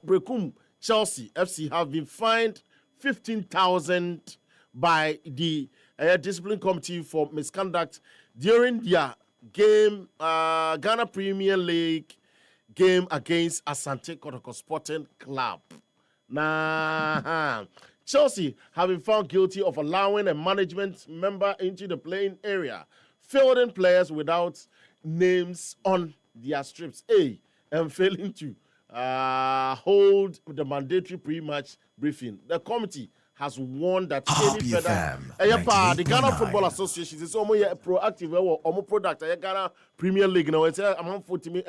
Bekum Chelsea FC have been fined 15,000 by the discipline committee for misconduct during their game, Ghana Premier League game against Asante Kotoko Sporting Club. Chelsea have been found guilty of allowing a management member into the playing area, fielding players without names on their strips, and failing to hold the mandatory pre-match briefing. The committee has warned that any further the Ghana Football Association is almost proactive or product Ghana Premier League now. It's a man for team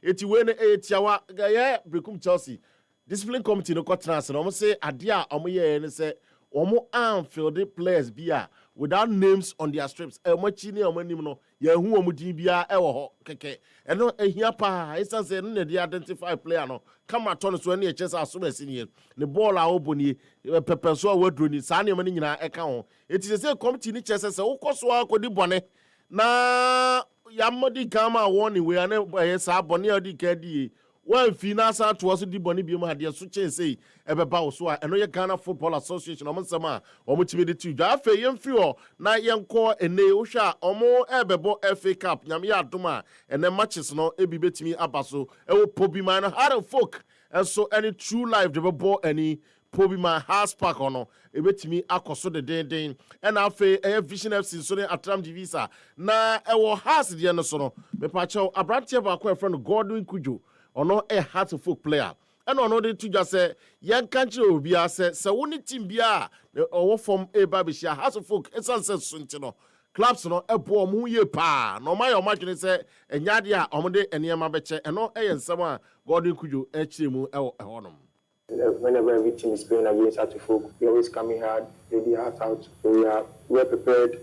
it's when Brekum Chelsea discipline committee no court almost say adia and say unfilled players without names on their strips. Machine or no, who Mudibia ever keke. And no, here pa, instance, they identify player no. Come at on so any chess as soon as in the ball are open, pepper so word running, Sanya money in our account. It is a same committee chess, so cost could the bonnet. Na Yamodi Kama warning, we are never by a Sabonia di Kedi. Well, finance to us the Bonnie Bima, dear Suche say, about so I know your Ghana Football Association, Omansama, Omutimidi to Jaffe, young fuel, night young core, and Neosha, or more Ebebo FA Cup, Yamia Duma, and then matches no Ebibet me Abaso, Ewo Pobimana, Hard folk, and so any true life, the ball any Pobima house park or no, Ebet me Akoso the day, and I feel a vision of Sinsone Atram Divisa. Na Ewo has the Anasono, Mepacho, Abrantia Bakwe friend Gordon Kujo. Or no a heart of folk player. And on order to just say, young country will be a say, so when it team be or from a babysha, heart of folk, it's uncertain. Clubs no a poor moo pa, no my imagine say, and yadia, omode, and yamabeche, and no a and someone, Gordon could you HMU or honum. Whenever every team is playing against heart of folk, we always coming hard, ready heart out. We are prepared,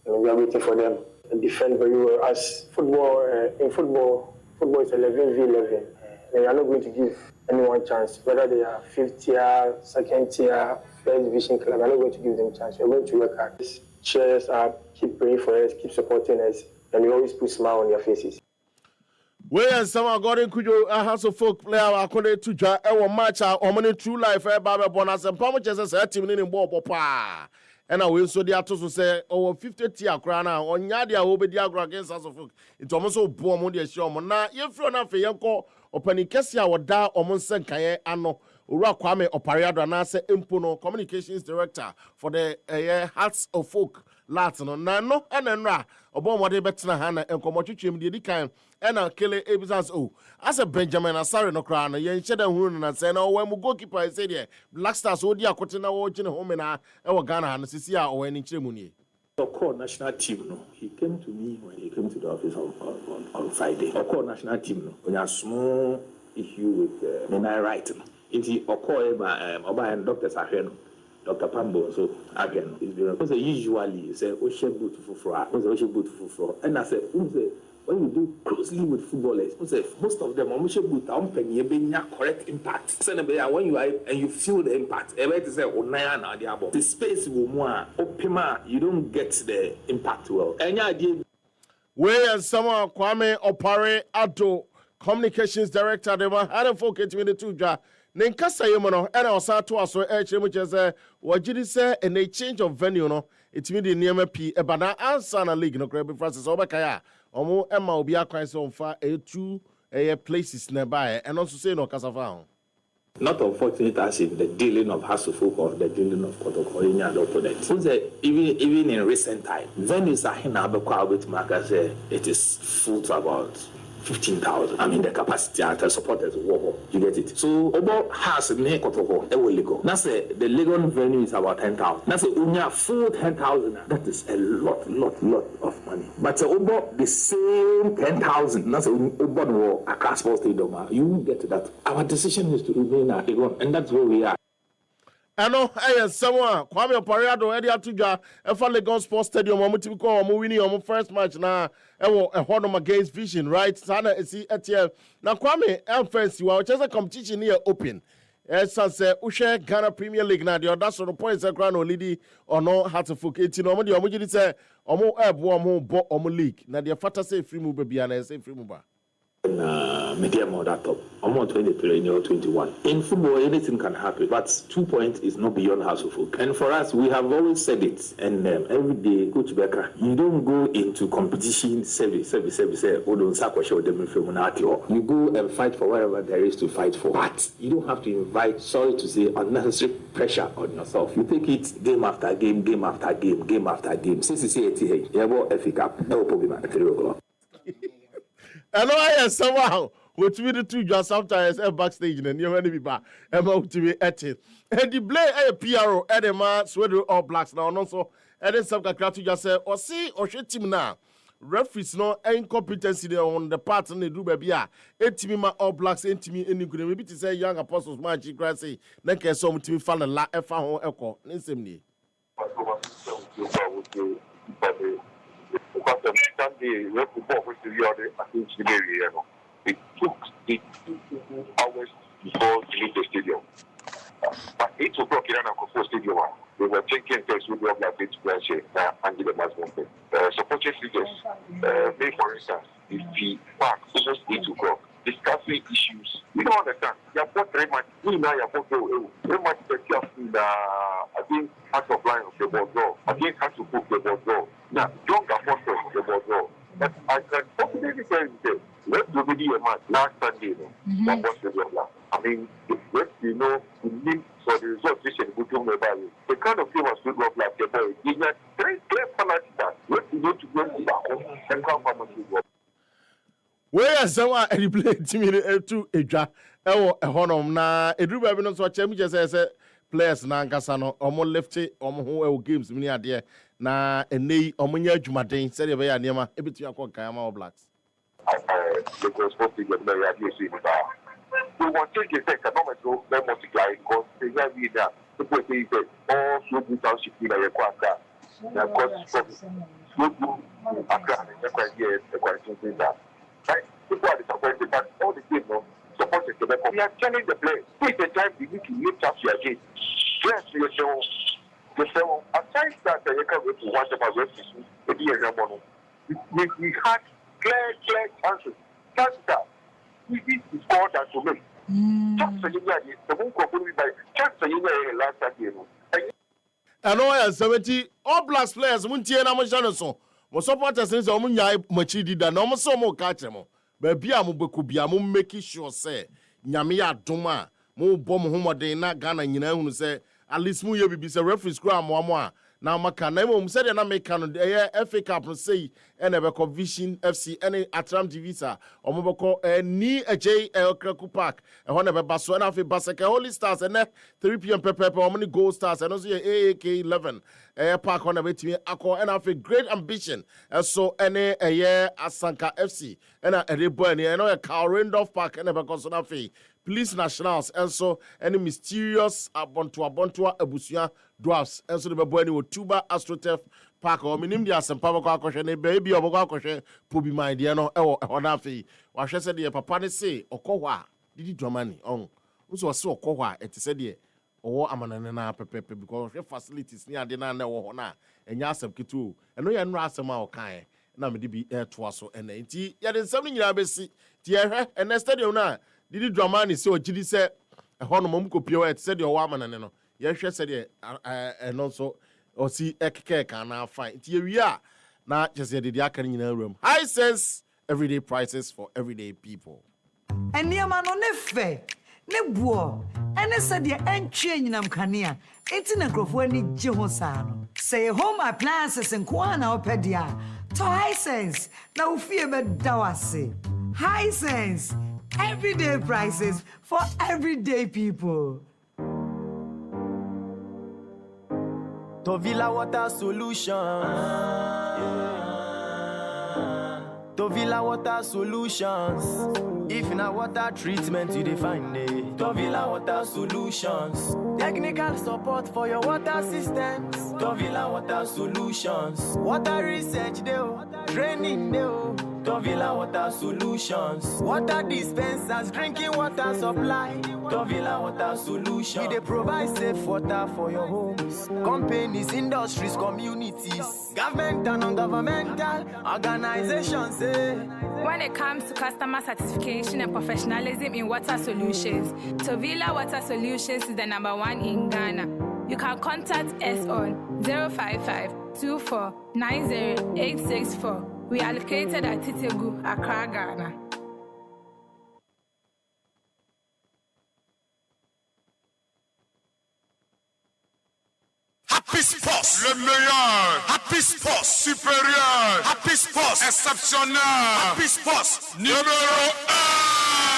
and we are waiting for them and defend very well. As football, in football is 11v11. They are not going to give anyone chance, whether they are 5th tier, 2nd tier, 1st division club. I'm not going to give them chance. We're going to work hard. Cheers up, keep praying for us, keep supporting us, and we always put a smile on their faces. Where someone got in Kujo, a house of folk player, according to Ja, our match, our money true life, Baba Bonus, and Pomaches as 30 minutes in Papa. And I will so the actors will say, over 50 tier crown on Yadia will be diagram against us of folk. It's almost so poor money, show. Now, if you're not for Yanko, Openi Kessia or Da or Monsen Kaye Ano, Ura Kwame Opariado Anase Impuno, Communications Director for the Hearts of Folk Latin. No, and then Ra, Obon what they better Hannah and Comotuchim did kind, and I'll kill it Ebizans. Oh, as a Benjamin Asari no crown, yen shed and wound and say, no, when we goalkeeper, I said, yeah, Black Stars, Odia Cotina, watching home in our Ghana and Sisia or any Chimuni. The core national team, no, he came to me when he came to the office on Friday. The core national team, no, when you have small issue with Menai right, if he occur by and doctors are here, Dr. Pambo, so again, it's been usually say, oh, she beautiful for, and I said, when you do closely with footballers, most of them are correct impact. When you are and you feel the impact, the space will more open, you don't get the impact well. Any idea? Where someone Kwame Opare Ato, Communications Director, they were had a focus with the two jar. Nenkasa Yemono, and I was out to us, which is what did he say, and a change of venue, no, it's me the near P, a banana answer a league, no, Crabby Francis Obakaya. Omo Emma will be a crime so far two places nearby and also say no Casavao. Not unfortunate as in the dealing of Hasselhoff or the dealing of Kotokorinya and opponents. Even in recent time, venues are in Abekwa with Marcus, it is full to about 15,000. I mean, the capacity to support us. You get it? So, about has ne Kotoko, it will legal. That's the legal venue is about 10,000. That's a full 10,000. That is a lot of money. But about the same 10,000, that's about a class sports stadium. You get that. Our decision is to remain at Legon, and that's where we are. I know, someone, Kwame Opariado, Eddie Atuja, Legon Sports Stadium, Omutiko, winning on first match now, a Honor against Vision, right? Sana is Etienne. Now, Kwame, Fancy, well, just a competition here open. As I say, Ushe Ghana Premier League now, the audacious points are crown or lady or no, how to focus. You know, what you say, Omo Eb, Omo League. Now, the Fata say free move, baby, and I say free move. Media more that top. I'm on 23 or 21. In football, anything can happen, but 2 points is not beyond Hasselhoff. And for us, we have always said it. And every day, Coach Becker, you don't go into competition, service. You go and fight for whatever there is to fight for. But you don't have to invite, sorry to say, unnecessary pressure on yourself. You take it game after game, game after game, game after game. Since you say, FA Cup, no problem at 3 o'clock. I know I am somehow. What we do to sometimes backstage and you many people about to be at it. And the blame a PRO and a man sweater all blacks now also and then some to just say or see or shit team now. Referees no incompetency on the part and they do baby. Team my all blacks and team any good maybe to say young apostles magic grass say then can some team fan a la F on echo. Nisemni. Because the Sunday, we have to walk with the other, I think, it took 2 hours before to leave the stadium. But 8 o'clock in the stadium, we were taking tests with the Black Beach branch and the Muslim. Supporting figures, say for instance, if the park almost 8 o'clock, discussing issues, we don't understand. You have got 3 months, we now have got 3 months to get in the, I think, half of line of the ball, I think, have to book the ball. Now, don't afford the ball. But I can possibly tell you, let's do a match last Sunday. I mean, let's we need for the result this and good to value. The kind of game was good work like the boy. It's not very clear penalty that let's go to go back home and come from a Where someone any play to a ja a honor na a do baby no so chem just say players na nkasa no omo lefty omo ho games mini ade na enei omo nya adwumaden say dey be ya niam e betu akọ kan ma Blacks. The transport to get very obviously we want to take effect economic growth then multiply because they have been there people say that all so good township in the Kwaka na cost from so good Accra and Kwaya the question is that right people are disappointed but all the team no support the Quebec we are telling the players take the time we need to lift up your game yes the show aside that you can go to watch about referees we had clear chances that we need to score that to make. Just so you know, the one company by just so you know, last time. And all 70 all Blacks players, Muntie and Amazon. My supporters since Omunya Machidi, and almost so more catch them. Baby, I'm Bukubia, I'm making sure, say, Yamia Duma, Mo Bom Homo de na Ghana, you know, who say, at least Muya be a referee scrum, Mama. Now, Macanemo said, and I make a FA Cup say, and a Vision FC, any Atram Divisa, or Moboko, and ni a J. L. Kraku Park, and one of a Baswana of Basaka, Holy Stars, and 3 p.m. Pepper, how many gold stars, and also AAK 11, a park on a way to me, and have a great ambition, and so any a year Asanka FC, and a Reboni, and a Carl Randolph Park, and a Bacosonafi. Police nationals and so any mysterious abontua ebusia dwarfs and so the boy with tuba astroturf park or minim dia sempa ko akoshe baby oboko akoshe pobi my dear no e honafi wa hwe se de papa ne se okoho a didi dramani on so se okoho a ete se de owo amanane na pepepe because facilities ni ade na na wo ho na enya asem kitu eno ye nra asem a okan na me de bi to aso ena nti ye de nsem ni nyina besi ti ye hwe ena stadium na Didi Dramani say ogidi say ehon mom kopio et say de owa manane no ye hwe say de no so o si ekeke kan na fine ti wi a na just de aka nyina room high sense everyday prices for everyday people eniama no ne fe ne buo ene say de entwe nyinam kanea enti na krofo ani je ho saa no say home appliances nko na opedia to high sense na ufie be dawase high sense everyday prices for everyday people. Tovilla Water Solutions. Tovilla Water Solutions. If na water treatment you define it. Tovilla Water Solutions. Technical support for your water systems. Tovilla Water Solutions. Water research deo, training deo. Tovilla Water Solutions. Water dispensers, drinking water supply. Tovilla Water Solutions. We dey provide safe water for your homes, companies, industries, communities, government and non-governmental organizations. When it comes to customer satisfaction and professionalism in water solutions, Tovilla Water Solutions is the #1 in Ghana. You can contact us on 055-2490-864. We are located at Titegu, Accra, Ghana. Happy Sports, le meilleur. Happy Sports, supérieur. Happy Sports, exceptionnel. Happy Sports, numéro 1.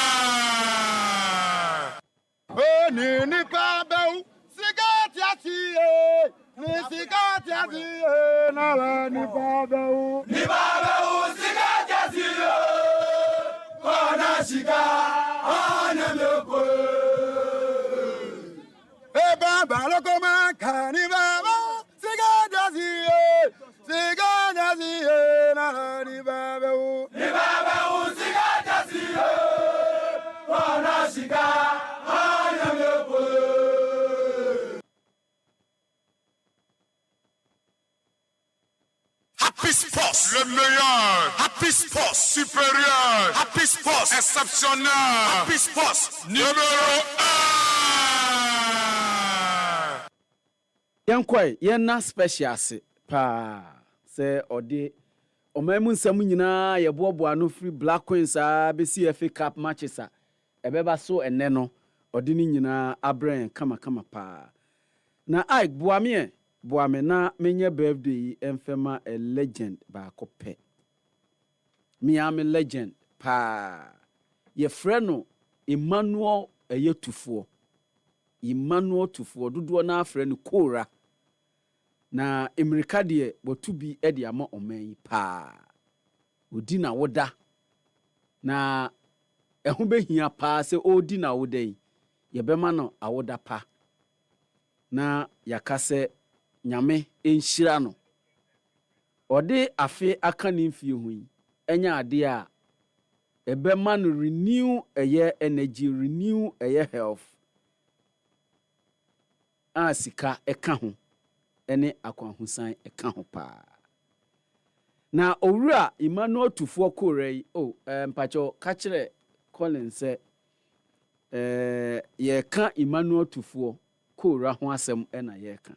ni pabeu sigati atie ni sigati atie na ni pabeu sigati atie ona shiga ona loko e baba loko man kani baba sigati atie na ni pabeu sigati atie ona shiga ona loko. Happy Sports, le meilleur. Happy Sports, supérieur. Happy Sports, exceptionnel. Happy Sports, numéro 1. Yankoi, yenna special se pa se ode omamu nsam nyina ye boaboa no free Black Queens a besi FA Cup matches a ebeba so enne no ode ni nyina abren kama pa na Ike boame na menye birthday emfema a legend ba kope me am a legend pa ye freno Emmanuel Tufo dodo na freno Kora na Amerika de botu bi e de ama oman pa odi na woda na eho behia pa se odi na woda yi ye bema no awoda pa na yakase nyame enhyira no ode afe aka ne mfie hu yi enya ade a ebema no renew eye energy renew eye health asika eka ho ene akwanhusan eka ho pa na owura Emmanuel Tufo Korei mpacho ka kire Colin se ye ka Emmanuel Tufo Kora ho asem ena ye ka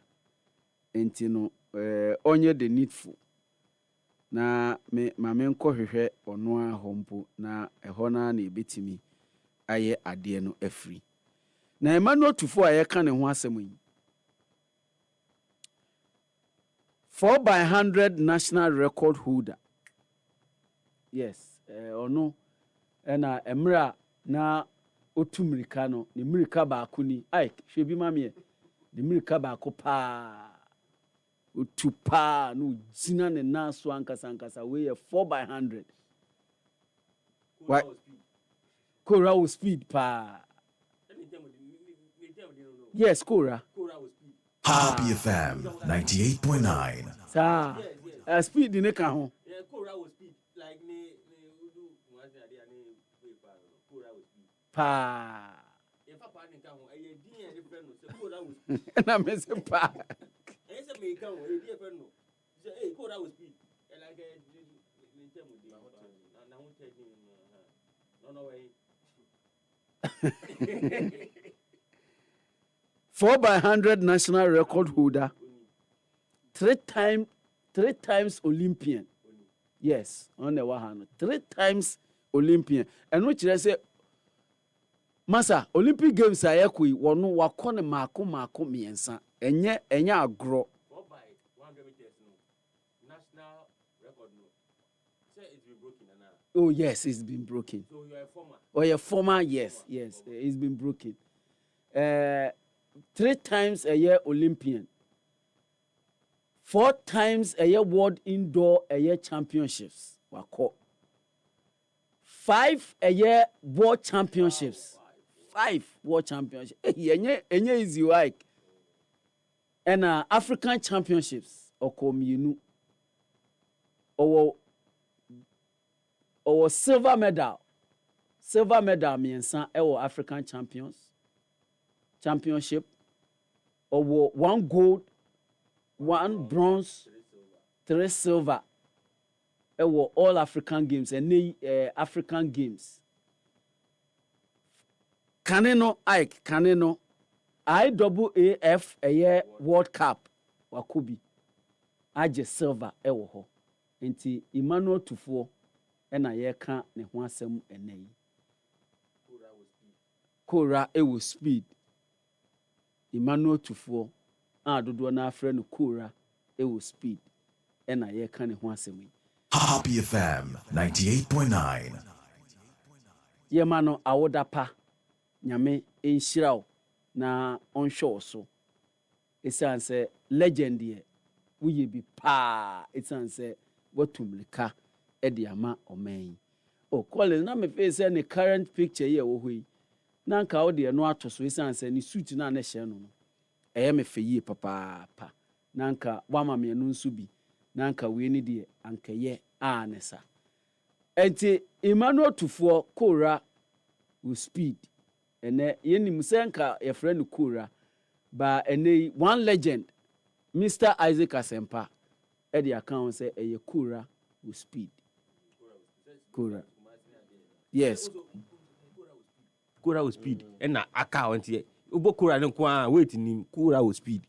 enti no onye the needful na me nko hwehwe ono a hompo na eho na ebetimi aye ade no afri na Emmanuel Tufo a ye ka ne ho asem yi 4x100 national record holder. Yes, ono ena emra na otumirika no ni mirika ba akuni Ike hwebi mamie ni mirika ba akopa otupa no jina ne naso ankasa we 4x100 Kora was speed pa yes Kora Happy FM 98.9. Sa speed ne ka ho. Yeah, Kora was speed like ne do one idea ne Kora was speed. Pa. If papa ne ka ho, e din e friend no say Kora was speed. Na me say pa. E say me ka ho, e din friend no. Say hey Kora was speed. E like me tell me na won tell me no way. 4x100 national record holder, 3 times Olympian. Yes, on the one hand, 3 times Olympian. And which I say, Masa, Olympic Games are equi, one wakone mako miensa, enya agro. 4x100 meters, no. National record, no. Say it's been broken, now. Oh, yes, it's been broken. So you're a former? Oh, you're a former, yes, it's been broken. 3 times a year Olympian, 4 times a year World Indoor a year Championships, 5 a year World Championships, 5 World Championships. Enye easy like, and African Championships or silver medal miensa ewo African Championship or 1 gold, 1 bronze, 3 silver. All African games and African games. Kaneno Ike Kaneno IAAF a year World Cup wakubi aje silver ho. Enti Emmanuel Tufo ena ye ka ne ho asem enai. Kora ewo speed. Emmanuel Tufo dodo na afre no Kora ewo speed ena ye ka ne ho asem. Happy FM 98.9. Ye ma no awoda pa nyame enhyiraw na onshore so esan say legend ye woye bi pa esan say watumlika e de ama oman oh Collins na me face say ne current picture ye wo hoi na nka wo de no atoso esan say ni suit na na hye no no eye me fe yi papa pa na nka wama me no nso bi na nka we ni de anka ye anesa enti Emmanuel Tufo Kora with speed ene yenim senka ye friend Kora ba ene one legend Mr. Isaac Asempa e the account say eye Kora with speed Kora yes Kora with speed and na account here ubo Kora no kwa wait ni Kora with speed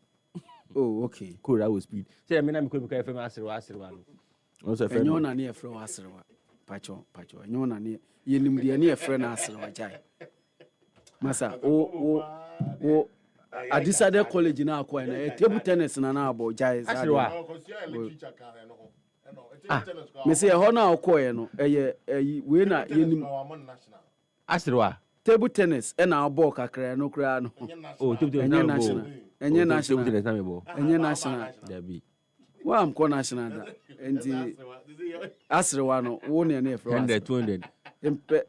oh okay Kora with speed say me na me ko FM asrewa no also friend enyo na ne e friend asrewa pacho enyo na ne yenim de ne e friend asrewa jai masa o Adisade college na akwa na table tennis na abo jai asrewa me say ho na akwa no we na yenim asrewa table tennis na abo kakra no kra no oh table tennis na abo enye national table tennis na abo enye national dabi wa am ko national da enti asrewa no wo ne na efro 100 200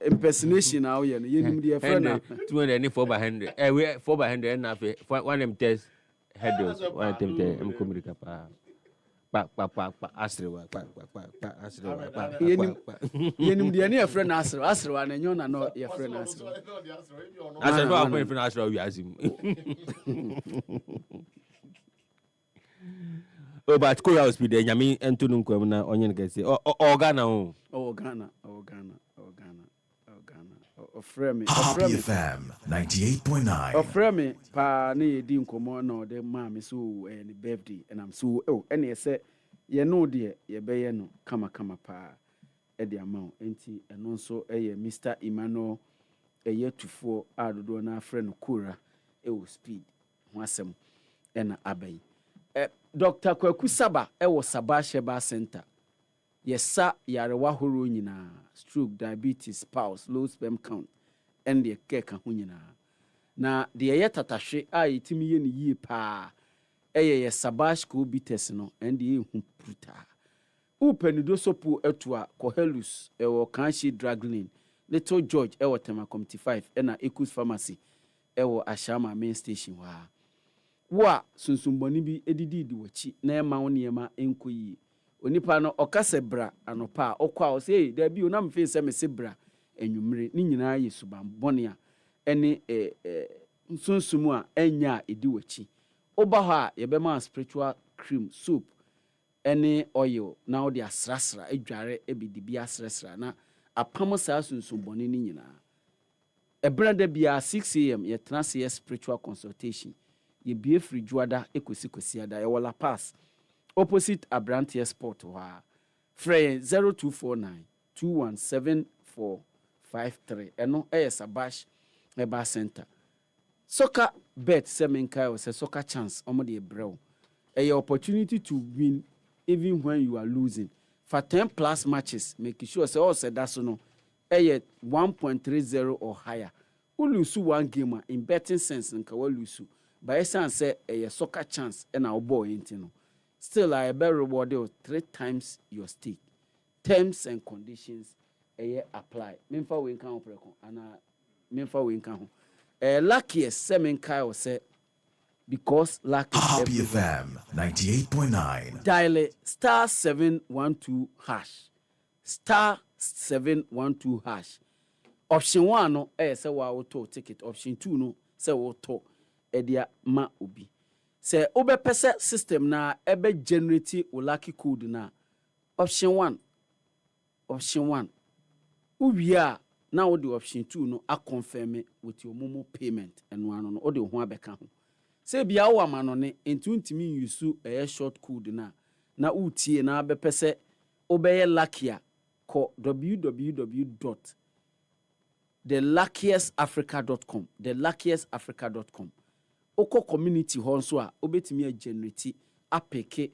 impersonation na wo ye no yenim de efro na 200 ni 4 by 100 we 4 by 100 na fe one them test headers one them test em communica pa asrewa asrewa yenim de ne efro na asrewa na enyo na no ye efro na asrewa ko efro na asrewa wi azim oh but Kora speed nyame entunu nkwam na onye ne kase o Ghana o Ghana ofremi Happy FM 98.9 ofremi pa na yedi nkomo na de ma me so any birthday and I'm so and ye say ye no de ye be ye no kama pa e de amount enti eno so ye Mr. Emmanuel eye Tufo adodo na friend Kora o speed ho asem e na abai Dr. Kwaku Saba wo Saba Sheba Center. Yesa yarewa horo nyina stroke, diabetes, pulse, low sperm count and the keka ho nyina. Na de ye tatahwe a yetimi ye ni yie pa. Ye Saba school bites no and the hu pruta. Upenido sopo etua Cohelus ewo Kanshi Draglin, Little George ewo Tema Committee 5 na Ekus Pharmacy ewo Ashama main station wa. Wa sunsumboni bi edidi di wachi na ema woniema enkoyi onipa no okase bra anopa okwa o say da bi onam fe se mese bra enwumre ni nyina yesuban bone a ene sunsumu a enya edi wachi oba ho a yebema spiritual cream soup ene oil na odi asrasra edware ebidibi asrasra na apam sa sunsumboni ni nyina ebranda bia 6 am ye trans spiritual consultation ye bie free juada ekosi ada ye wala pass opposite Abrantia Sport wa frey 0249 217453 eno Sabash Eba Center soccer bet semenkai o say soccer chance omo de brew opportunity to win even when you are losing for 10 plus matches make sure say all said that so no 1.30 or higher u lose one game in betting sense nka wa lose by essence say a soccer chance and our boy intino still I be rewarded 3 times your stake. Terms and conditions apply memfa we kan opreko ana memfa we kan luckiest semen kai say because luck is Happy FM 98.9 dial star 712 hash star 712 hash option 1 no say wa auto ticket option 2 no say auto edia ma obi se obepese system na ebe generate lucky code na option 1 uwia na wo the option 2 no a confirm with your momo payment and one no o de ho abeka ho se bia wo amano ne ntumi use short code na utie na bepese obeye lucky a ko www.theluckiestafrica.com oko community ho nso a obetimi a generate apeke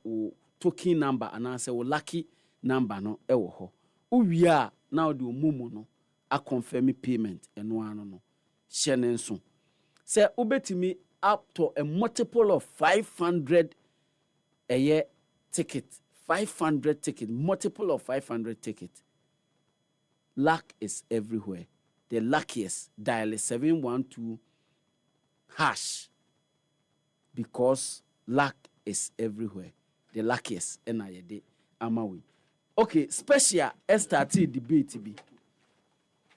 o token number anase o lucky number no ewo ho uwia na o de omumu no a confirm payment eno ano no hye ne nso Say ubetimi up to a multiple of 500 a year ticket. 500 ticket, multiple of 500 ticket. Luck is everywhere. The luckiest dial 712 hash because luck is everywhere. The luckiest NID Amawi. Okay, special STT debate be.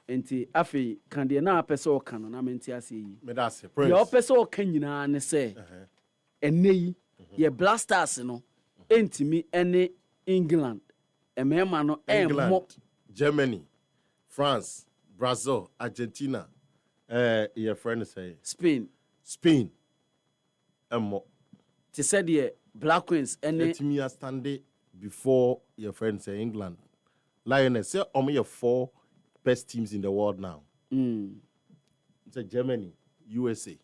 Enti afi kan de na apese o kan na menti ase yi. Me da se prince. Ye opese o kan nyina ne se. Eneyi ye blasters no entimi ene England. Emema no England, Germany, France, Brazil, Argentina. Your friend say Spain. Emo. Te said ye Black Queens ene etimi stand before your friend say England. Lioness say your 4 best teams in the world now. It's Germany, USA,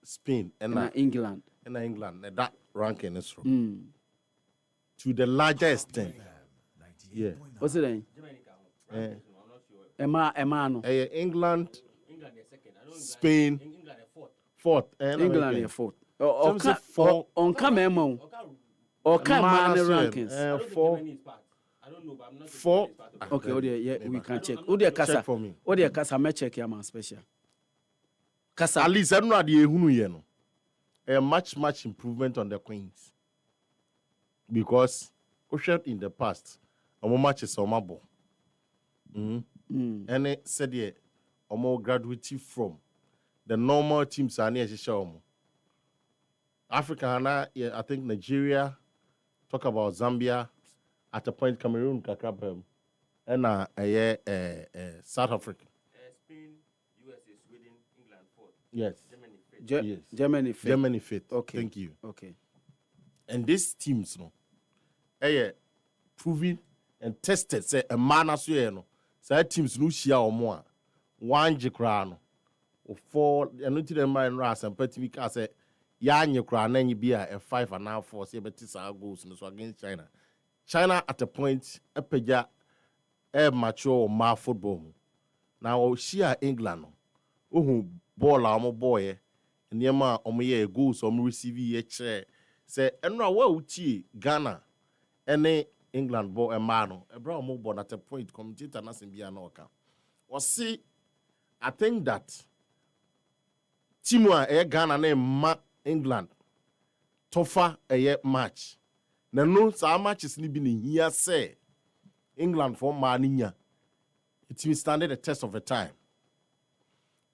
Spain, and England. And England. That ranking is from. To the larger extent. Yeah. What's it then? Emma no. England, Spain, fourth. England is fourth. On camera. Or camera rankings. Four. Okay, we can check. Check for me. Kasa me check your man special. Kasa. At least I don't know the ehunu ye no. A much improvement on the Queens. Because in the past, a match is on my ball. And it said yeah, more graduated from the normal teams are near Africa, I think Nigeria, talk about Zambia, at a point Cameroon, Kakrabem, and South Africa. Spain, USA, Sweden, England, fourth. Yes. Yes. Germany fifth. Germany fifth. Okay. Thank you. Okay. And these teams, no, proven and tested, say a man as you know, say teams no share or more. One jicrano or 4, and not to the mind ras and petty because say yan you crown and you be a 5 and now 4 say betisa goals so against China. China at a point a peja a mature ma football. Now share England. Oh, ball our boy. And yama omoye goals or receive ye chair. Say, and now well, Ghana, and England ball a mano, a brown mobile at a point, commentator nothing be an orca. Or see, I think that Timor Ghana name England, tougher a year match. Now, no, so much is living in here, say England for Maninya. It will stand the test of the time.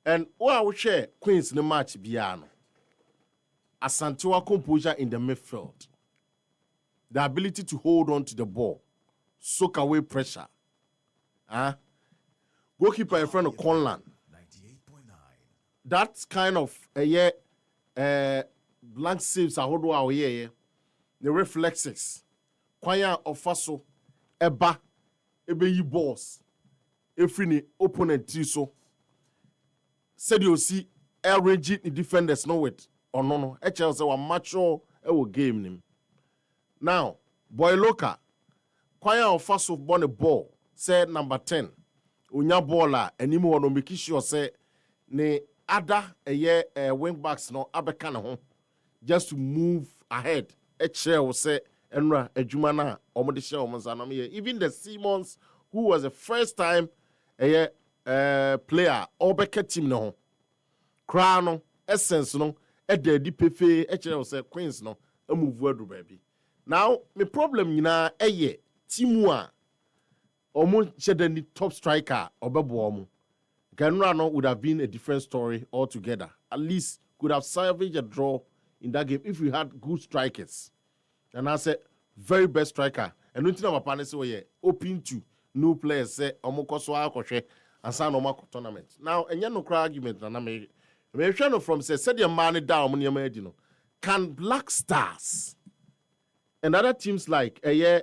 And what I will share Queens in the match Biano. Asantewa composure in the midfield. The ability to hold on to the ball. Soak away pressure. Goalkeeper in front of Conlan. That kind of blank saves are hold our the reflexes. Kwaya Ofaso Eba Ebe balls. Every opponent so. Said you see arranging the defenders know it or no. HL say wa mature game nim. Now, boy loka, kwaya of first of born a ball, say number 10. Unya baller, and you want to make sure say ne other a year wing backs no abekana home just to move ahead. HL will say Enra Ejumana or Modisha even the Simons, who was the first time a year player Obeke team no crown essence no e de di pefe e chere say Queens no e move word baby. Now my problem nyina eye team a omo shede ni top striker obebo omo Ganrano would have been a different story altogether. At least could have salvaged a draw in that game if we had good strikers. And I said very best striker. And nothing about partners say open to new players say omo koso akoshe and sign normal tournament. Now, and no cry argument, and I'm trying from said your money down when you're can Black Stars and other teams like a year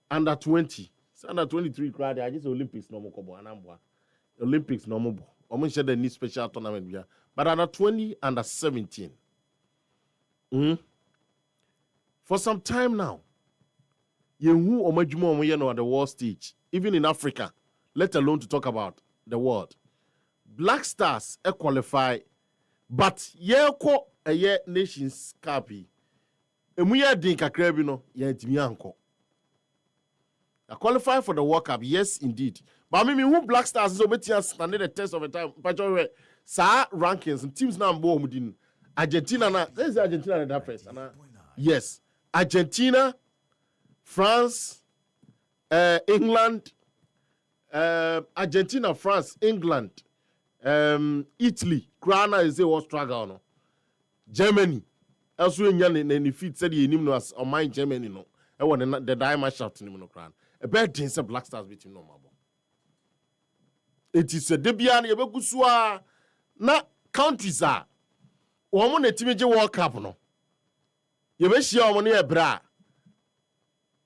under 20, under 23 crowd, I just Olympics no more, Olympics no more. Almost said they need special tournament, but under 20, under 17. For some time now, you know on the world stage, even in Africa, let alone to talk about the world. Black Stars qualify But ye ko a Nations Cup. And we are doing kakra bi no ye ntimi anko. I qualify for the World Cup, yes, indeed. But I mean, who Black Stars is obetian standing the test of a time. But sa rankings and teams now more within Argentina. Na this is Argentina in that first. Yes, Argentina, France, England, Argentina, France, England, Italy. Grana is a struggle. No, Germany. Also, in defeat said he knew us on my Germany. No, I want the diamond shaft in the crown. A bad thing is Black Stars between no more. It is a Debian Yabaguswa. Na countries are. Woman a Timmy World Cup. No, you may see money a bra.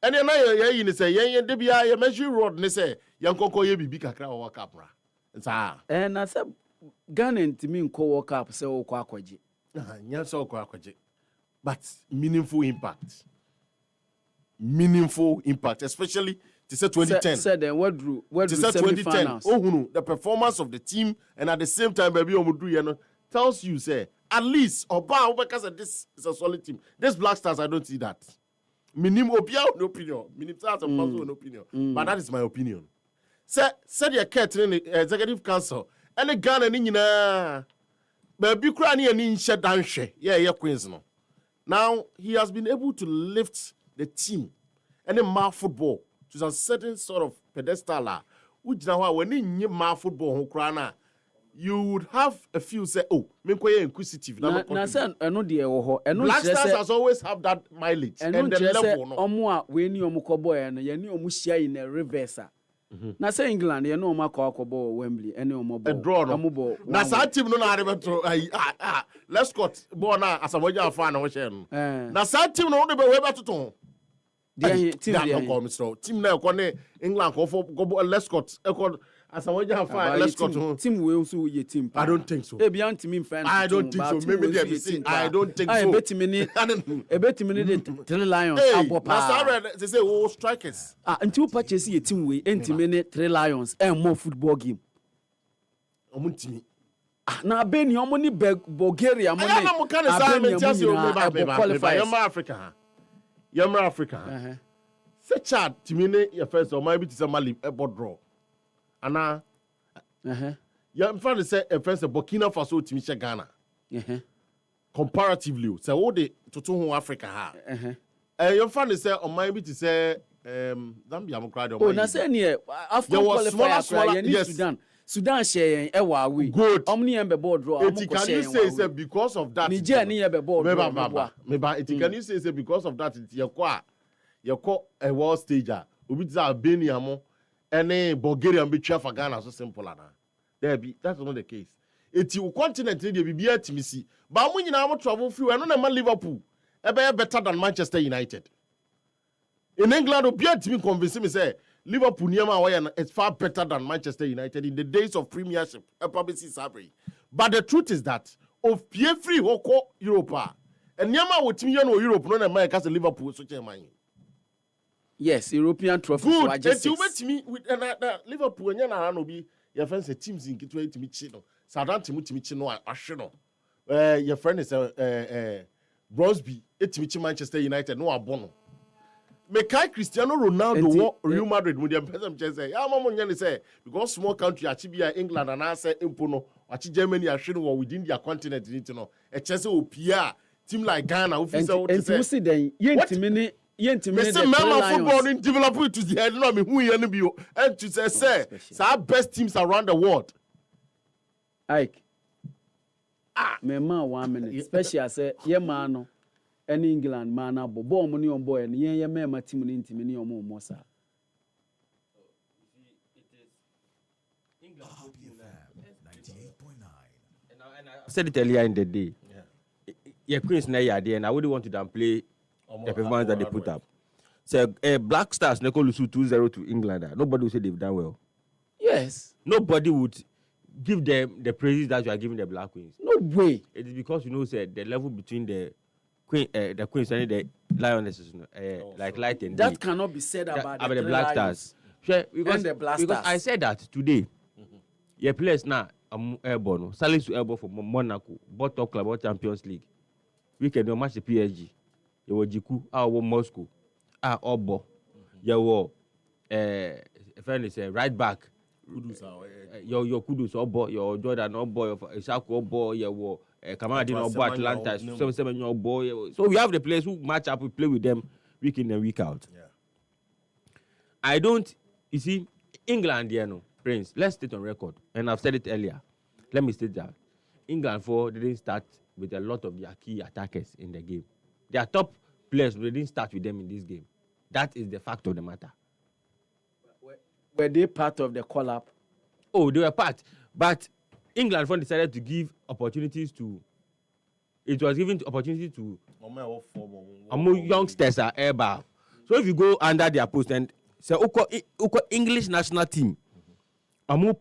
And then I say, Yan Debia, you measure road, and say, Young Coco, you be big a crowd World Cup. And I said, Ghana to me co World Cup, so Quackwaji. Yes, so Quackwaji. But meaningful impact. Meaningful impact, especially to say 2010. Said then what drew 2010. Oh, no, the performance of the team, and at the same time, baby, tells you, say, at least, Oba, because this is a solid team. This Black Stars, I don't see that. Minimum opinion. Minimum stars of an opinion. But that is my opinion. Said your cat in the executive council, and the Ghana Nina, baby, crying and in shed down. Yeah, Queens. Now, he has been able to lift the team and the Mar football to a certain sort of pedestal. Which now, when you Mar football, you would have a few say, oh, me inquisitive. Black Stars has always have that mileage and the level. Omwa we ni omukoboy and ye ni omuhia in a reverse. Na say England ye no makọ akọbọ Wembley ene omobo. Na sa team no na rebeto let's cut ball na asamoja fan na wo share no. Na sa team no de be we betoton. Team na ko ne England ko for go let's cut asamoja fan let's cut team we also ye team. I don't think so. E bi antimi fan. I don't think so. Maybe they say I don't think so. I bet me the 3 Lions abopa. Na sa they say oh strikers. Until purchase ye team we antimi 3 Lions and more football game. Omuntimi. Na Beni omoni Bulgaria money. I am kind of Africa. Yamra Africa. Say chat timine your first or maybe to Mali a board draw. Ana I'm trying to say a first Burkina Faso to Ghana. Comparatively, so all the to Africa ha. You're trying to say or maybe to say Zambia I'm crying. Oh, na say near after qualifier yes. Sudan share ewa we. Good. Omni embe board draw. Can you say because of that? Niger ni embe board draw. Maybe can you say because of that it's your a world stager. Obi za Albania mo any Bulgarian be for Ghana so simple na. That's not the case. It's your continent dey be here to me see. But when you now travel through and no Liverpool e be better than Manchester United. In England obi to me convince me say Liverpool Niama is far better than Manchester United in the days of Premiership. Probably see Sabri. But the truth is that of Pierre Free Hoko Europa and Niama with me no Europe no America as Liverpool so chairman. Yes, European trophy. Good. And you went to me with Liverpool and Yana no be your friends a teams in Kitwe to me chino. Sadan to me chino ashino. Your friend is Brosby, it's Manchester United no abono. Mekai Cristiano Ronaldo Real Madrid with the person say ya mama nyane say because small country achibia England and I say impono achi Germany ashino within their continent you know e chese opia team like Ghana who say what say then yentimi the football in develop it to the head no me hu ye no bi and to say our best teams around the world Ike me man 1 minute especially say ye man no in England man abo ball money on boy and ye mema team ni ntimi ni omo mo sa I said it earlier in the day. Yeah, Queens na yade and I wouldn't want to downplay the performance that they put up. So Black Stars Neko lose 2-0 to England. Nobody would say they've done well. Yes. Nobody would give them the praises that you are giving the Black Queens. No way. It is because say the level between the Queens and the Lionesses, like light and that cannot be said about the Black Stars. Sure, because the Black Stars. Because I said that today. Your players now airborne. Salisu airborne for Monaco, bought top club or Champions League. Weekend no match the PSG. You were Jiku, Moscow, Obo. You were friend is right back. Your Kudus Obo, your Jordan Obo, your Isako Obo, you were Kamadin Obo, Atlanta, 7-7 boy. So we have the players who match up, we play with them week in and week out. Yeah. I don't, you see, England, Prince, let's state on record, and I've said it earlier. Let me state that England didn't start with a lot of their key attackers in the game. Their top players, they didn't start with them in this game. That is the fact of the matter. Were they part of the call-up? Oh, they were part. But England decided to give opportunities to. It was given opportunity to among youngsters at Airbar. So if you go under their post and say, English national team,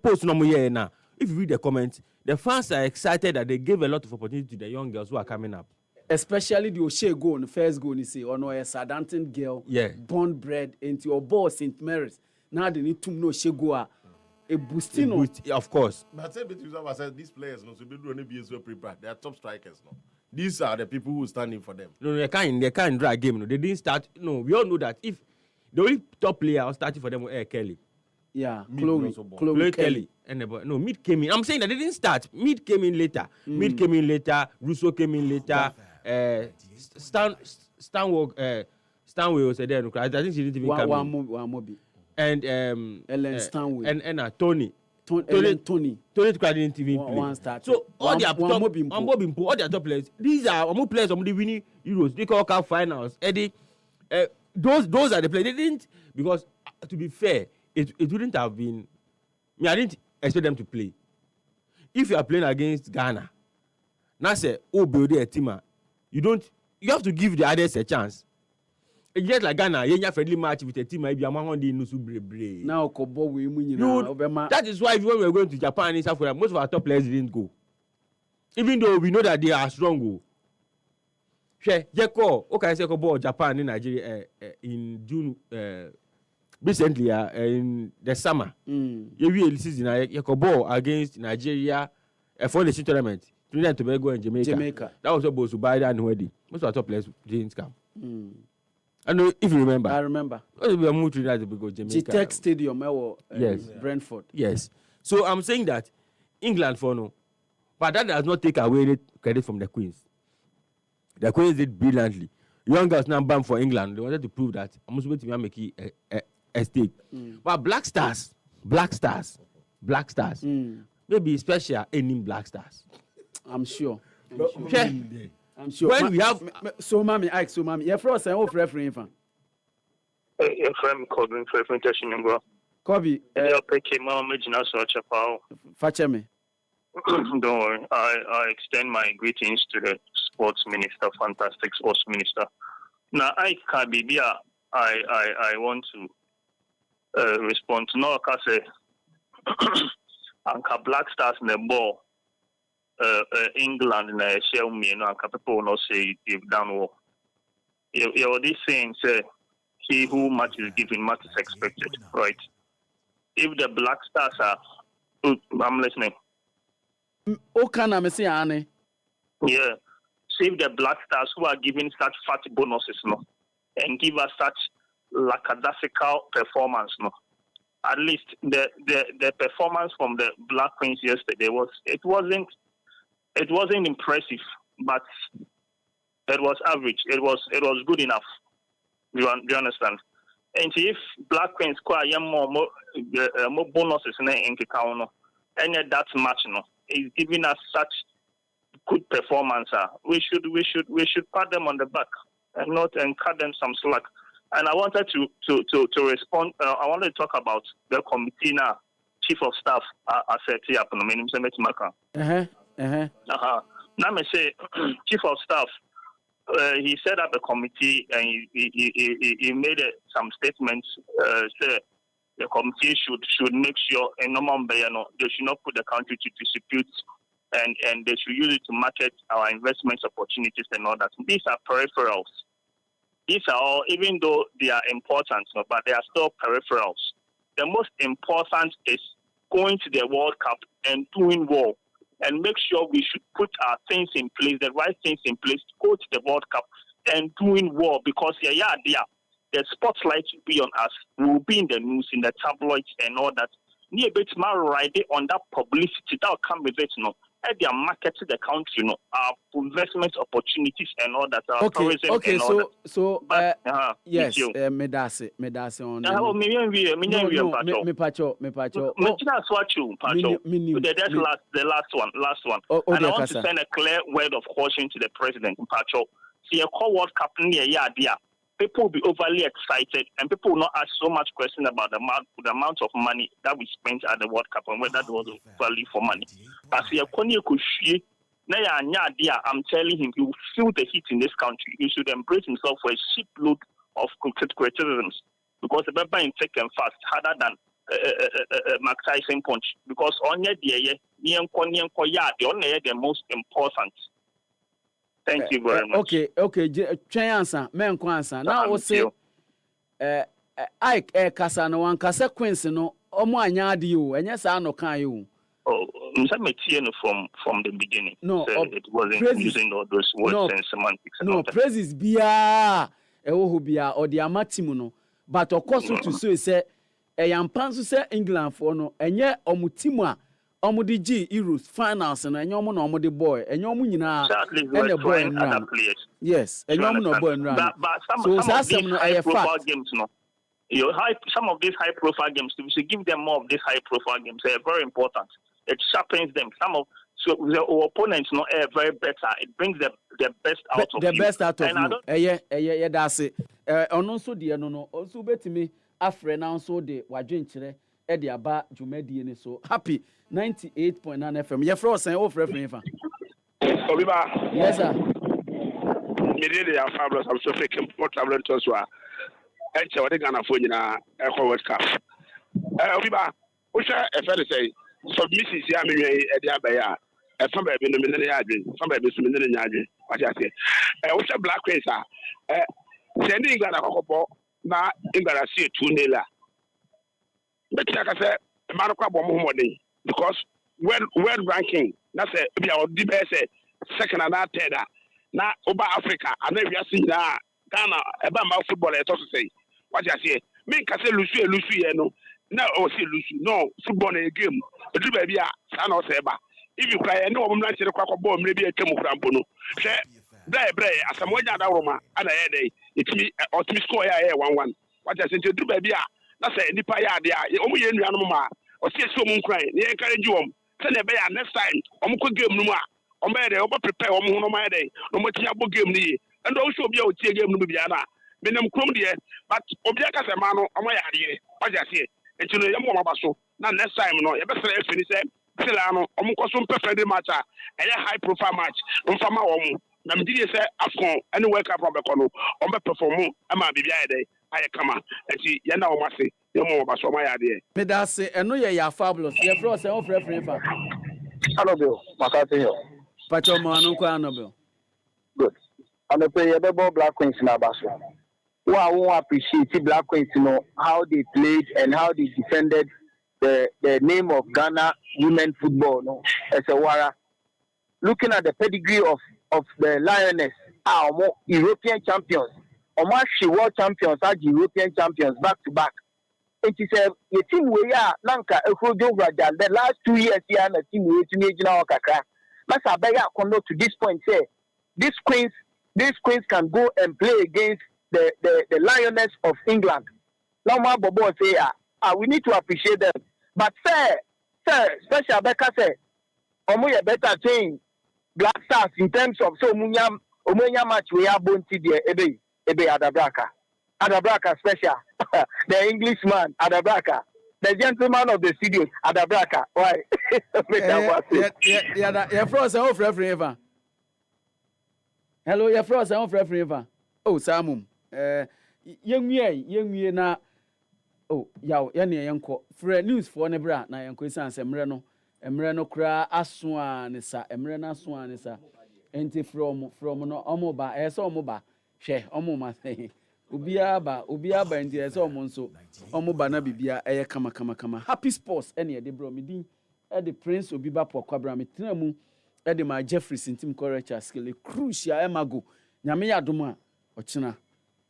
post no more now. If you read the comments, the fans are excited that they gave a lot of opportunity to the young girls who are coming up. Especially the O'Shea goal, the first goal, you say, a Southampton girl, born bred into your ball St. Mary's. Now they need to know O'Shea goal. A boostino. Of course. But I said these players, no, so they don't be so prepared. They are top strikers, no. These are the people who are standing for them. No, they can't drag game. No, they didn't start. No, we all know that if the only top player starting for them was Kelly. Yeah, Chloe Kelly. And Mid came in. I'm saying that they didn't start. Mid came in later. Mid came in later. Russo came in later. Stanway was there. I think she didn't even come in. One and Ellen Stanway and Tony didn't even one start. So all their top players, these are more players of the winning Euros. They call cup finals. Eddie, those are the players. They didn't, because to be fair, it wouldn't have been. I didn't expect them to play. If you are playing against Ghana, now say, build a team. You have to give the others a chance. It's just like Ghana, you have friendly match with a team, maybe I'm on the Nusu. Now, that is why when we were going to Japan and South Korea, most of our top players didn't go. Even though we know that they are strong. I say Japan in Nigeria in June recently in the summer. You season ball against Nigeria for the tournament. Trinidad and Tobago and Jamaica. That was supposed to buy that and wedding. Most of our top players didn't come. I know if you remember. I remember. We moved to Trinidad and Tobago, Jamaica. Tech Stadium, yes. Brentford. Yes. So I'm saying that England but that does not take away the credit from the Queens. The Queens did brilliantly. Young girls now banned for England. They wanted to prove that I'm supposed to make a stake. But Black Stars, maybe special any Black Stars. I'm sure. I'm sure. When we have mommy, you're from saying off referee fan. Your friend called me for presentation, bro. Kobe, you're picking my original search about. Fetch me. Don't worry. I extend my greetings to the sports minister, fantastic sports minister. Now, I want to respond to no, I say, Anka Black Stars in the ball. England and share me, and people will not say they've done well. You already saying, say, he who much is given, much is expected, right? If the Black Stars are, I'm listening. Yeah. So if the Black Stars who are giving such fat bonuses, and give us such lackadaisical performance, at least the performance from the Black Queens yesterday it wasn't impressive, but it was average. It was good enough. Do you understand? And if Black Queens quite more bonuses in Kikao, and that match is giving us such good performance. We should pat them on the back and cut them some slack. And I wanted to respond. I wanted to talk about the committee now, chief of staff. I said here, Now me say, chief of staff, he set up a committee and he made some statements. Say the committee should make sure a normal they should not put the country to disputes, and they should use it to market our investment opportunities and all that. These are peripherals. These are all, even though they are important, but they are still peripherals. The most important is going to the World Cup and doing well, and make sure we should put our things in place, the right things in place to go to the World Cup and doing well, because the spotlight will be on us. We will be in the news, in the tabloids and all that. Near bit right on that publicity that will come with it, at their market to the country, our investment opportunities and all that. Tourism and all that. So yes, you. Medase on. Me pacho. The last one. And I want to send a clear word of caution to the president, Pacho. See a World Cup near Yadia. People will be overly excited, and people will not ask so much question about the amount of money that we spent at the World Cup and whether there was value for money. But see, I'm telling him, he will feel the heat in this country. He should embrace himself for a shipload of criticisms, because the paper in thick and fast harder than Mark Tyson punch. Because on the most important. Thank you very much. Okay. Answer. Now we say Ike kasa no wankasa Queens no omo anya ade o enye sa no kan yo. Oh, from the beginning. No, so it wasn't using all those words and semantics. No, praises bia ewo ho bia or the amatimu no. But of course to so say yampanso say England for no enye omutimu a Omudi G Euros finals and enyomo no omudi boy enyomo nyina and the boy and run. Yes, enyomo no boy and run. But some of these high profile games, some of these high profile games, we should give them more of these high profile games. They are very important. It sharpens them. So the opponents are very better. It brings the best out of the you. Best out of you. Yeah, that's it. Also the no also betimi afre now so the wadwenkyere e de aba dwumadi ni so happy 98.9 FM. Your frost and over FM. Obiba. Yes, sir. Immediately our fabulous. I'm so fake import tablet to us. And so, what they're gonna phone you now? World Cup. Obiba, which I say, submissions, ya me at the Abaya. Some baby in the middle, some baby in the middle. What I say, which a black racer. Sending England a couple, now England see 2-0. But like I said, Marco Bomoni. Because world ranking, that's a the best second and third. Now over Africa, and then we are seeing Ghana about football. I also say what I say. Me can say Lucy, no. Now I say Lucy, no football in a game. But you baby, son or Seba. If you cry, no woman like the crack of bomb, maybe a chemo crampono. Bray, as I'm watching that Roma, and I had it's me or to score 1-1. What I say to do baby, that's a nipa ya, only in Yanoma. Or see someone crying, they encourage you. Send a bear next time. Could give Numa. Prepare no day. No much game ni. And also be out here game Nubiana. Benum Crum dear, but object as a man on my idea. What I say. And you know, your mama now next time, no, you better finish it. Silano, Omukosum perfect match, a high profile match. From my Nam did say Afcon and wake up from the corner. Perform. I'm a baby day. I come and see Yana Masi. No more about my idea. Me that say, I know you're fabulous. You're frost and off referee. Hello, Bill. Makati. Pacho Manu Bill. Good. And the player, the Black Queens in Abaso. Who I won't appreciate the Black Queens, how they played and how they defended the name of Ghana women football, as a wara. Looking at the pedigree of the Lioness, our European champions, or world champions, as European champions back to back. It is a team we are Lanka the last 2 years here and a team we to Kaka. That's a better conduct to this point say these queens can go and play against the Lioness of England. Now my Bobo say we need to appreciate them. But sir, special Becca say Omoya better change Black Stars in terms of so Umunya match we are bounty there ebe Adabraka special. The Englishman, Adabraka. The gentleman of the studio, Adabraka. Why? You're frozen off referee. Hello, you're frozen off referee. Oh, Samum. Young na. Oh, yanko. Free news for Nebra, na yanko sans Emreno. Emreno kra aswanisa. Emrena swanisa. Enti from no omoba. Omoba. She omoma say. Obiara ba ndi ese omo nso omo ba na bibia eye kama happy sports ene ye de bro me din e de Prince Obiba Pokwabra me tena mu e de ma Jeffrey Sintim-Koree Chaskele crucial emago nyame ya dom a ochina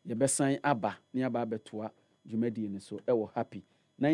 ye besan aba ne aba betoa dwumadi ne so e wo happy